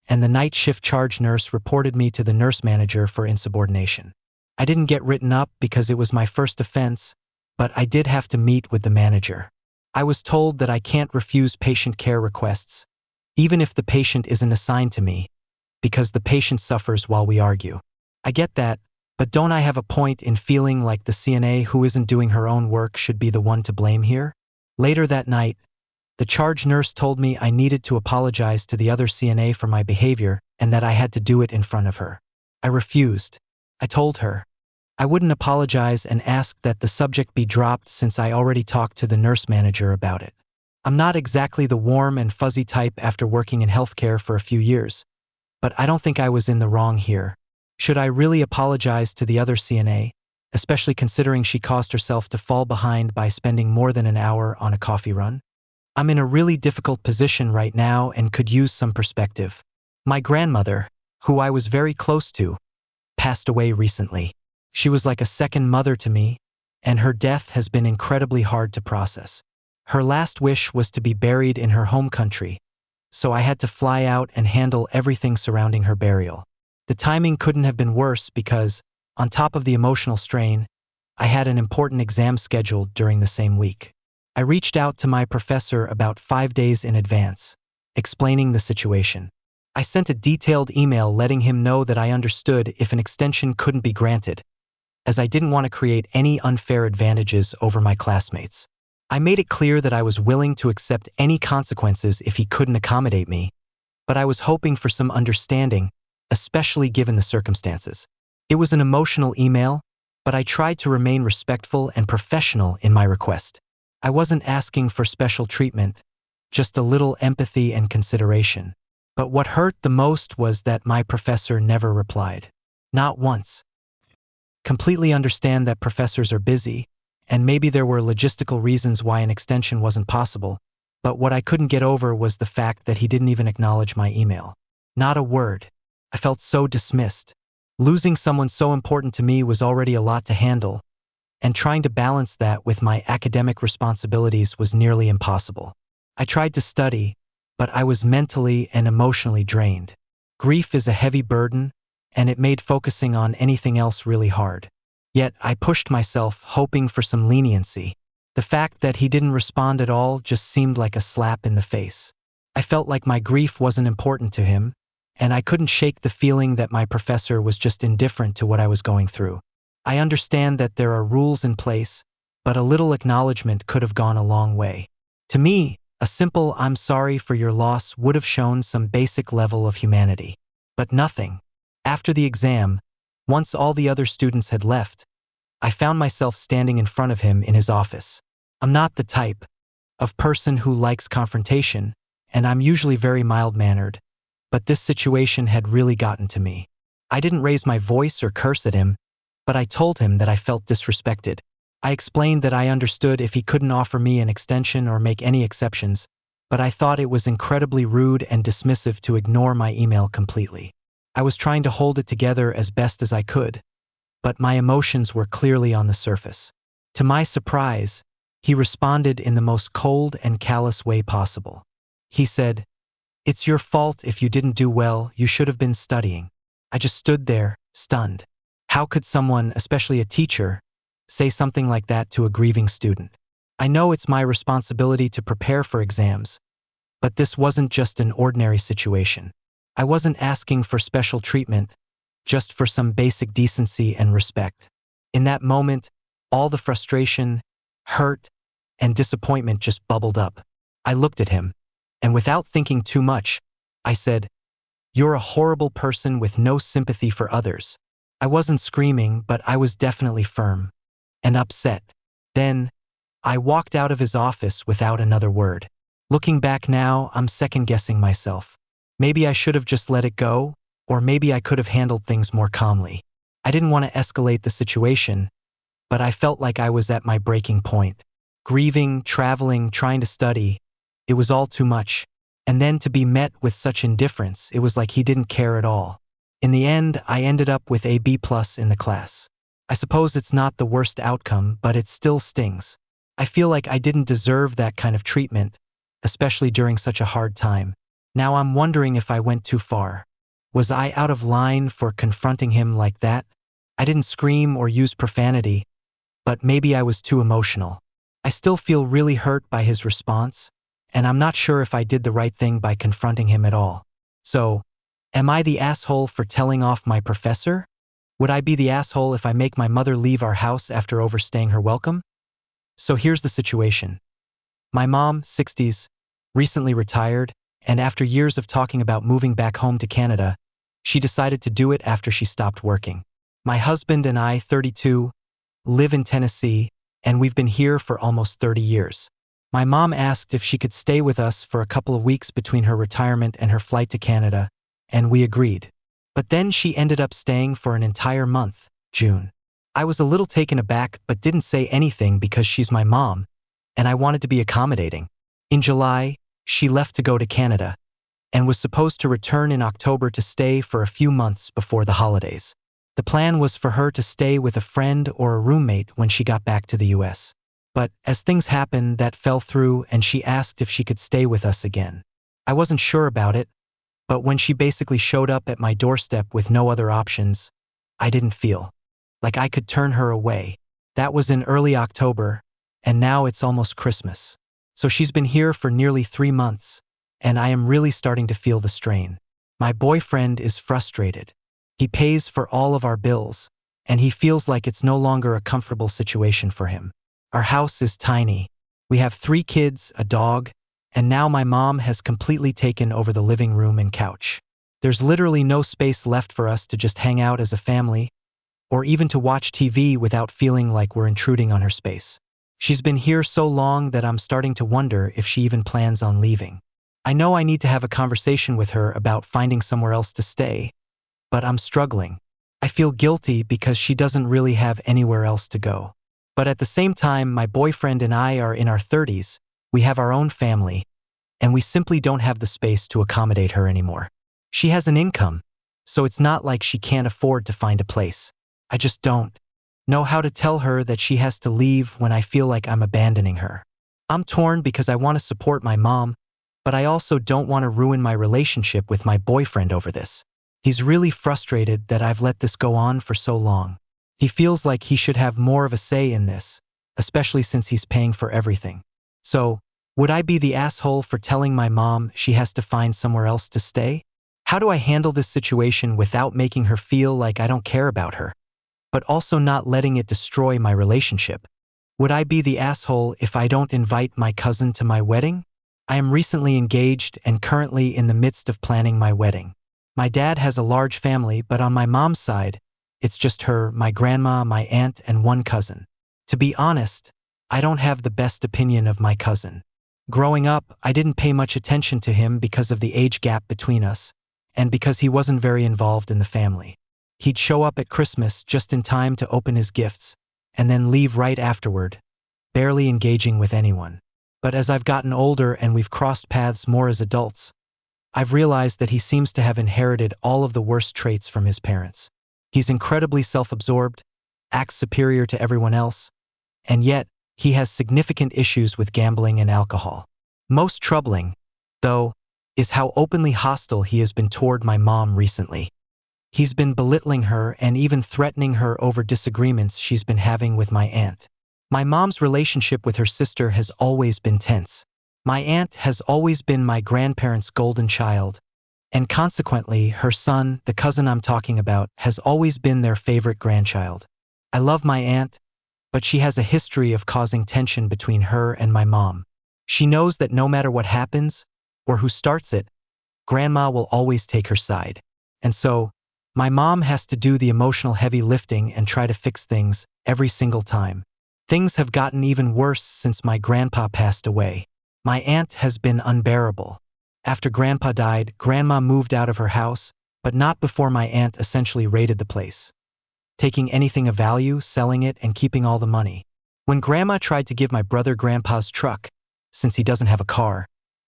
and the night shift charge nurse reported me to the nurse manager for insubordination. I didn't get written up because it was my first offense, but I did have to meet with the manager. I was told that I can't refuse patient care requests, even if the patient isn't assigned to me, because the patient suffers while we argue. I get that, but don't I have a point in feeling like the CNA who isn't doing her own work should be the one to blame here? Later that night, the charge nurse told me I needed to apologize to the other CNA for my behavior and that I had to do it in front of her. I refused. I told her I wouldn't apologize and asked that the subject be dropped since I already talked to the nurse manager about it. I'm not exactly the warm and fuzzy type after working in healthcare for a few years, but I don't think I was in the wrong here. Should I really apologize to the other CNA, especially considering she caused herself to fall behind by spending more than an hour on a coffee run? I'm in a really difficult position right now and could use some perspective. My grandmother, who I was very close to, passed away recently. She was like a second mother to me, and her death has been incredibly hard to process. Her last wish was to be buried in her home country, so I had to fly out and handle everything surrounding her burial. The timing couldn't have been worse because, on top of the emotional strain, I had an important exam scheduled during the same week. I reached out to my professor about 5 days in advance, explaining the situation. I sent a detailed email letting him know that I understood if an extension couldn't be granted, as I didn't want to create any unfair advantages over my classmates. I made it clear that I was willing to accept any consequences if he couldn't accommodate me, but I was hoping for some understanding, especially given the circumstances. It was an emotional email, but I tried to remain respectful and professional in my request. I wasn't asking for special treatment, just a little empathy and consideration. But what hurt the most was that my professor never replied. Not once. Completely understand that professors are busy, and maybe there were logistical reasons why an extension wasn't possible, but what I couldn't get over was the fact that he didn't even acknowledge my email. Not a word. I felt so dismissed. Losing someone so important to me was already a lot to handle, and trying to balance that with my academic responsibilities was nearly impossible. I tried to study, but I was mentally and emotionally drained. Grief is a heavy burden, and it made focusing on anything else really hard. Yet I pushed myself, hoping for some leniency. The fact that he didn't respond at all just seemed like a slap in the face. I felt like my grief wasn't important to him, and I couldn't shake the feeling that my professor was just indifferent to what I was going through. I understand that there are rules in place, but a little acknowledgement could have gone a long way. To me, a simple "I'm sorry for your loss" would have shown some basic level of humanity. But nothing. After the exam, once all the other students had left, I found myself standing in front of him in his office. I'm not the type of person who likes confrontation, and I'm usually very mild-mannered, but this situation had really gotten to me. I didn't raise my voice or curse at him, but I told him that I felt disrespected. I explained that I understood if he couldn't offer me an extension or make any exceptions, but I thought it was incredibly rude and dismissive to ignore my email completely. I was trying to hold it together as best as I could, but my emotions were clearly on the surface. To my surprise, he responded in the most cold and callous way possible. He said, "It's your fault if you didn't do well, you should have been studying." I just stood there, stunned. How could someone, especially a teacher, say something like that to a grieving student? I know it's my responsibility to prepare for exams, but this wasn't just an ordinary situation. I wasn't asking for special treatment, just for some basic decency and respect. In that moment, all the frustration, hurt, and disappointment just bubbled up. I looked at him, and without thinking too much, I said, "You're a horrible person with no sympathy for others." I wasn't screaming, but I was definitely firm and upset. Then, I walked out of his office without another word. Looking back now, I'm second-guessing myself. Maybe I should have just let it go, or maybe I could have handled things more calmly. I didn't want to escalate the situation, but I felt like I was at my breaking point. Grieving, traveling, trying to study, it was all too much. And then to be met with such indifference, it was like he didn't care at all. In the end, I ended up with a B+ in the class. I suppose it's not the worst outcome, but it still stings. I feel like I didn't deserve that kind of treatment, especially during such a hard time. Now I'm wondering if I went too far. Was I out of line for confronting him like that? I didn't scream or use profanity, but maybe I was too emotional. I still feel really hurt by his response, and I'm not sure if I did the right thing by confronting him at all. So, am I the asshole for telling off my professor? Would I be the asshole if I make my mother leave our house after overstaying her welcome? So here's the situation. My mom, 60s, recently retired, and after years of talking about moving back home to Canada, she decided to do it after she stopped working. My husband and I, 32, live in Tennessee, and we've been here for almost 30 years. My mom asked if she could stay with us for a couple of weeks between her retirement and her flight to Canada, and we agreed. But then she ended up staying for an entire month, June. I was a little taken aback but didn't say anything because she's my mom, and I wanted to be accommodating. In July, she left to go to Canada, and was supposed to return in October to stay for a few months before the holidays. The plan was for her to stay with a friend or a roommate when she got back to the US. But as things happened, that fell through and she asked if she could stay with us again. I wasn't sure about it, but when she basically showed up at my doorstep with no other options, I didn't feel like I could turn her away. That was in early October, and now it's almost Christmas. So she's been here for nearly 3 months, and I am really starting to feel the strain. My boyfriend is frustrated. He pays for all of our bills, and he feels like it's no longer a comfortable situation for him. Our house is tiny. We have 3 kids, a dog, and now my mom has completely taken over the living room and couch. There's literally no space left for us to just hang out as a family, or even to watch TV without feeling like we're intruding on her space. She's been here so long that I'm starting to wonder if she even plans on leaving. I know I need to have a conversation with her about finding somewhere else to stay, but I'm struggling. I feel guilty because she doesn't really have anywhere else to go. But at the same time, my boyfriend and I are in our 30s, we have our own family, and we simply don't have the space to accommodate her anymore. She has an income, so it's not like she can't afford to find a place. I just don't know how to tell her that she has to leave when I feel like I'm abandoning her. I'm torn because I want to support my mom, but I also don't want to ruin my relationship with my boyfriend over this. He's really frustrated that I've let this go on for so long. He feels like he should have more of a say in this, especially since he's paying for everything. So, would I be the asshole for telling my mom she has to find somewhere else to stay? How do I handle this situation without making her feel like I don't care about her, but also not letting it destroy my relationship? Would I be the asshole if I don't invite my cousin to my wedding? I am recently engaged and currently in the midst of planning my wedding. My dad has a large family, but on my mom's side, it's just her, my grandma, my aunt, and 1 cousin. To be honest, I don't have the best opinion of my cousin. Growing up, I didn't pay much attention to him because of the age gap between us, and because he wasn't very involved in the family. He'd show up at Christmas just in time to open his gifts, and then leave right afterward, barely engaging with anyone. But as I've gotten older and we've crossed paths more as adults, I've realized that he seems to have inherited all of the worst traits from his parents. He's incredibly self-absorbed, acts superior to everyone else, and yet, he has significant issues with gambling and alcohol. Most troubling, though, is how openly hostile he has been toward my mom recently. He's been belittling her and even threatening her over disagreements she's been having with my aunt. My mom's relationship with her sister has always been tense. My aunt has always been my grandparents' golden child, and consequently, her son, the cousin I'm talking about, has always been their favorite grandchild. I love my aunt, but she has a history of causing tension between her and my mom. She knows that no matter what happens, or who starts it, Grandma will always take her side. And so, my mom has to do the emotional heavy lifting and try to fix things every single time. Things have gotten even worse since my grandpa passed away. My aunt has been unbearable. After Grandpa died, Grandma moved out of her house, but not before my aunt essentially raided the place, taking anything of value, selling it, and keeping all the money. When Grandma tried to give my brother Grandpa's truck, since he doesn't have a car,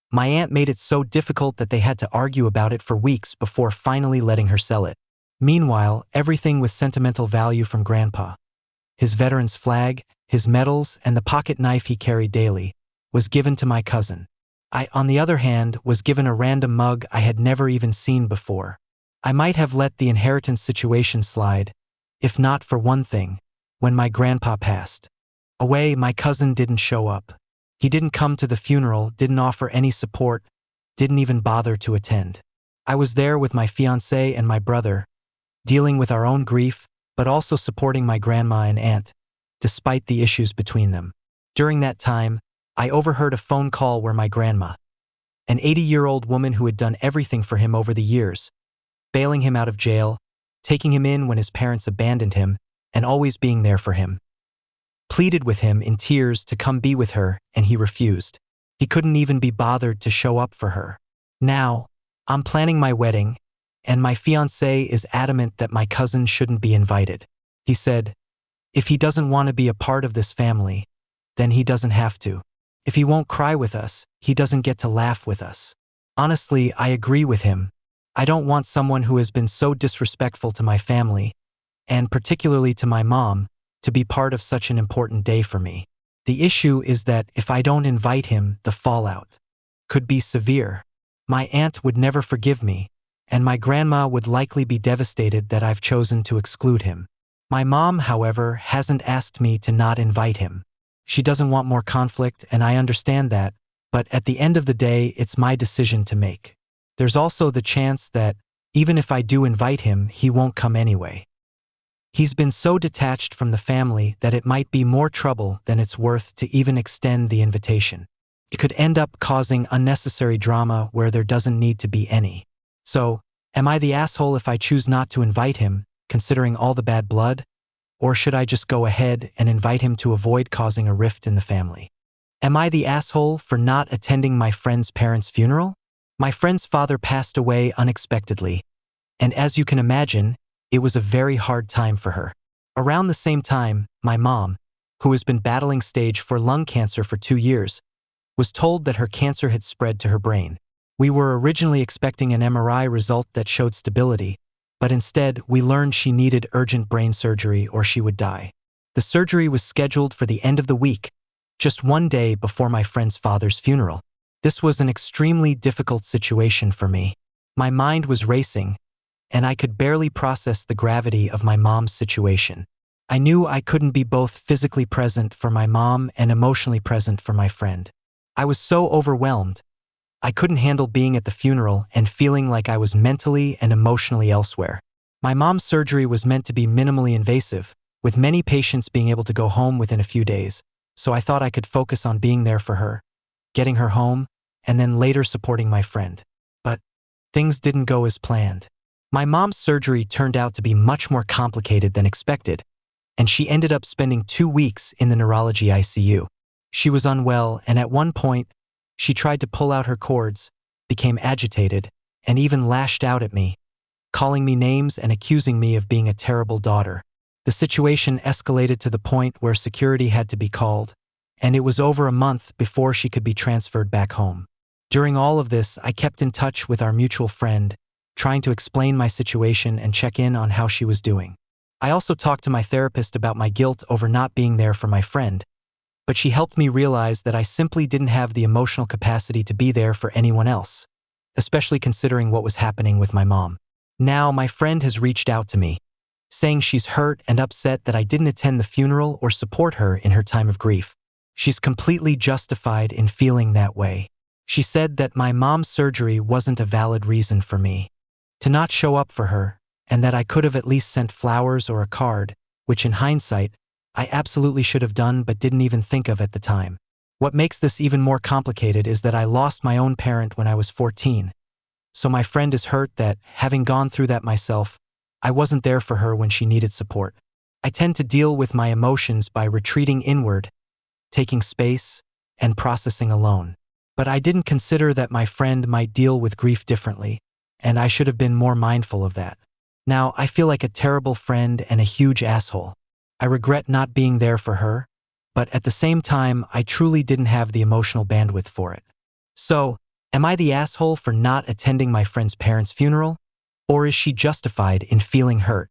my aunt made it so difficult that they had to argue about it for weeks before finally letting her sell it. Meanwhile, everything with sentimental value from Grandpa, his veteran's flag, his medals, and the pocket knife he carried daily, was given to my cousin. I, on the other hand, was given a random mug I had never even seen before. I might have let the inheritance situation slide, if not for one thing. When my grandpa passed away, my cousin didn't show up. He didn't come to the funeral, didn't offer any support, didn't even bother to attend. I was there with my fiancé and my brother, dealing with our own grief, but also supporting my grandma and aunt, despite the issues between them. During that time, I overheard a phone call where my grandma, an 80-year-old woman who had done everything for him over the years, bailing him out of jail, taking him in when his parents abandoned him, and always being there for him, pleaded with him in tears to come be with her, and he refused. He couldn't even be bothered to show up for her. Now, I'm planning my wedding, and my fiancé is adamant that my cousin shouldn't be invited. He said, if he doesn't want to be a part of this family, then he doesn't have to. If he won't cry with us, he doesn't get to laugh with us. Honestly, I agree with him. I don't want someone who has been so disrespectful to my family, and particularly to my mom, to be part of such an important day for me. The issue is that if I don't invite him, the fallout could be severe. My aunt would never forgive me, and my grandma would likely be devastated that I've chosen to exclude him. My mom, however, hasn't asked me to not invite him. She doesn't want more conflict, and I understand that, but at the end of the day, it's my decision to make. There's also the chance that, even if I do invite him, he won't come anyway. He's been so detached from the family that it might be more trouble than it's worth to even extend the invitation. It could end up causing unnecessary drama where there doesn't need to be any. So, am I the asshole if I choose not to invite him, considering all the bad blood? Or should I just go ahead and invite him to avoid causing a rift in the family? Am I the asshole for not attending my friend's parents' funeral? My friend's father passed away unexpectedly, and as you can imagine, it was a very hard time for her. Around the same time, my mom, who has been battling stage 4 lung cancer for 2 years, was told that her cancer had spread to her brain. We were originally expecting an MRI result that showed stability, but instead we learned she needed urgent brain surgery or she would die. The surgery was scheduled for the end of the week, just one day before my friend's father's funeral. This was an extremely difficult situation for me. My mind was racing, and I could barely process the gravity of my mom's situation. I knew I couldn't be both physically present for my mom and emotionally present for my friend. I was so overwhelmed. I couldn't handle being at the funeral and feeling like I was mentally and emotionally elsewhere. My mom's surgery was meant to be minimally invasive, with many patients being able to go home within a few days, so I thought I could focus on being there for her, getting her home, and then later supporting my friend. But things didn't go as planned. My mom's surgery turned out to be much more complicated than expected, and she ended up spending 2 weeks in the neurology ICU. She was unwell, and at one point, she tried to pull out her cords, became agitated, and even lashed out at me, calling me names and accusing me of being a terrible daughter. The situation escalated to the point where security had to be called, and it was over a month before she could be transferred back home. During all of this, I kept in touch with our mutual friend, trying to explain my situation and check in on how she was doing. I also talked to my therapist about my guilt over not being there for my friend, but she helped me realize that I simply didn't have the emotional capacity to be there for anyone else, especially considering what was happening with my mom. Now my friend has reached out to me, saying she's hurt and upset that I didn't attend the funeral or support her in her time of grief. She's completely justified in feeling that way. She said that my mom's surgery wasn't a valid reason for me to not show up for her, and that I could have at least sent flowers or a card, which in hindsight, I absolutely should have done but didn't even think of at the time. What makes this even more complicated is that I lost my own parent when I was 14. So my friend is hurt that, having gone through that myself, I wasn't there for her when she needed support. I tend to deal with my emotions by retreating inward, taking space, and processing alone. But I didn't consider that my friend might deal with grief differently, and I should have been more mindful of that. Now, I feel like a terrible friend and a huge asshole. I regret not being there for her, but at the same time, I truly didn't have the emotional bandwidth for it. So, am I the asshole for not attending my friend's parents' funeral? Or is she justified in feeling hurt?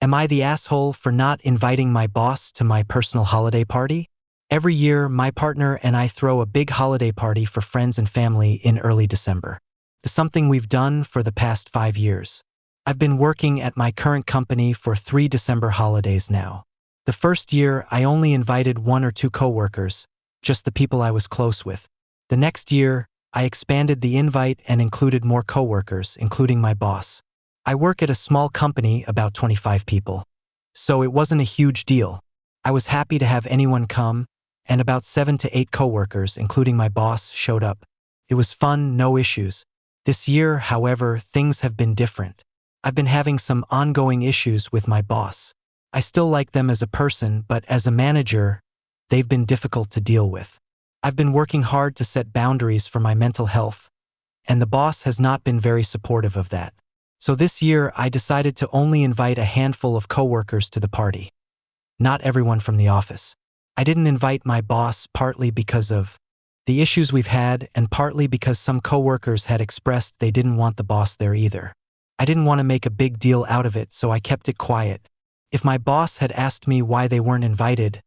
Am I the asshole for not inviting my boss to my personal holiday party? Every year, my partner and I throw a big holiday party for friends and family in early December. It's something we've done for the past 5 years. I've been working at my current company for 3 December holidays now. The first year, I only invited 1 or 2 coworkers, just the people I was close with. The next year, I expanded the invite and included more coworkers, including my boss. I work at a small company, about 25 people. So it wasn't a huge deal. I was happy to have anyone come, and about 7 to 8 coworkers, including my boss, showed up. It was fun, no issues. This year, however, things have been different. I've been having some ongoing issues with my boss. I still like them as a person, but as a manager, they've been difficult to deal with. I've been working hard to set boundaries for my mental health, and the boss has not been very supportive of that. So this year, I decided to only invite a handful of coworkers to the party. Not everyone from the office. I didn't invite my boss partly because of the issues we've had and partly because some coworkers had expressed they didn't want the boss there either. I didn't want to make a big deal out of it, so I kept it quiet. If my boss had asked me why they weren't invited,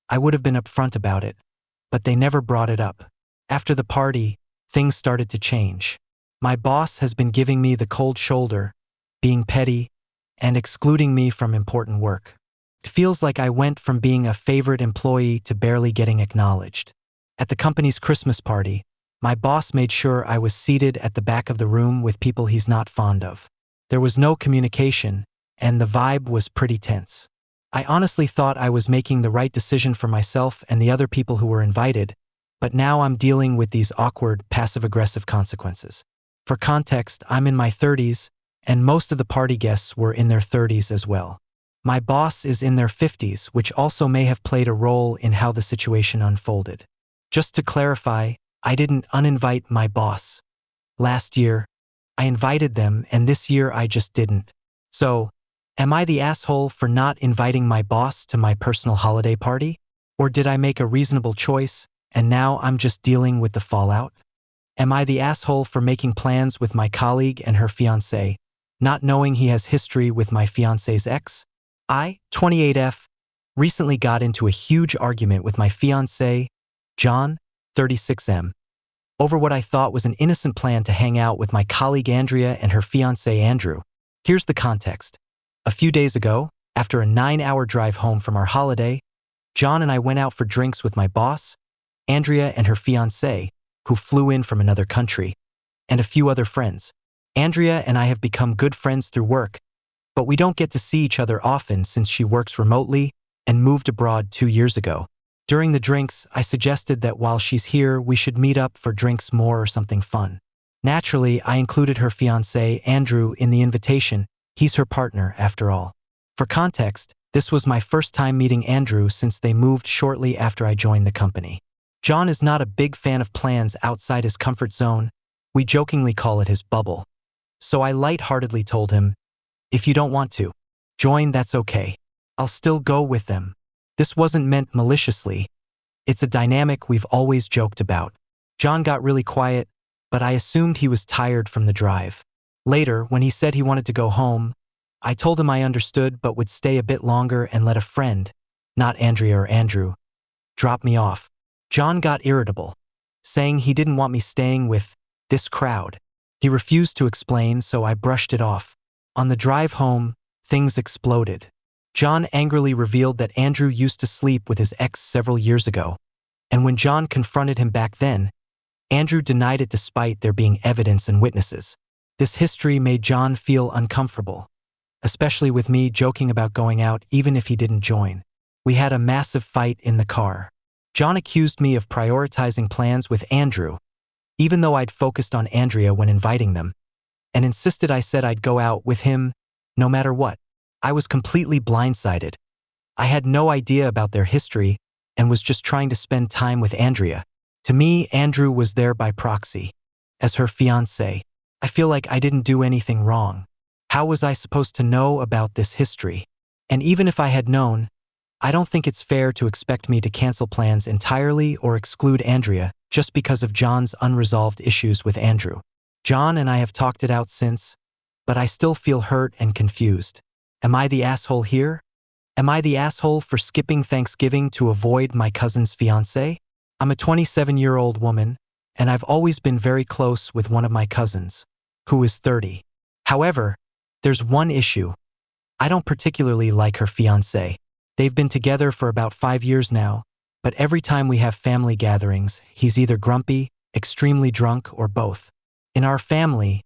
I would have been upfront about it, but they never brought it up. After the party, things started to change. My boss has been giving me the cold shoulder, being petty, and excluding me from important work. It feels like I went from being a favorite employee to barely getting acknowledged. At the company's Christmas party, my boss made sure I was seated at the back of the room with people he's not fond of. There was no communication, and the vibe was pretty tense. I honestly thought I was making the right decision for myself and the other people who were invited, but now I'm dealing with these awkward, passive-aggressive consequences. For context, I'm in my 30s, and most of the party guests were in their 30s as well. My boss is in their 50s, which also may have played a role in how the situation unfolded. Just to clarify, I didn't uninvite my boss. Last year, I invited them, and this year I just didn't. So, am I the asshole for not inviting my boss to my personal holiday party? Or did I make a reasonable choice, and now I'm just dealing with the fallout? Am I the asshole for making plans with my colleague and her fiancé, not knowing he has history with my fiancé's ex? I, 28F, recently got into a huge argument with my fiancé, John, 36M, over what I thought was an innocent plan to hang out with my colleague Andrea and her fiancé Andrew. Here's the context. A few days ago, after a 9-hour drive home from our holiday, John and I went out for drinks with my boss, Andrea and her fiancé, who flew in from another country, and a few other friends. Andrea and I have become good friends through work, but we don't get to see each other often since she works remotely and moved abroad 2 years ago. During the drinks, I suggested that while she's here, we should meet up for drinks more or something fun. Naturally, I included her fiancé, Andrew, in the invitation. He's her partner, after all. For context, this was my first time meeting Andrew since they moved shortly after I joined the company. John is not a big fan of plans outside his comfort zone. We jokingly call it his bubble. So I lightheartedly told him, if you don't want to join, that's okay. I'll still go with them. This wasn't meant maliciously. It's a dynamic we've always joked about. John got really quiet, but I assumed he was tired from the drive. Later, when he said he wanted to go home, I told him I understood but would stay a bit longer and let a friend, not Andrea or Andrew, drop me off. John got irritable, saying he didn't want me staying with this crowd. He refused to explain, so I brushed it off. On the drive home, things exploded. John angrily revealed that Andrew used to sleep with his ex several years ago, and when John confronted him back then, Andrew denied it despite there being evidence and witnesses. This history made John feel uncomfortable, especially with me joking about going out even if he didn't join. We had a massive fight in the car. John accused me of prioritizing plans with Andrew, even though I'd focused on Andrea when inviting them, and insisted I said I'd go out with him no matter what. I was completely blindsided. I had no idea about their history and was just trying to spend time with Andrea. To me, Andrew was there by proxy. As her fiancé, I feel like I didn't do anything wrong. How was I supposed to know about this history? And even if I had known, I don't think it's fair to expect me to cancel plans entirely or exclude Andrea just because of John's unresolved issues with Andrew. John and I have talked it out since, but I still feel hurt and confused. Am I the asshole here? Am I the asshole for skipping Thanksgiving to avoid my cousin's fiancé? I'm a 27-year-old woman, and I've always been very close with one of my cousins, who is 30. However, there's one issue. I don't particularly like her fiancé. They've been together for about 5 years now, but every time we have family gatherings, he's either grumpy, extremely drunk, or both. In our family,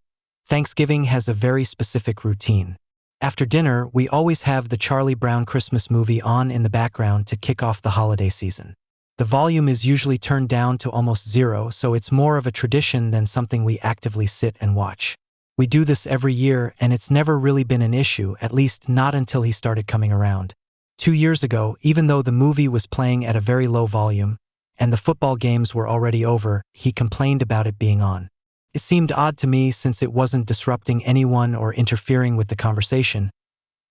Thanksgiving has a very specific routine. After dinner, we always have the Charlie Brown Christmas movie on in the background to kick off the holiday season. The volume is usually turned down to almost zero, so it's more of a tradition than something we actively sit and watch. We do this every year, and it's never really been an issue, at least not until he started coming around. 2 years ago, even though the movie was playing at a very low volume, and the football games were already over, he complained about it being on. It seemed odd to me since it wasn't disrupting anyone or interfering with the conversation,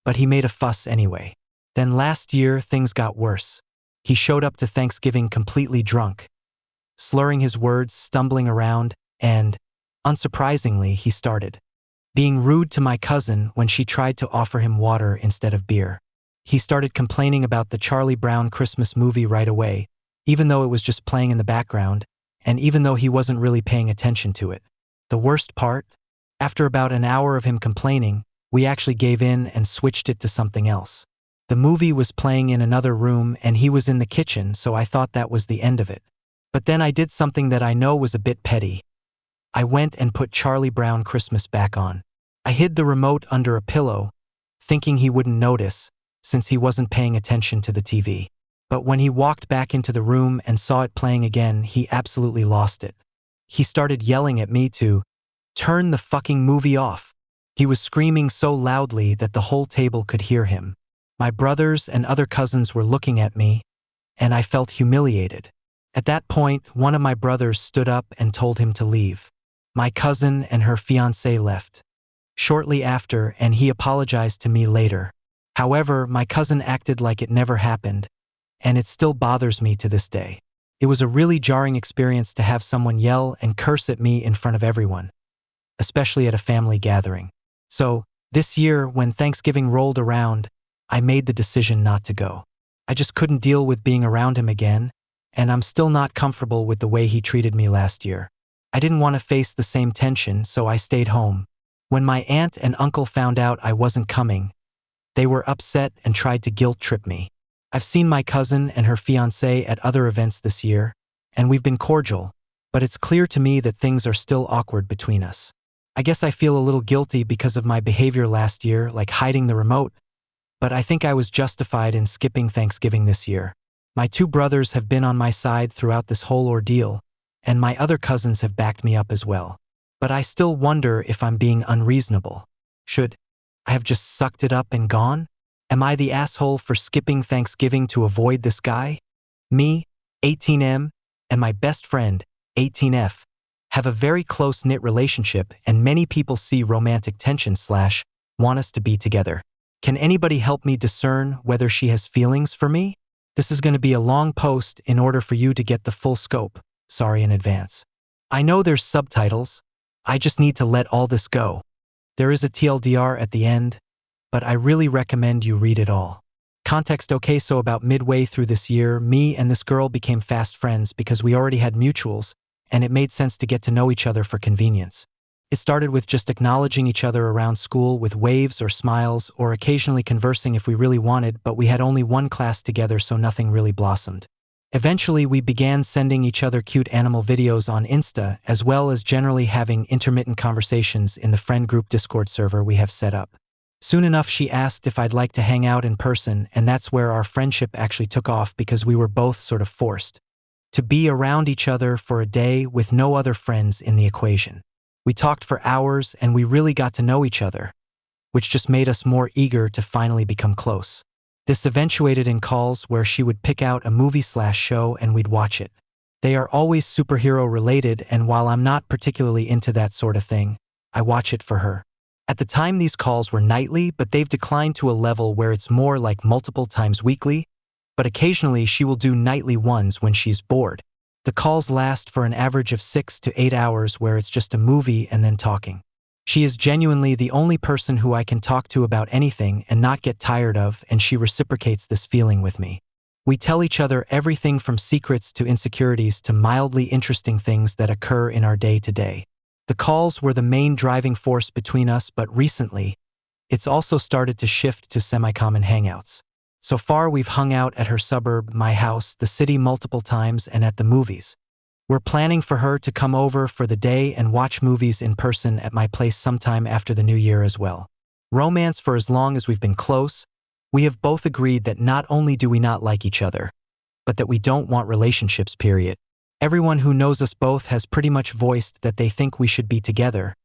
but he made a fuss anyway. Then last year, things got worse. He showed up to Thanksgiving completely drunk, slurring his words, stumbling around, and, unsurprisingly, he started being rude to my cousin when she tried to offer him water instead of beer. He started complaining about the Charlie Brown Christmas movie right away, even though it was just playing in the background, and even though he wasn't really paying attention to it. The worst part? After about an hour of him complaining, we actually gave in and switched it to something else. The movie was playing in another room and he was in the kitchen, so I thought that was the end of it. But then I did something that I know was a bit petty. I went and put Charlie Brown Christmas back on. I hid the remote under a pillow, thinking he wouldn't notice, since he wasn't paying attention to the TV. But when he walked back into the room and saw it playing again, he absolutely lost it. He started yelling at me to turn the fucking movie off. He was screaming so loudly that the whole table could hear him. My brothers and other cousins were looking at me, and I felt humiliated. At that point, one of my brothers stood up and told him to leave. My cousin and her fiancé left shortly after, and he apologized to me later. However, my cousin acted like it never happened, and it still bothers me to this day. It was a really jarring experience to have someone yell and curse at me in front of everyone, especially at a family gathering. So, this year, when Thanksgiving rolled around, I made the decision not to go. I just couldn't deal with being around him again, and I'm still not comfortable with the way he treated me last year. I didn't want to face the same tension, so I stayed home. When my aunt and uncle found out I wasn't coming, they were upset and tried to guilt-trip me. I've seen my cousin and her fiancé at other events this year, and we've been cordial, but it's clear to me that things are still awkward between us. I guess I feel a little guilty because of my behavior last year, like hiding the remote, but I think I was justified in skipping Thanksgiving this year. My 2 brothers have been on my side throughout this whole ordeal, and my other cousins have backed me up as well. But I still wonder if I'm being unreasonable. Should I have just sucked it up and gone? Am I the asshole for skipping Thanksgiving to avoid this guy? Me, 18M, and my best friend, 18F, have a very close-knit relationship, and many people see romantic tension / want us to be together. Can anybody help me discern whether she has feelings for me? This is going to be a long post in order for you to get the full scope. Sorry in advance. I know there's subtitles. I just need to let all this go. There is a TLDR at the end, but I really recommend you read it all. Context: okay, so about midway through this year, me and this girl became fast friends because we already had mutuals, and it made sense to get to know each other for convenience. It started with just acknowledging each other around school with waves or smiles or occasionally conversing if we really wanted, but we had only one class together, so nothing really blossomed. Eventually, we began sending each other cute animal videos on Insta, as well as generally having intermittent conversations in the friend group Discord server we have set up. Soon enough, she asked if I'd like to hang out in person, and that's where our friendship actually took off because we were both sort of forced to be around each other for a day with no other friends in the equation. We talked for hours and we really got to know each other, which just made us more eager to finally become close. This eventuated in calls where she would pick out a movie/show and we'd watch it. They are always superhero related, and while I'm not particularly into that sort of thing, I watch it for her. At the time, these calls were nightly, but they've declined to a level where it's more like multiple times weekly, but occasionally she will do nightly ones when she's bored. The calls last for an average of 6 to 8 hours where it's just a movie and then talking. She is genuinely the only person who I can talk to about anything and not get tired of, and she reciprocates this feeling with me. We tell each other everything from secrets to insecurities to mildly interesting things that occur in our day-to-day. The calls were the main driving force between us, but recently, it's also started to shift to semi-common hangouts. So far, we've hung out at her suburb, my house, the city multiple times, and at the movies. We're planning for her to come over for the day and watch movies in person at my place sometime after the new year as well. Romance for as long as we've been close, we have both agreed that not only do we not like each other, but that we don't want relationships, period. Everyone who knows us both has pretty much voiced that they think we should be together.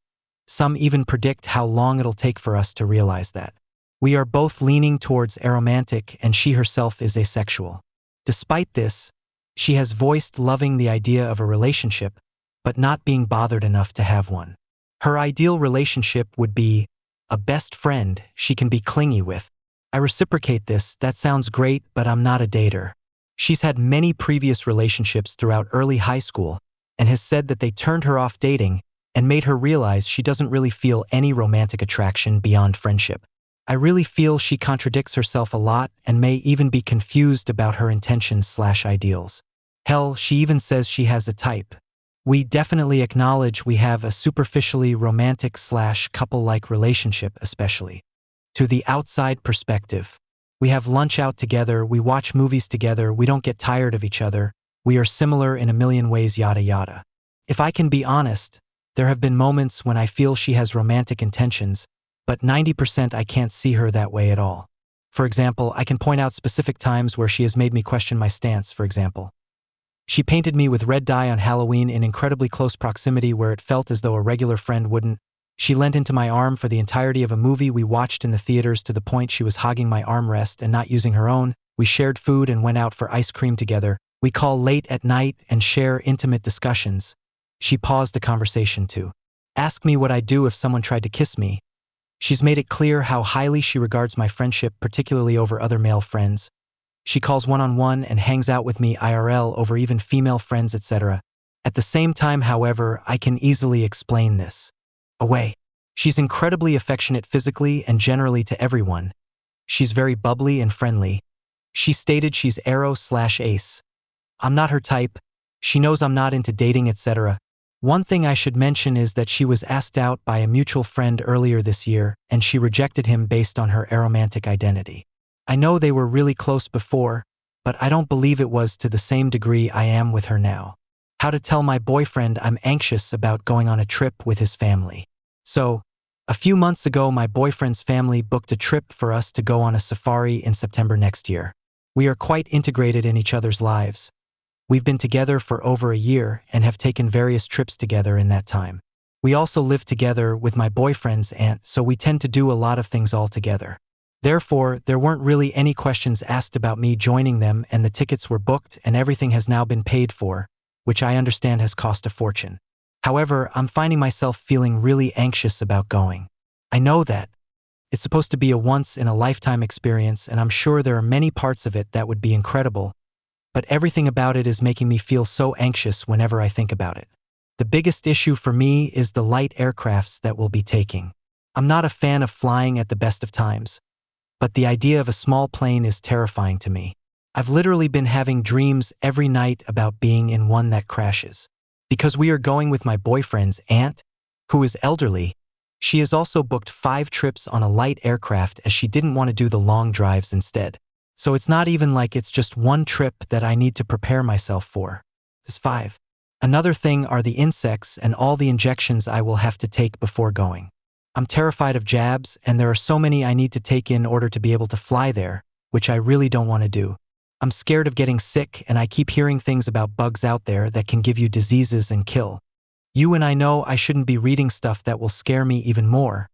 Some even predict how long it'll take for us to realize that. We are both leaning towards aromantic, and she herself is asexual. Despite this, she has voiced loving the idea of a relationship, but not being bothered enough to have one. Her ideal relationship would be a best friend she can be clingy with. I reciprocate this. That sounds great, but I'm not a dater. She's had many previous relationships throughout early high school and has said that they turned her off dating and made her realize she doesn't really feel any romantic attraction beyond friendship. I really feel she contradicts herself a lot and may even be confused about her intentions/ideals. Hell, she even says she has a type. We definitely acknowledge we have a superficially romantic/couple-like relationship, especially to the outside perspective. We have lunch out together, we watch movies together, we don't get tired of each other, we are similar in a million ways, yada yada. If I can be honest, there have been moments when I feel she has romantic intentions, but 90% I can't see her that way at all. For example, I can point out specific times where she has made me question my stance. For example, she painted me with red dye on Halloween in incredibly close proximity where it felt as though a regular friend wouldn't. She leant into my arm for the entirety of a movie we watched in the theaters to the point she was hogging my armrest and not using her own. We shared food and went out for ice cream together. We call late at night and share intimate discussions. She paused a conversation to ask me what I'd do if someone tried to kiss me. She's made it clear how highly she regards my friendship, particularly over other male friends. She calls one-on-one and hangs out with me IRL over even female friends, etc. At the same time, however, I can easily explain this away. She's incredibly affectionate physically and generally to everyone. She's very bubbly and friendly. She stated she's aro/ace. I'm not her type. She knows I'm not into dating, etc. One thing I should mention is that she was asked out by a mutual friend earlier this year, and she rejected him based on her aromantic identity. I know they were really close before, but I don't believe it was to the same degree I am with her now. How to tell my boyfriend I'm anxious about going on a trip with his family. So, a few months ago, my boyfriend's family booked a trip for us to go on a safari in September next year. We are quite integrated in each other's lives. We've been together for over a year and have taken various trips together in that time. We also live together with my boyfriend's aunt, so we tend to do a lot of things all together. Therefore, there weren't really any questions asked about me joining them, and the tickets were booked and everything has now been paid for, which I understand has cost a fortune. However, I'm finding myself feeling really anxious about going. I know that it's supposed to be a once-in-a-lifetime experience, and I'm sure there are many parts of it that would be incredible, but everything about it is making me feel so anxious whenever I think about it. The biggest issue for me is the light aircrafts that we'll be taking. I'm not a fan of flying at the best of times, but the idea of a small plane is terrifying to me. I've literally been having dreams every night about being in one that crashes. Because we are going with my boyfriend's aunt, who is elderly. She has also booked 5 trips on a light aircraft as she didn't want to do the long drives instead. So it's not even like it's just one trip that I need to prepare myself for. This 5. Another thing are the insects and all the injections I will have to take before going. I'm terrified of jabs, and there are so many I need to take in order to be able to fly there, which I really don't want to do. I'm scared of getting sick, and I keep hearing things about bugs out there that can give you diseases and kill. You and I know I shouldn't be reading stuff that will scare me even more,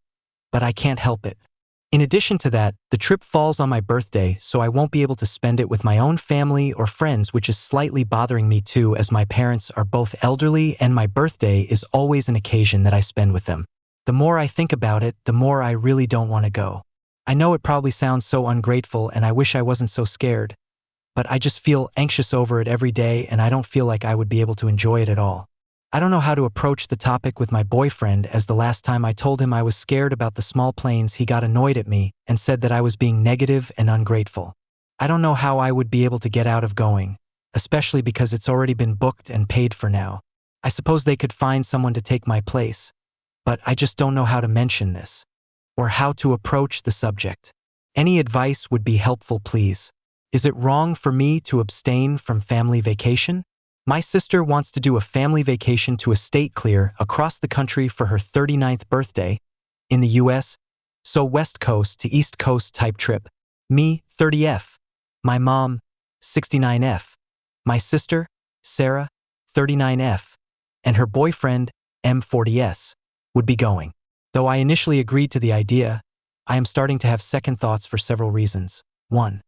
but I can't help it. In addition to that, the trip falls on my birthday, so I won't be able to spend it with my own family or friends, which is slightly bothering me too, as my parents are both elderly and my birthday is always an occasion that I spend with them. The more I think about it, the more I really don't want to go. I know it probably sounds so ungrateful and I wish I wasn't so scared, but I just feel anxious over it every day and I don't feel like I would be able to enjoy it at all. I don't know how to approach the topic with my boyfriend, as the last time I told him I was scared about the small planes he got annoyed at me and said that I was being negative and ungrateful. I don't know how I would be able to get out of going, especially because it's already been booked and paid for now. I suppose they could find someone to take my place, but I just don't know how to mention this, or how to approach the subject. Any advice would be helpful, please. Is it wrong for me to abstain from family vacation? My sister wants to do a family vacation to a state clear across the country for her 39th birthday in the US, so West Coast to East Coast type trip. Me, 30F. My mom, 69F. My sister, Sarah, 39F. And her boyfriend, M40S, would be going. Though I initially agreed to the idea, I am starting to have second thoughts for several reasons. 1.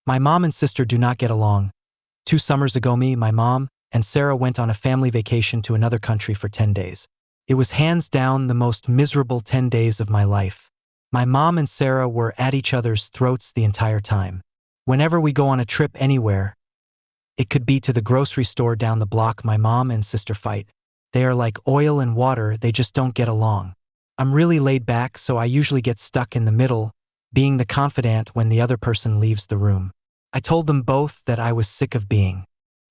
My mom and sister do not get along. 2 summers ago, my mom, and Sarah went on a family vacation to another country for 10 days. It was hands down the most miserable 10 days of my life. My mom and Sarah were at each other's throats the entire time. Whenever we go on a trip anywhere, it could be to the grocery store down the block, my mom and sister fight. They are like oil and water, they just don't get along. I'm really laid back, so I usually get stuck in the middle, being the confidant when the other person leaves the room. I told them both that I was sick of being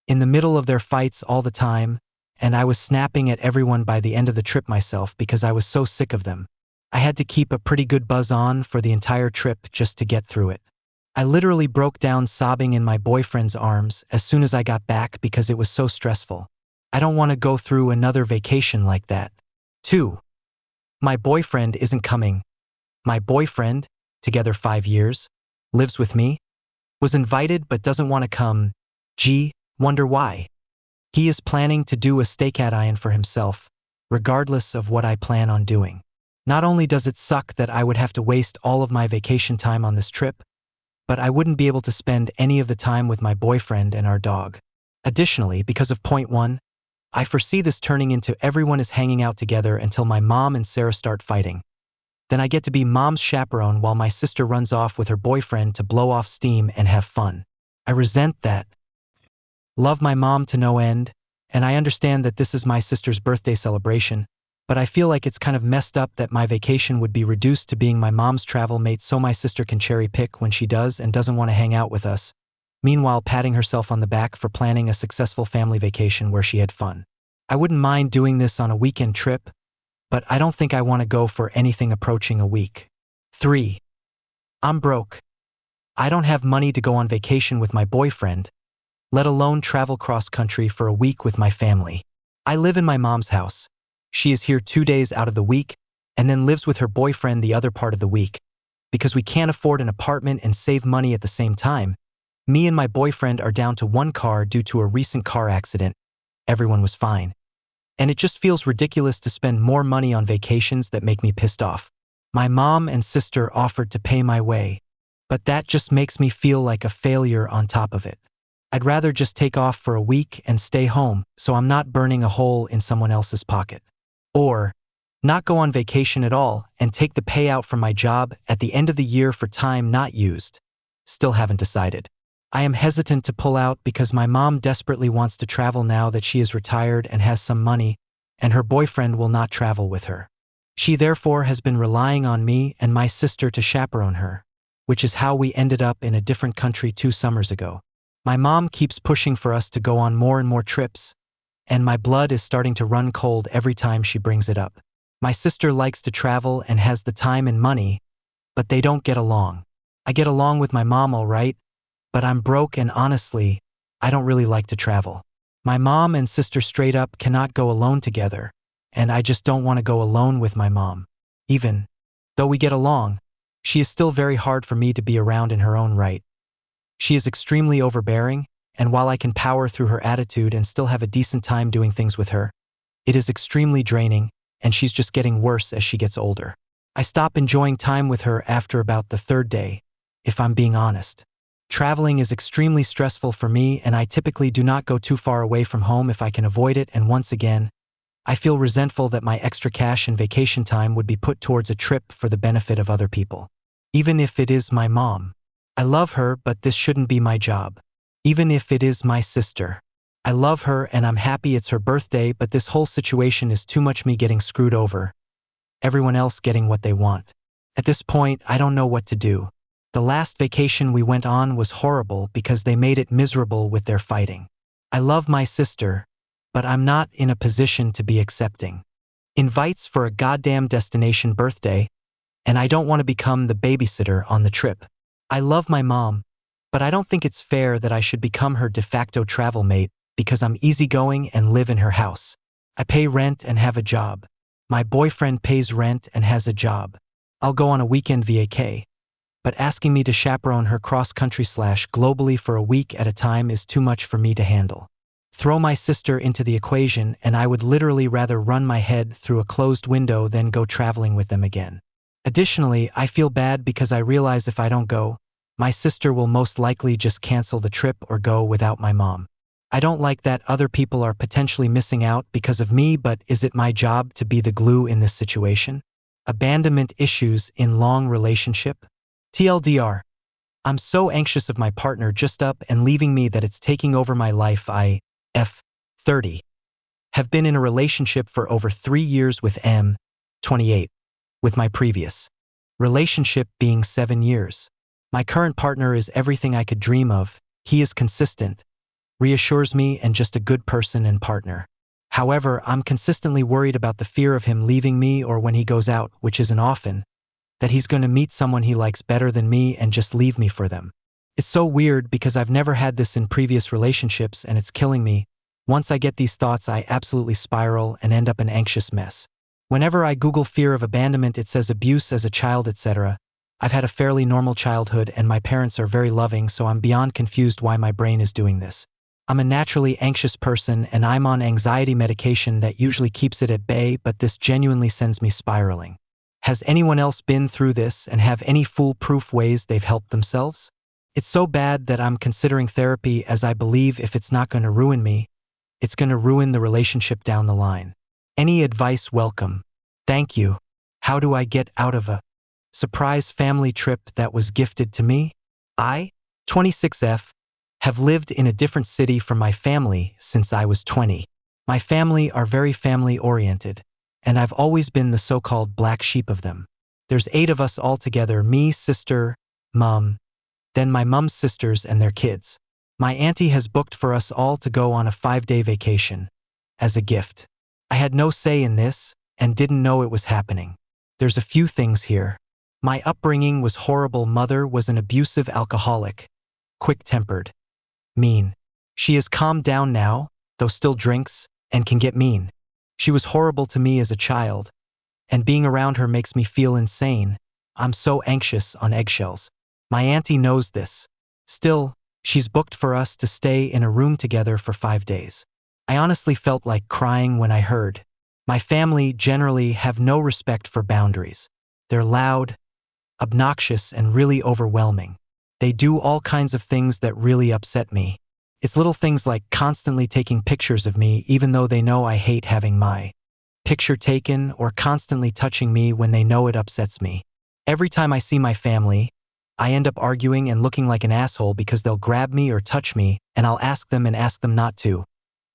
in the middle of their fights all the time, and I was snapping at everyone by the end of the trip myself because I was so sick of them. I had to keep a pretty good buzz on for the entire trip just to get through it. I literally broke down sobbing in my boyfriend's arms as soon as I got back because it was so stressful. I don't want to go through another vacation like that. 2. My boyfriend isn't coming. My boyfriend, together 5 years, lives with me, was invited but doesn't want to come. Gee, wonder why. He is planning to do a staycation for himself, regardless of what I plan on doing. Not only does it suck that I would have to waste all of my vacation time on this trip, but I wouldn't be able to spend any of the time with my boyfriend and our dog. Additionally, because of point 1, I foresee this turning into everyone is hanging out together until my mom and Sarah start fighting. Then I get to be mom's chaperone while my sister runs off with her boyfriend to blow off steam and have fun. I resent that. Love my mom to no end, and I understand that this is my sister's birthday celebration, but I feel like it's kind of messed up that my vacation would be reduced to being my mom's travel mate so my sister can cherry pick when she does and doesn't want to hang out with us, meanwhile patting herself on the back for planning a successful family vacation where she had fun. I wouldn't mind doing this on a weekend trip, but I don't think I want to go for anything approaching a week. 3. I'm broke. I don't have money to go on vacation with my boyfriend, let alone travel cross-country for a week with my family. I live in my mom's house. She is here 2 days out of the week, and then lives with her boyfriend the other part of the week. Because we can't afford an apartment and save money at the same time, me and my boyfriend are down to 1 car due to a recent car accident. Everyone was fine. And it just feels ridiculous to spend more money on vacations that make me pissed off. My mom and sister offered to pay my way, but that just makes me feel like a failure on top of it. I'd rather just take off for a week and stay home so I'm not burning a hole in someone else's pocket. Or not go on vacation at all and take the payout from my job at the end of the year for time not used. Still haven't decided. I am hesitant to pull out because my mom desperately wants to travel now that she is retired and has some money, and her boyfriend will not travel with her. She therefore has been relying on me and my sister to chaperone her, which is how we ended up in a different country 2 summers ago. My mom keeps pushing for us to go on more and more trips, and my blood is starting to run cold every time she brings it up. My sister likes to travel and has the time and money, but they don't get along. I get along with my mom all right, but I'm broke and honestly, I don't really like to travel. My mom and sister straight up cannot go alone together, and I just don't want to go alone with my mom. Even though we get along, she is still very hard for me to be around in her own right. She is extremely overbearing, and while I can power through her attitude and still have a decent time doing things with her, it is extremely draining, and she's just getting worse as she gets older. I stop enjoying time with her after about the third day, if I'm being honest. Traveling is extremely stressful for me, and I typically do not go too far away from home if I can avoid it, and once again, I feel resentful that my extra cash and vacation time would be put towards a trip for the benefit of other people. Even if it is my mom. I love her, but this shouldn't be my job. Even if it is my sister. I love her and I'm happy it's her birthday, but this whole situation is too much me getting screwed over. Everyone else getting what they want. At this point, I don't know what to do. The last vacation we went on was horrible because they made it miserable with their fighting. I love my sister, but I'm not in a position to be accepting invites for a goddamn destination birthday, and I don't want to become the babysitter on the trip. I love my mom, but I don't think it's fair that I should become her de facto travel mate because I'm easygoing and live in her house. I pay rent and have a job. My boyfriend pays rent and has a job. I'll go on a weekend vacay, but asking me to chaperone her cross-country / globally for a week at a time is too much for me to handle. Throw my sister into the equation and I would literally rather run my head through a closed window than go traveling with them again. Additionally, I feel bad because I realize if I don't go, my sister will most likely just cancel the trip or go without my mom. I don't like that other people are potentially missing out because of me, but is it my job to be the glue in this situation? Abandonment issues in long relationship? TLDR. I'm so anxious of my partner just up and leaving me that it's taking over my life. I, 30, have been in a relationship for over 3 years with M, 28, with my previous relationship being 7 years. My current partner is everything I could dream of. He is consistent, reassures me, and just a good person and partner. However, I'm consistently worried about the fear of him leaving me, or when he goes out, which isn't often, that he's going to meet someone he likes better than me and just leave me for them. It's so weird because I've never had this in previous relationships and it's killing me. Once I get these thoughts, I absolutely spiral and end up an anxious mess. Whenever I Google fear of abandonment, it says abuse as a child, etc. I've had a fairly normal childhood and my parents are very loving, so I'm beyond confused why my brain is doing this. I'm a naturally anxious person and I'm on anxiety medication that usually keeps it at bay, but this genuinely sends me spiraling. Has anyone else been through this and have any foolproof ways they've helped themselves? It's so bad that I'm considering therapy, as I believe if it's not going to ruin me, it's going to ruin the relationship down the line. Any advice welcome. Thank you. How do I get out of a surprise family trip that was gifted to me? I, 26F, have lived in a different city from my family since I was 20. My family are very family-oriented, and I've always been the so-called black sheep of them. There's 8 of us all together, me, sister, mom, then my mom's sisters and their kids. My auntie has booked for us all to go on a 5-day vacation, as a gift. I had no say in this, and didn't know it was happening. There's a few things here. My upbringing was horrible. Mother was an abusive alcoholic, quick-tempered, mean. She has calmed down now, though still drinks, and can get mean. She was horrible to me as a child, and being around her makes me feel insane. I'm so anxious on eggshells. My auntie knows this. Still, she's booked for us to stay in a room together for 5 days. I honestly felt like crying when I heard. My family generally have no respect for boundaries. They're loud, obnoxious, and really overwhelming. They do all kinds of things that really upset me. It's little things like constantly taking pictures of me even though they know I hate having my picture taken, or constantly touching me when they know it upsets me. Every time I see my family, I end up arguing and looking like an asshole because they'll grab me or touch me, and I'll ask them not to,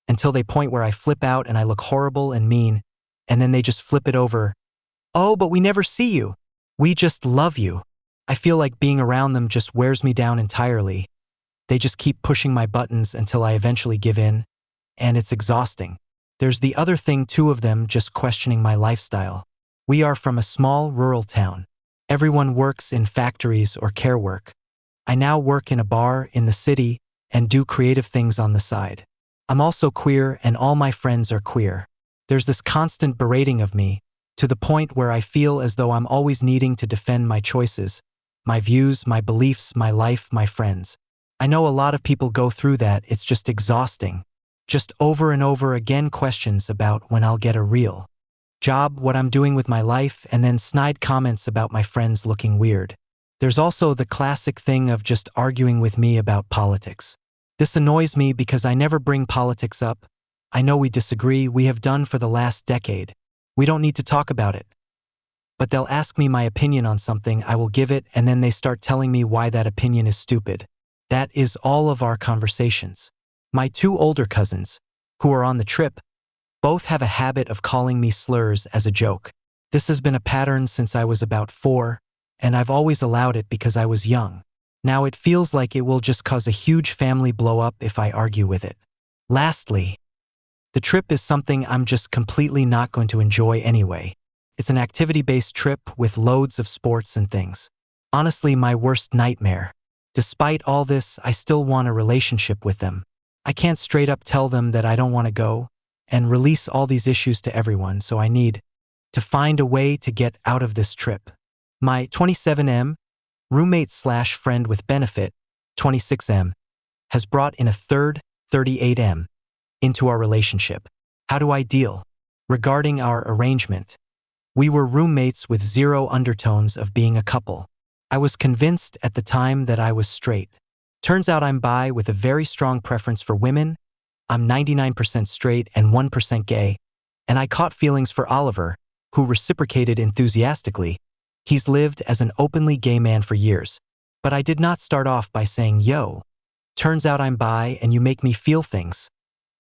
until they point where I flip out and I look horrible and mean, and then they just flip it over. Oh, but we never see you. We just love you. I feel like being around them just wears me down entirely. They just keep pushing my buttons until I eventually give in, and it's exhausting. There's the other thing, 2 of them just questioning my lifestyle. We are from a small rural town. Everyone works in factories or care work. I now work in a bar in the city and do creative things on the side. I'm also queer and all my friends are queer. There's this constant berating of me, to the point where I feel as though I'm always needing to defend my choices, my views, my beliefs, my life, my friends. I know a lot of people go through that, it's just exhausting. Just over and over again questions about when I'll get a real job, what I'm doing with my life, and then snide comments about my friends looking weird. There's also the classic thing of just arguing with me about politics. This annoys me because I never bring politics up. I know we disagree, we have done for the last decade. We don't need to talk about it. But they'll ask me my opinion on something, I will give it, and then they start telling me why that opinion is stupid. That is all of our conversations. My two older cousins, who are on the trip, both have a habit of calling me slurs as a joke. This has been a pattern since I was about 4, and I've always allowed it because I was young. Now it feels like it will just cause a huge family blow up if I argue with it. Lastly, the trip is something I'm just completely not going to enjoy anyway. It's an activity-based trip with loads of sports and things. Honestly, my worst nightmare. Despite all this, I still want a relationship with them. I can't straight up tell them that I don't want to go and release all these issues to everyone, so I need to find a way to get out of this trip. My 27M, roommate/friend with benefit, 26M, has brought in a third, 38M, into our relationship. How do I deal? Regarding our arrangement, we were roommates with zero undertones of being a couple. I was convinced at the time that I was straight. Turns out I'm bi with a very strong preference for women. I'm 99% straight and 1% gay, and I caught feelings for Oliver, who reciprocated enthusiastically. He's lived as an openly gay man for years, but I did not start off by saying, yo, turns out I'm bi and you make me feel things.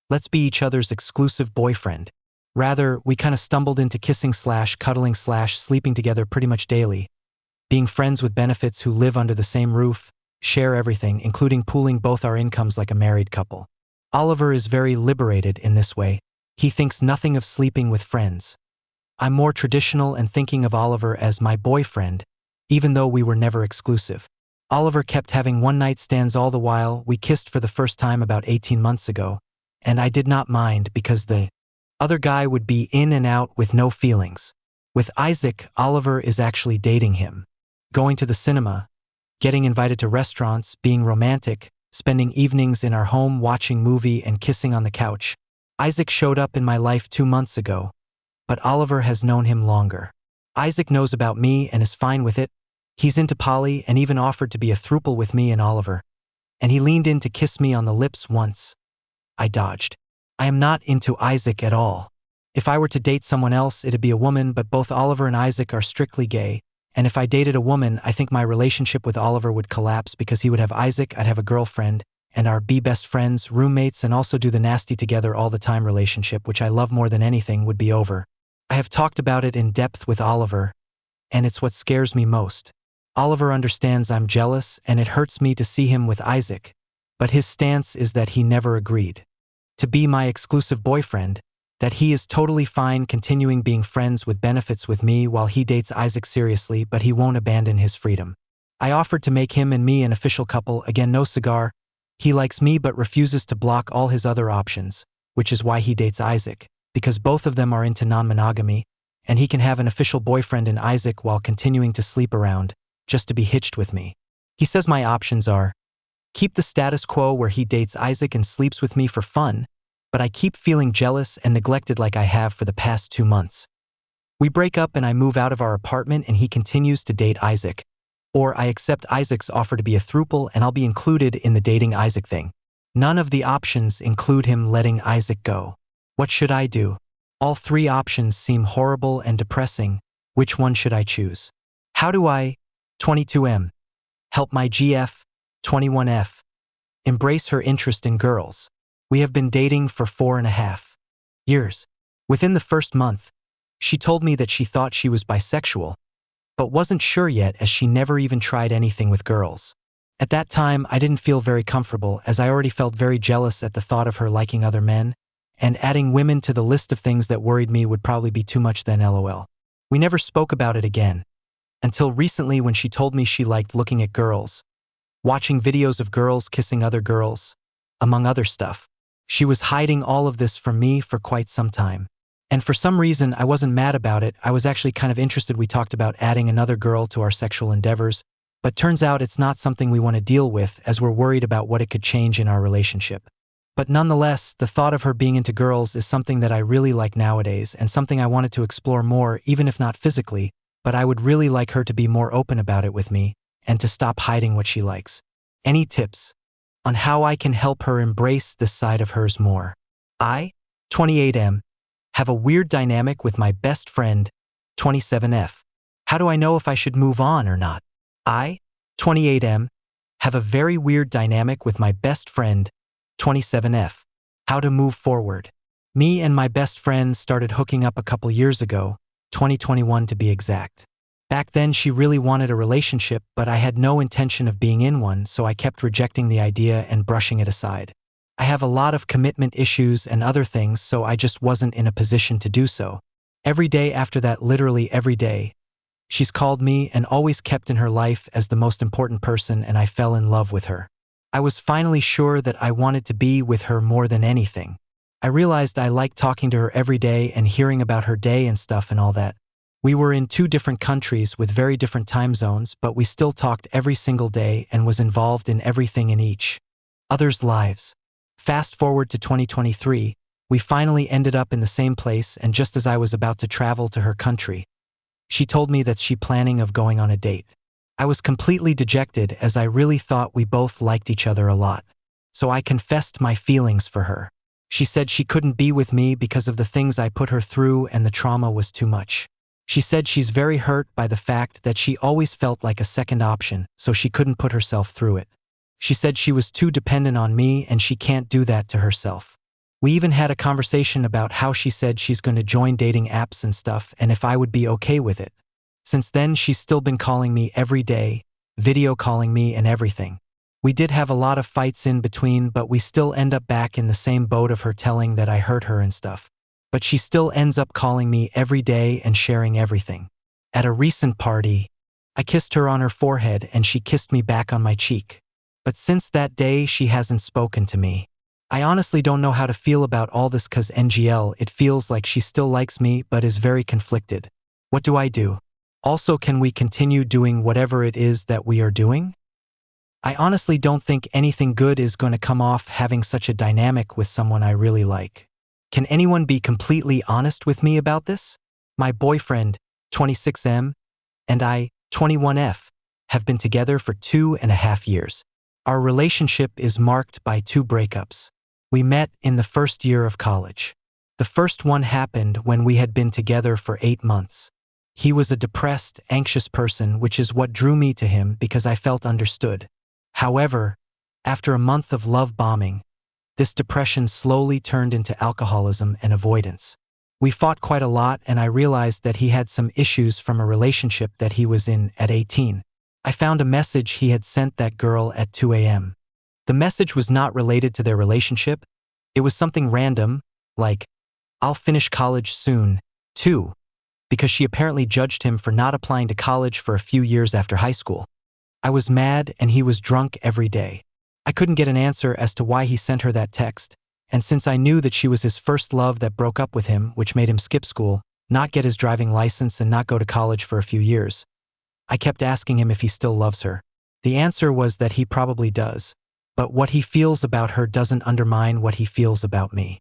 Let's be each other's exclusive boyfriend. Rather, we kind of stumbled into kissing/cuddling/sleeping together pretty much daily, being friends with benefits who live under the same roof, share everything, including pooling both our incomes like a married couple. Oliver is very liberated in this way. He thinks nothing of sleeping with friends. I'm more traditional and thinking of Oliver as my boyfriend, even though we were never exclusive. Oliver kept having one-night stands all the while. We kissed for the first time about 18 months ago, and I did not mind because the other guy would be in and out with no feelings. With Isaac, Oliver is actually dating him, going to the cinema, getting invited to restaurants, being romantic, spending evenings in our home watching movie and kissing on the couch. Isaac showed up in my life 2 months ago, but Oliver has known him longer. Isaac knows about me and is fine with it. He's into poly and even offered to be a throuple with me and Oliver. And he leaned in to kiss me on the lips once. I dodged. I am not into Isaac at all. If I were to date someone else, it'd be a woman, but both Oliver and Isaac are strictly gay. And if I dated a woman, I think my relationship with Oliver would collapse because he would have Isaac, I'd have a girlfriend, and our be best friends, roommates, and also do the nasty together all the time relationship, which I love more than anything, would be over. I have talked about it in depth with Oliver, and it's what scares me most. Oliver understands I'm jealous, and it hurts me to see him with Isaac, but his stance is that he never agreed to be my exclusive boyfriend, that he is totally fine continuing being friends with benefits with me while he dates Isaac seriously, but he won't abandon his freedom. I offered to make him and me an official couple, again no cigar. He likes me but refuses to block all his other options, which is why he dates Isaac, because both of them are into non-monogamy, and he can have an official boyfriend in Isaac while continuing to sleep around, just to be hitched with me. He says my options are keep the status quo where he dates Isaac and sleeps with me for fun, but I keep feeling jealous and neglected like I have for the past 2 months. We break up and I move out of our apartment and he continues to date Isaac. Or I accept Isaac's offer to be a throuple and I'll be included in the dating Isaac thing. None of the options include him letting Isaac go. What should I do? All 3 options seem horrible and depressing. Which one should I choose? How do I, 22M, help my GF, 21F, embrace her interest in girls? We have been dating for 4.5 years. Within the first month, she told me that she thought she was bisexual, but wasn't sure yet as she never even tried anything with girls. At that time, I didn't feel very comfortable as I already felt very jealous at the thought of her liking other men, and adding women to the list of things that worried me would probably be too much then, lol. We never spoke about it again, until recently when she told me she liked looking at girls, watching videos of girls kissing other girls, among other stuff. She was hiding all of this from me for quite some time. And for some reason, I wasn't mad about it. I was actually kind of interested. We talked about adding another girl to our sexual endeavors, but turns out it's not something we want to deal with as we're worried about what it could change in our relationship. But nonetheless, the thought of her being into girls is something that I really like nowadays and something I wanted to explore more, even if not physically, but I would really like her to be more open about it with me and to stop hiding what she likes. Any tips on how I can help her embrace this side of hers more? I, 28M, have a weird dynamic with my best friend, 27F. How do I know if I should move on or not? I, 28M, have a very weird dynamic with my best friend, 27F. How to move forward. Me and my best friend started hooking up a couple years ago, 2021 to be exact. Back then she really wanted a relationship, but I had no intention of being in one, so I kept rejecting the idea and brushing it aside. I have a lot of commitment issues and other things, so I just wasn't in a position to do so. Every day after that, literally every day, she's called me and always kept in her life as the most important person, and I fell in love with her. I was finally sure that I wanted to be with her more than anything. I realized I liked talking to her every day and hearing about her day and stuff and all that. We were in 2 different countries with very different time zones, but we still talked every single day and was involved in everything in each other's lives. Fast forward to 2023, we finally ended up in the same place, and just as I was about to travel to her country, she told me that she planning of going on a date. I was completely dejected as I really thought we both liked each other a lot. So I confessed my feelings for her. She said she couldn't be with me because of the things I put her through and the trauma was too much. She said she's very hurt by the fact that she always felt like a second option, so she couldn't put herself through it. She said she was too dependent on me and she can't do that to herself. We even had a conversation about how she said she's going to join dating apps and stuff and if I would be okay with it. Since then, she's still been calling me every day, video calling me and everything. We did have a lot of fights in between, but we still end up back in the same boat of her telling that I hurt her and stuff. But she still ends up calling me every day and sharing everything. At a recent party, I kissed her on her forehead and she kissed me back on my cheek. But since that day, she hasn't spoken to me. I honestly don't know how to feel about all this cause NGL, it feels like she still likes me but is very conflicted. What do I do? Also, can we continue doing whatever it is that we are doing? I honestly don't think anything good is going to come off having such a dynamic with someone I really like. Can anyone be completely honest with me about this? My boyfriend, 26M, and I, 21F, have been together for 2.5 years. Our relationship is marked by 2 breakups. We met in the first year of college. The first one happened when we had been together for 8 months. He was a depressed, anxious person, which is what drew me to him because I felt understood. However, after a month of love bombing, this depression slowly turned into alcoholism and avoidance. We fought quite a lot and I realized that he had some issues from a relationship that he was in at 18. I found a message he had sent that girl at 2 a.m. The message was not related to their relationship. It was something random, like, "I'll finish college soon, too," because she apparently judged him for not applying to college for a few years after high school. I was mad and he was drunk every day. I couldn't get an answer as to why he sent her that text, and since I knew that she was his first love that broke up with him, which made him skip school, not get his driving license and not go to college for a few years, I kept asking him if he still loves her. The answer was that he probably does, but what he feels about her doesn't undermine what he feels about me.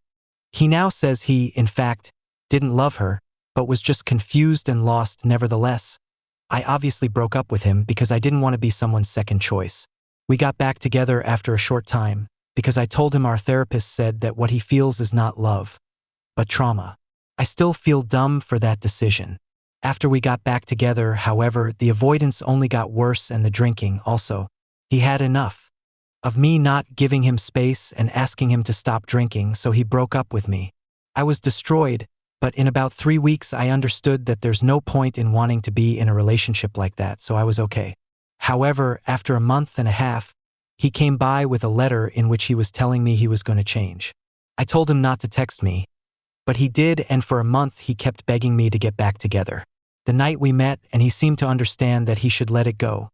He now says he, in fact, didn't love her, but was just confused and lost nevertheless. I obviously broke up with him because I didn't want to be someone's second choice. We got back together after a short time, because I told him our therapist said that what he feels is not love, but trauma. I still feel dumb for that decision. After we got back together, however, the avoidance only got worse and the drinking also. He had enough of me not giving him space and asking him to stop drinking, so he broke up with me. I was destroyed, but in about 3 weeks I understood that there's no point in wanting to be in a relationship like that, so I was okay. However, after a month and a half, he came by with a letter in which he was telling me he was going to change. I told him not to text me, but he did, and for a month he kept begging me to get back together. The night we met, and he seemed to understand that he should let it go.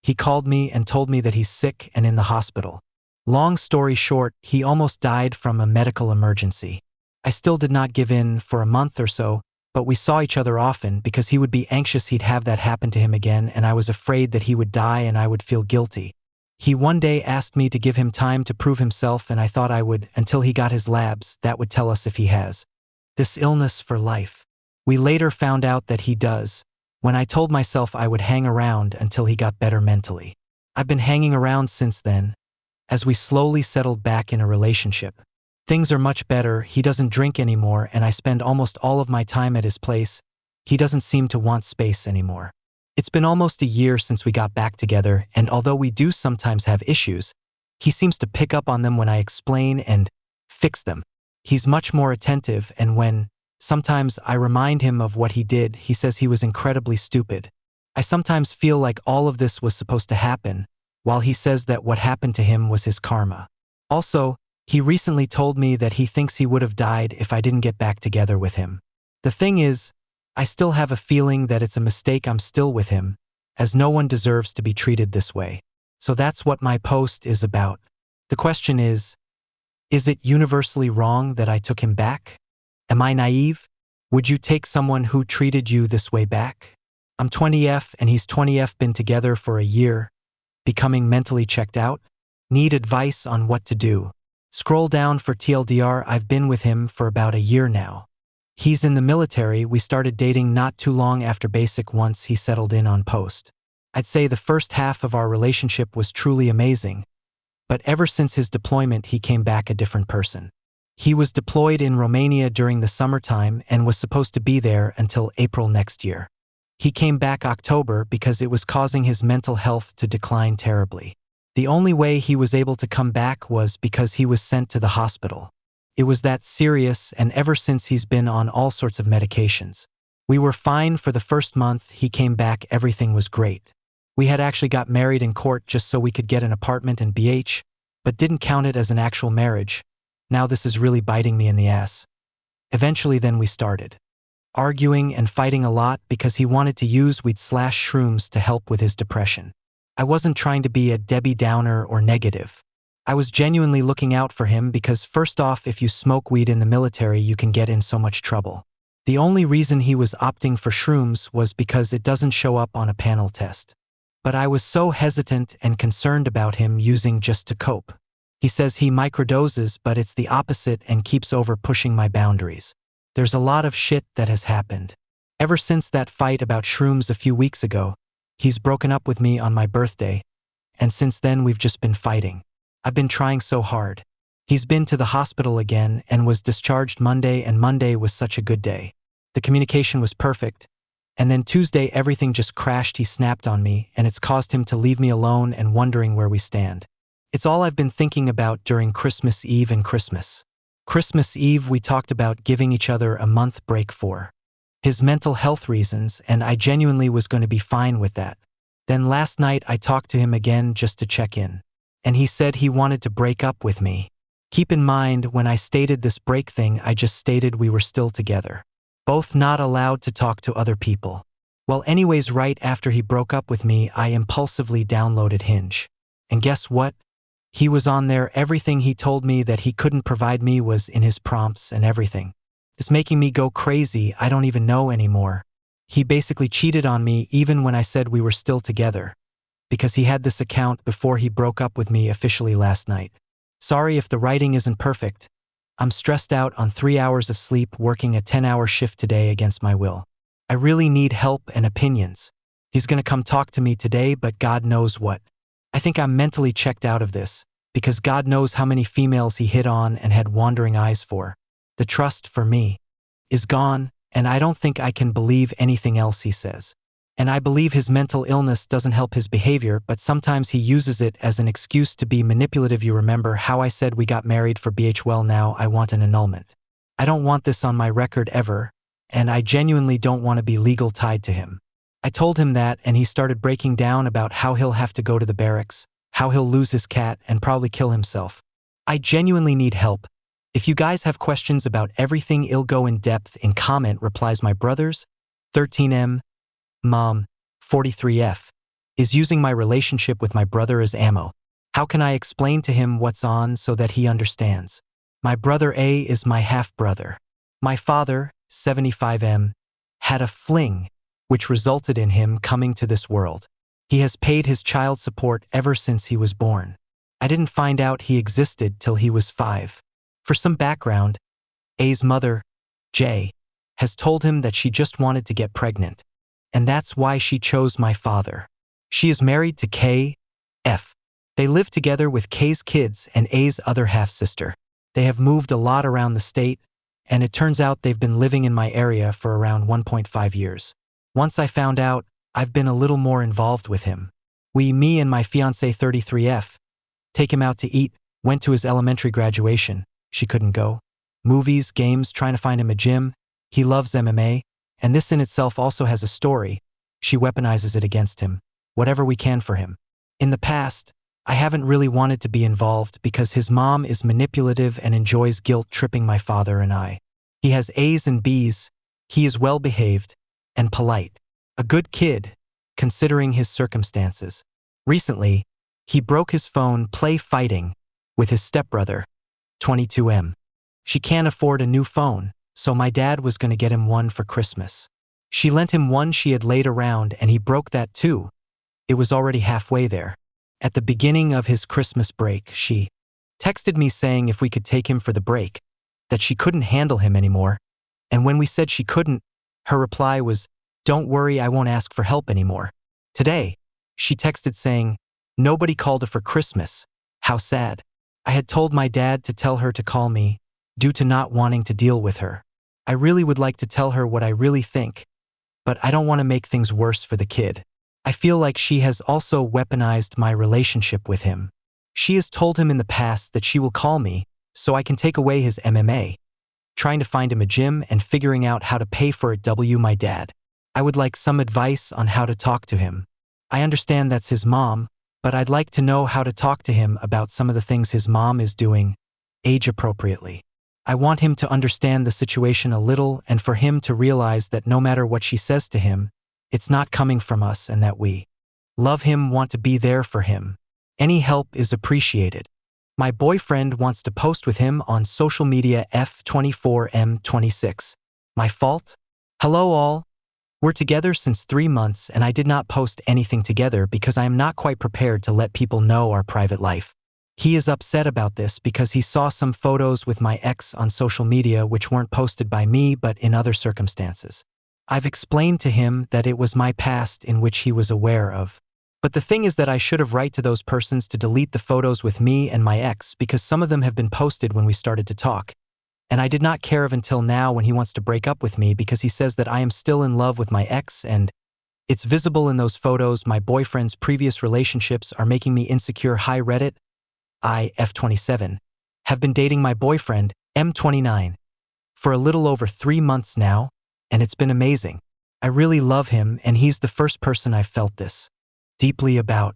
He called me and told me that he's sick and in the hospital. Long story short, he almost died from a medical emergency. I still did not give in for a month or so, but we saw each other often because he would be anxious he'd have that happen to him again, and I was afraid that he would die and I would feel guilty. He one day asked me to give him time to prove himself, and I thought I would until he got his labs. That would tell us if he has this illness for life. We later found out that he does, when I told myself I would hang around until he got better mentally. I've been hanging around since then, as we slowly settled back in a relationship. Things are much better, he doesn't drink anymore, and I spend almost all of my time at his place. He doesn't seem to want space anymore. It's been almost a year since we got back together, and although we do sometimes have issues, he seems to pick up on them when I explain and fix them. He's much more attentive, and when sometimes I remind him of what he did, he says he was incredibly stupid. I sometimes feel like all of this was supposed to happen, while he says that what happened to him was his karma. Also, he recently told me that he thinks he would have died if I didn't get back together with him. The thing is, I still have a feeling that it's a mistake I'm still with him, as no one deserves to be treated this way. So that's what my post is about. The question is it universally wrong that I took him back? Am I naive? Would you take someone who treated you this way back? I'm 20F and he's 20F, been together for a year, becoming mentally checked out? Need advice on what to do? Scroll down for TLDR, I've been with him for about a year now. He's in the military, we started dating not too long after basic once he settled in on post. I'd say the first half of our relationship was truly amazing, but ever since his deployment he came back a different person. He was deployed in Romania during the summertime and was supposed to be there until April next year. He came back October because it was causing his mental health to decline terribly. The only way he was able to come back was because he was sent to the hospital. It was that serious, and ever since he's been on all sorts of medications. We were fine for the first month he came back, everything was great. We had actually got married in court just so we could get an apartment in BH, but didn't count it as an actual marriage. Now this is really biting me in the ass. Eventually then we started arguing and fighting a lot because he wanted to use weed/shrooms to help with his depression. I wasn't trying to be a Debbie Downer or negative. I was genuinely looking out for him because first off, if you smoke weed in the military you can get in so much trouble. The only reason he was opting for shrooms was because it doesn't show up on a panel test. But I was so hesitant and concerned about him using just to cope. He says he microdoses, but it's the opposite and keeps over pushing my boundaries. There's a lot of shit that has happened. Ever since that fight about shrooms a few weeks ago, he's broken up with me on my birthday, and since then we've just been fighting. I've been trying so hard. He's been to the hospital again and was discharged Monday, and Monday was such a good day. The communication was perfect, and then Tuesday everything just crashed. He snapped on me, and it's caused him to leave me alone and wondering where we stand. It's all I've been thinking about during Christmas Eve and Christmas. Christmas Eve we talked about giving each other a month break for his mental health reasons, and I genuinely was going to be fine with that. Then last night I talked to him again just to check in, and he said he wanted to break up with me. Keep in mind, when I stated this break thing, I just stated we were still together. Both not allowed to talk to other people. Well, anyways, right after he broke up with me, I impulsively downloaded Hinge. And guess what? He was on there. Everything he told me that he couldn't provide me was in his prompts and everything. It's making me go crazy. I don't even know anymore. He basically cheated on me even when I said we were still together, because he had this account before he broke up with me officially last night. Sorry if the writing isn't perfect. I'm stressed out on 3 hours of sleep, working a 10-hour shift today against my will. I really need help and opinions. He's gonna come talk to me today, but God knows what. I think I'm mentally checked out of this, because God knows how many females he hit on and had wandering eyes for. The trust for me is gone, and I don't think I can believe anything else he says. And I believe his mental illness doesn't help his behavior, but sometimes he uses it as an excuse to be manipulative. You remember how I said we got married for BH? Well, now I want an annulment. I don't want this on my record ever, and I genuinely don't want to be legal tied to him. I told him that, and he started breaking down about how he'll have to go to the barracks, how he'll lose his cat and probably kill himself. I genuinely need help. If you guys have questions about everything, I'll go in depth in comment. Replies, my brothers, 13M. Mom, 43F, is using my relationship with my brother as ammo. How can I explain to him what's on so that he understands? My brother A is my half-brother. My father, 75M, had a fling, which resulted in him coming to this world. He has paid his child support ever since he was born. I didn't find out he existed till he was 5. For some background, A's mother, J, has told him that she just wanted to get pregnant, and that's why she chose my father. She is married to K, F. They live together with K's kids and A's other half-sister. They have moved a lot around the state, and it turns out they've been living in my area for around 1.5 years. Once I found out, I've been a little more involved with him. Me and my fiancé 33F, take him out to eat, went to his elementary graduation. She couldn't go. Movies, games, trying to find him a gym. He loves MMA, and this in itself also has a story. She weaponizes it against him. Whatever we can for him. In the past, I haven't really wanted to be involved because his mom is manipulative and enjoys guilt-tripping my father and I. He has A's and B's. He is well-behaved and polite. A good kid, considering his circumstances. Recently, he broke his phone play fighting with his stepbrother, 22M. She can't afford a new phone, so my dad was going to get him one for Christmas. She lent him one she had laid around and he broke that too. It was already halfway there. At the beginning of his Christmas break, she texted me saying if we could take him for the break, that she couldn't handle him anymore. And when we said she couldn't, her reply was, "Don't worry, I won't ask for help anymore." Today, she texted saying, "Nobody called her for Christmas. How sad." I had told my dad to tell her to call me, due to not wanting to deal with her. I really would like to tell her what I really think, but I don't want to make things worse for the kid. I feel like she has also weaponized my relationship with him. She has told him in the past that she will call me, so I can take away his MMA. Trying to find him a gym and figuring out how to pay for it. My dad. I would like some advice on how to talk to him. I understand that's his mom, but I'd like to know how to talk to him about some of the things his mom is doing, age appropriately. I want him to understand the situation a little and for him to realize that no matter what she says to him, it's not coming from us and that we love him, want to be there for him. Any help is appreciated. My boyfriend wants to post with him on social media F24M26. My fault? Hello all. We're together since 3 months and I did not post anything together because I am not quite prepared to let people know our private life. He is upset about this because he saw some photos with my ex on social media which weren't posted by me but in other circumstances. I've explained to him that it was my past in which he was aware of. But the thing is that I should have write to those persons to delete the photos with me and my ex because some of them have been posted when we started to talk. And I did not care of until now when he wants to break up with me because he says that I am still in love with my ex and it's visible in those photos. My boyfriend's previous relationships are making me insecure. Hi Reddit, I, F27, have been dating my boyfriend, M29, for a little over 3 months now, and it's been amazing. I really love him and he's the first person I've felt this deeply about.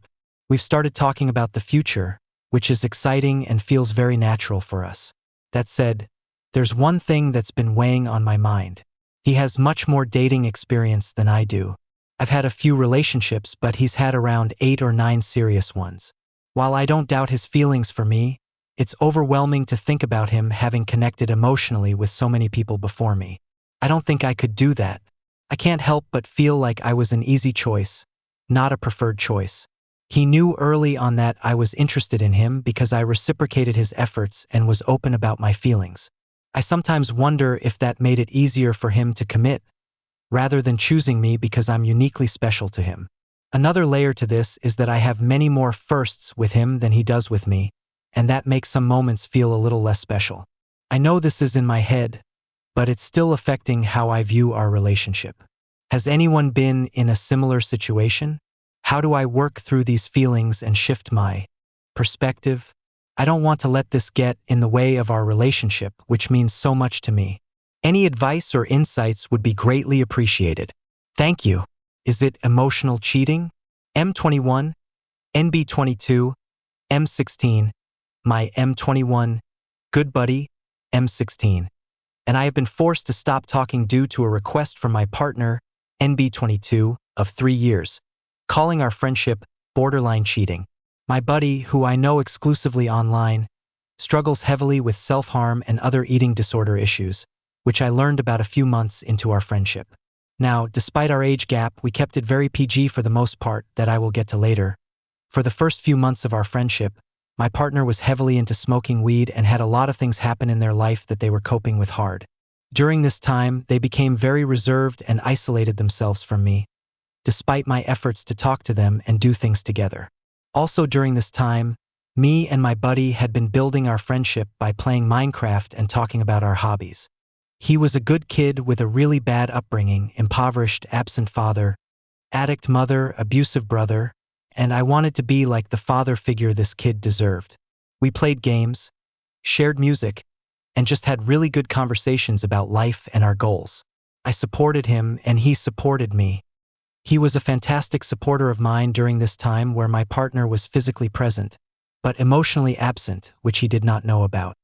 We've started talking about the future, which is exciting and feels very natural for us. That said, there's one thing that's been weighing on my mind. He has much more dating experience than I do. I've had a few relationships, but he's had around 8 or 9 serious ones. While I don't doubt his feelings for me, it's overwhelming to think about him having connected emotionally with so many people before me. I don't think I could do that. I can't help but feel like I was an easy choice, not a preferred choice. He knew early on that I was interested in him because I reciprocated his efforts and was open about my feelings. I sometimes wonder if that made it easier for him to commit, rather than choosing me because I'm uniquely special to him. Another layer to this is that I have many more firsts with him than he does with me, and that makes some moments feel a little less special. I know this is in my head, but it's still affecting how I view our relationship. Has anyone been in a similar situation? How do I work through these feelings and shift my perspective? I don't want to let this get in the way of our relationship, which means so much to me. Any advice or insights would be greatly appreciated. Thank you. Is it emotional cheating? M21, NB22, M16, my M21, good buddy, M16. And I have been forced to stop talking due to a request from my partner, NB22, of 3 years, calling our friendship borderline cheating. My buddy, who I know exclusively online, struggles heavily with self-harm and other eating disorder issues, which I learned about a few months into our friendship. Now, despite our age gap, we kept it very PG for the most part, that I will get to later. For the first few months of our friendship, my partner was heavily into smoking weed and had a lot of things happen in their life that they were coping with hard. During this time, they became very reserved and isolated themselves from me, despite my efforts to talk to them and do things together. Also during this time, me and my buddy had been building our friendship by playing Minecraft and talking about our hobbies. He was a good kid with a really bad upbringing, impoverished, absent father, addict mother, abusive brother, and I wanted to be like the father figure this kid deserved. We played games, shared music, and just had really good conversations about life and our goals. I supported him and he supported me. He was a fantastic supporter of mine during this time where my partner was physically present, but emotionally absent, which he did not know about.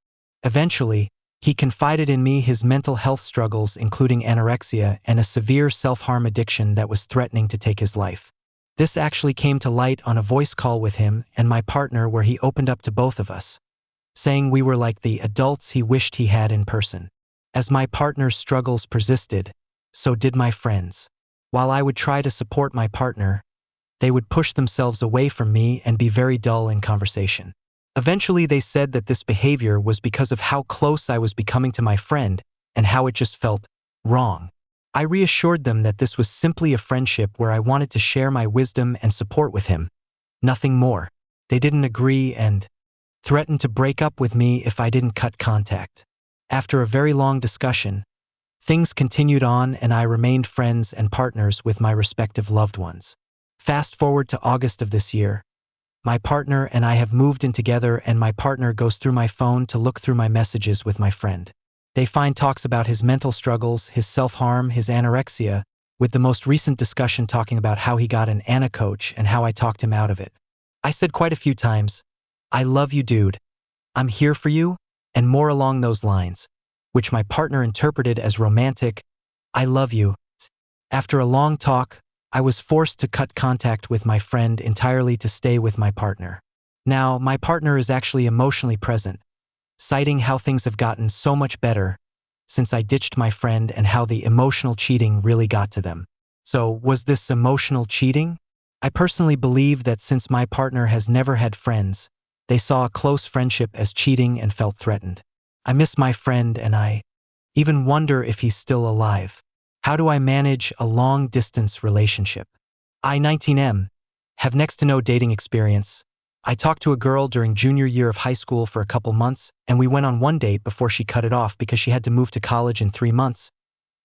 Eventually, he confided in me his mental health struggles, including anorexia and a severe self-harm addiction that was threatening to take his life. This actually came to light on a voice call with him and my partner where he opened up to both of us, saying we were like the adults he wished he had in person. As my partner's struggles persisted, so did my friends. While I would try to support my partner, they would push themselves away from me and be very dull in conversation. Eventually they said that this behavior was because of how close I was becoming to my friend and how it just felt wrong. I reassured them that this was simply a friendship where I wanted to share my wisdom and support with him. Nothing more. They didn't agree and threatened to break up with me if I didn't cut contact. After a very long discussion, things continued on and I remained friends and partners with my respective loved ones. Fast forward to August of this year. My partner and I have moved in together and my partner goes through my phone to look through my messages with my friend. They find talks about his mental struggles, his self-harm, his anorexia, with the most recent discussion talking about how he got an Ana coach and how I talked him out of it. I said quite a few times, "I love you, dude. I'm here for you," and more along those lines, which my partner interpreted as romantic, "I love you." After a long talk, I was forced to cut contact with my friend entirely to stay with my partner. Now, my partner is actually emotionally present, citing how things have gotten so much better since I ditched my friend and how the emotional cheating really got to them. So, was this emotional cheating? I personally believe that since my partner has never had friends, they saw a close friendship as cheating and felt threatened. I miss my friend and I even wonder if he's still alive. How do I manage a long-distance relationship? I, 19M, have next to no dating experience. I talked to a girl during junior year of high school for a couple months, and we went on one date before she cut it off because she had to move to college in 3 months.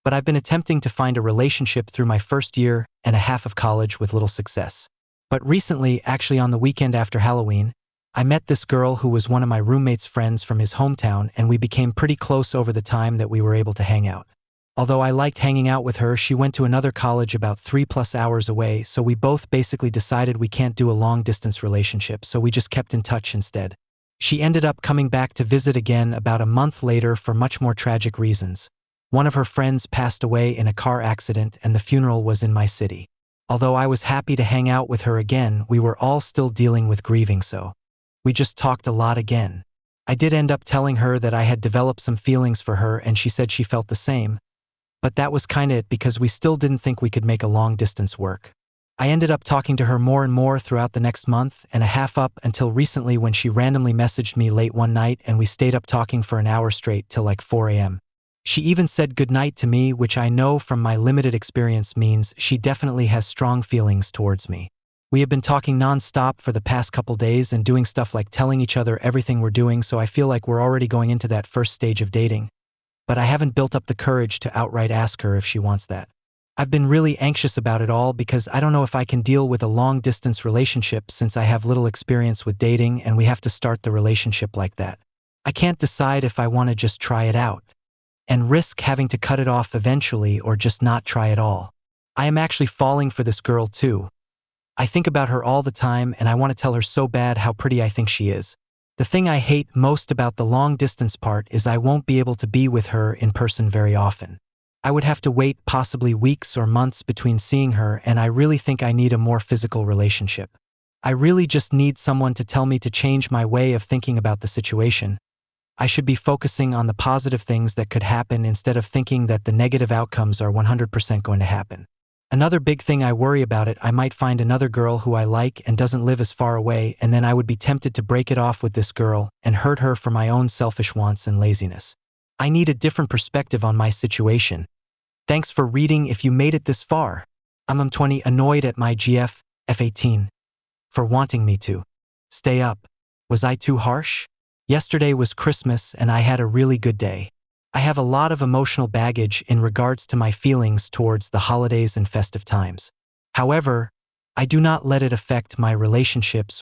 But I've been attempting to find a relationship through my first year and a half of college with little success. But recently, actually on the weekend after Halloween, I met this girl who was one of my roommate's friends from his hometown, and we became pretty close over the time that we were able to hang out. Although I liked hanging out with her, she went to another college about 3+ hours away, so we both basically decided we can't do a long-distance relationship, so we just kept in touch instead. She ended up coming back to visit again about a month later for much more tragic reasons. One of her friends passed away in a car accident and the funeral was in my city. Although I was happy to hang out with her again, we were all still dealing with grieving, so we just talked a lot again. I did end up telling her that I had developed some feelings for her and she said she felt the same. But that was kinda it because we still didn't think we could make a long distance work. I ended up talking to her more and more throughout the next month and a half up until recently when she randomly messaged me late one night and we stayed up talking for an hour straight till like 4 a.m. She even said goodnight to me, which I know from my limited experience means she definitely has strong feelings towards me. We have been talking non-stop for the past couple days and doing stuff like telling each other everything we're doing, so I feel like we're already going into that first stage of dating. But I haven't built up the courage to outright ask her if she wants that. I've been really anxious about it all because I don't know if I can deal with a long-distance relationship since I have little experience with dating and we have to start the relationship like that. I can't decide if I want to just try it out and risk having to cut it off eventually or just not try at all. I am actually falling for this girl too. I think about her all the time and I want to tell her so bad how pretty I think she is. The thing I hate most about the long-distance part is I won't be able to be with her in person very often. I would have to wait possibly weeks or months between seeing her, and I really think I need a more physical relationship. I really just need someone to tell me to change my way of thinking about the situation. I should be focusing on the positive things that could happen instead of thinking that the negative outcomes are 100% going to happen. Another big thing I worry about it, I might find another girl who I like and doesn't live as far away, and then I would be tempted to break it off with this girl and hurt her for my own selfish wants and laziness. I need a different perspective on my situation. Thanks for reading if you made it this far. I'm 20 annoyed at my GF, F18, for wanting me to stay up. Was I too harsh? Yesterday was Christmas and I had a really good day. I have a lot of emotional baggage in regards to my feelings towards the holidays and festive times. However, I do not let it affect my relationships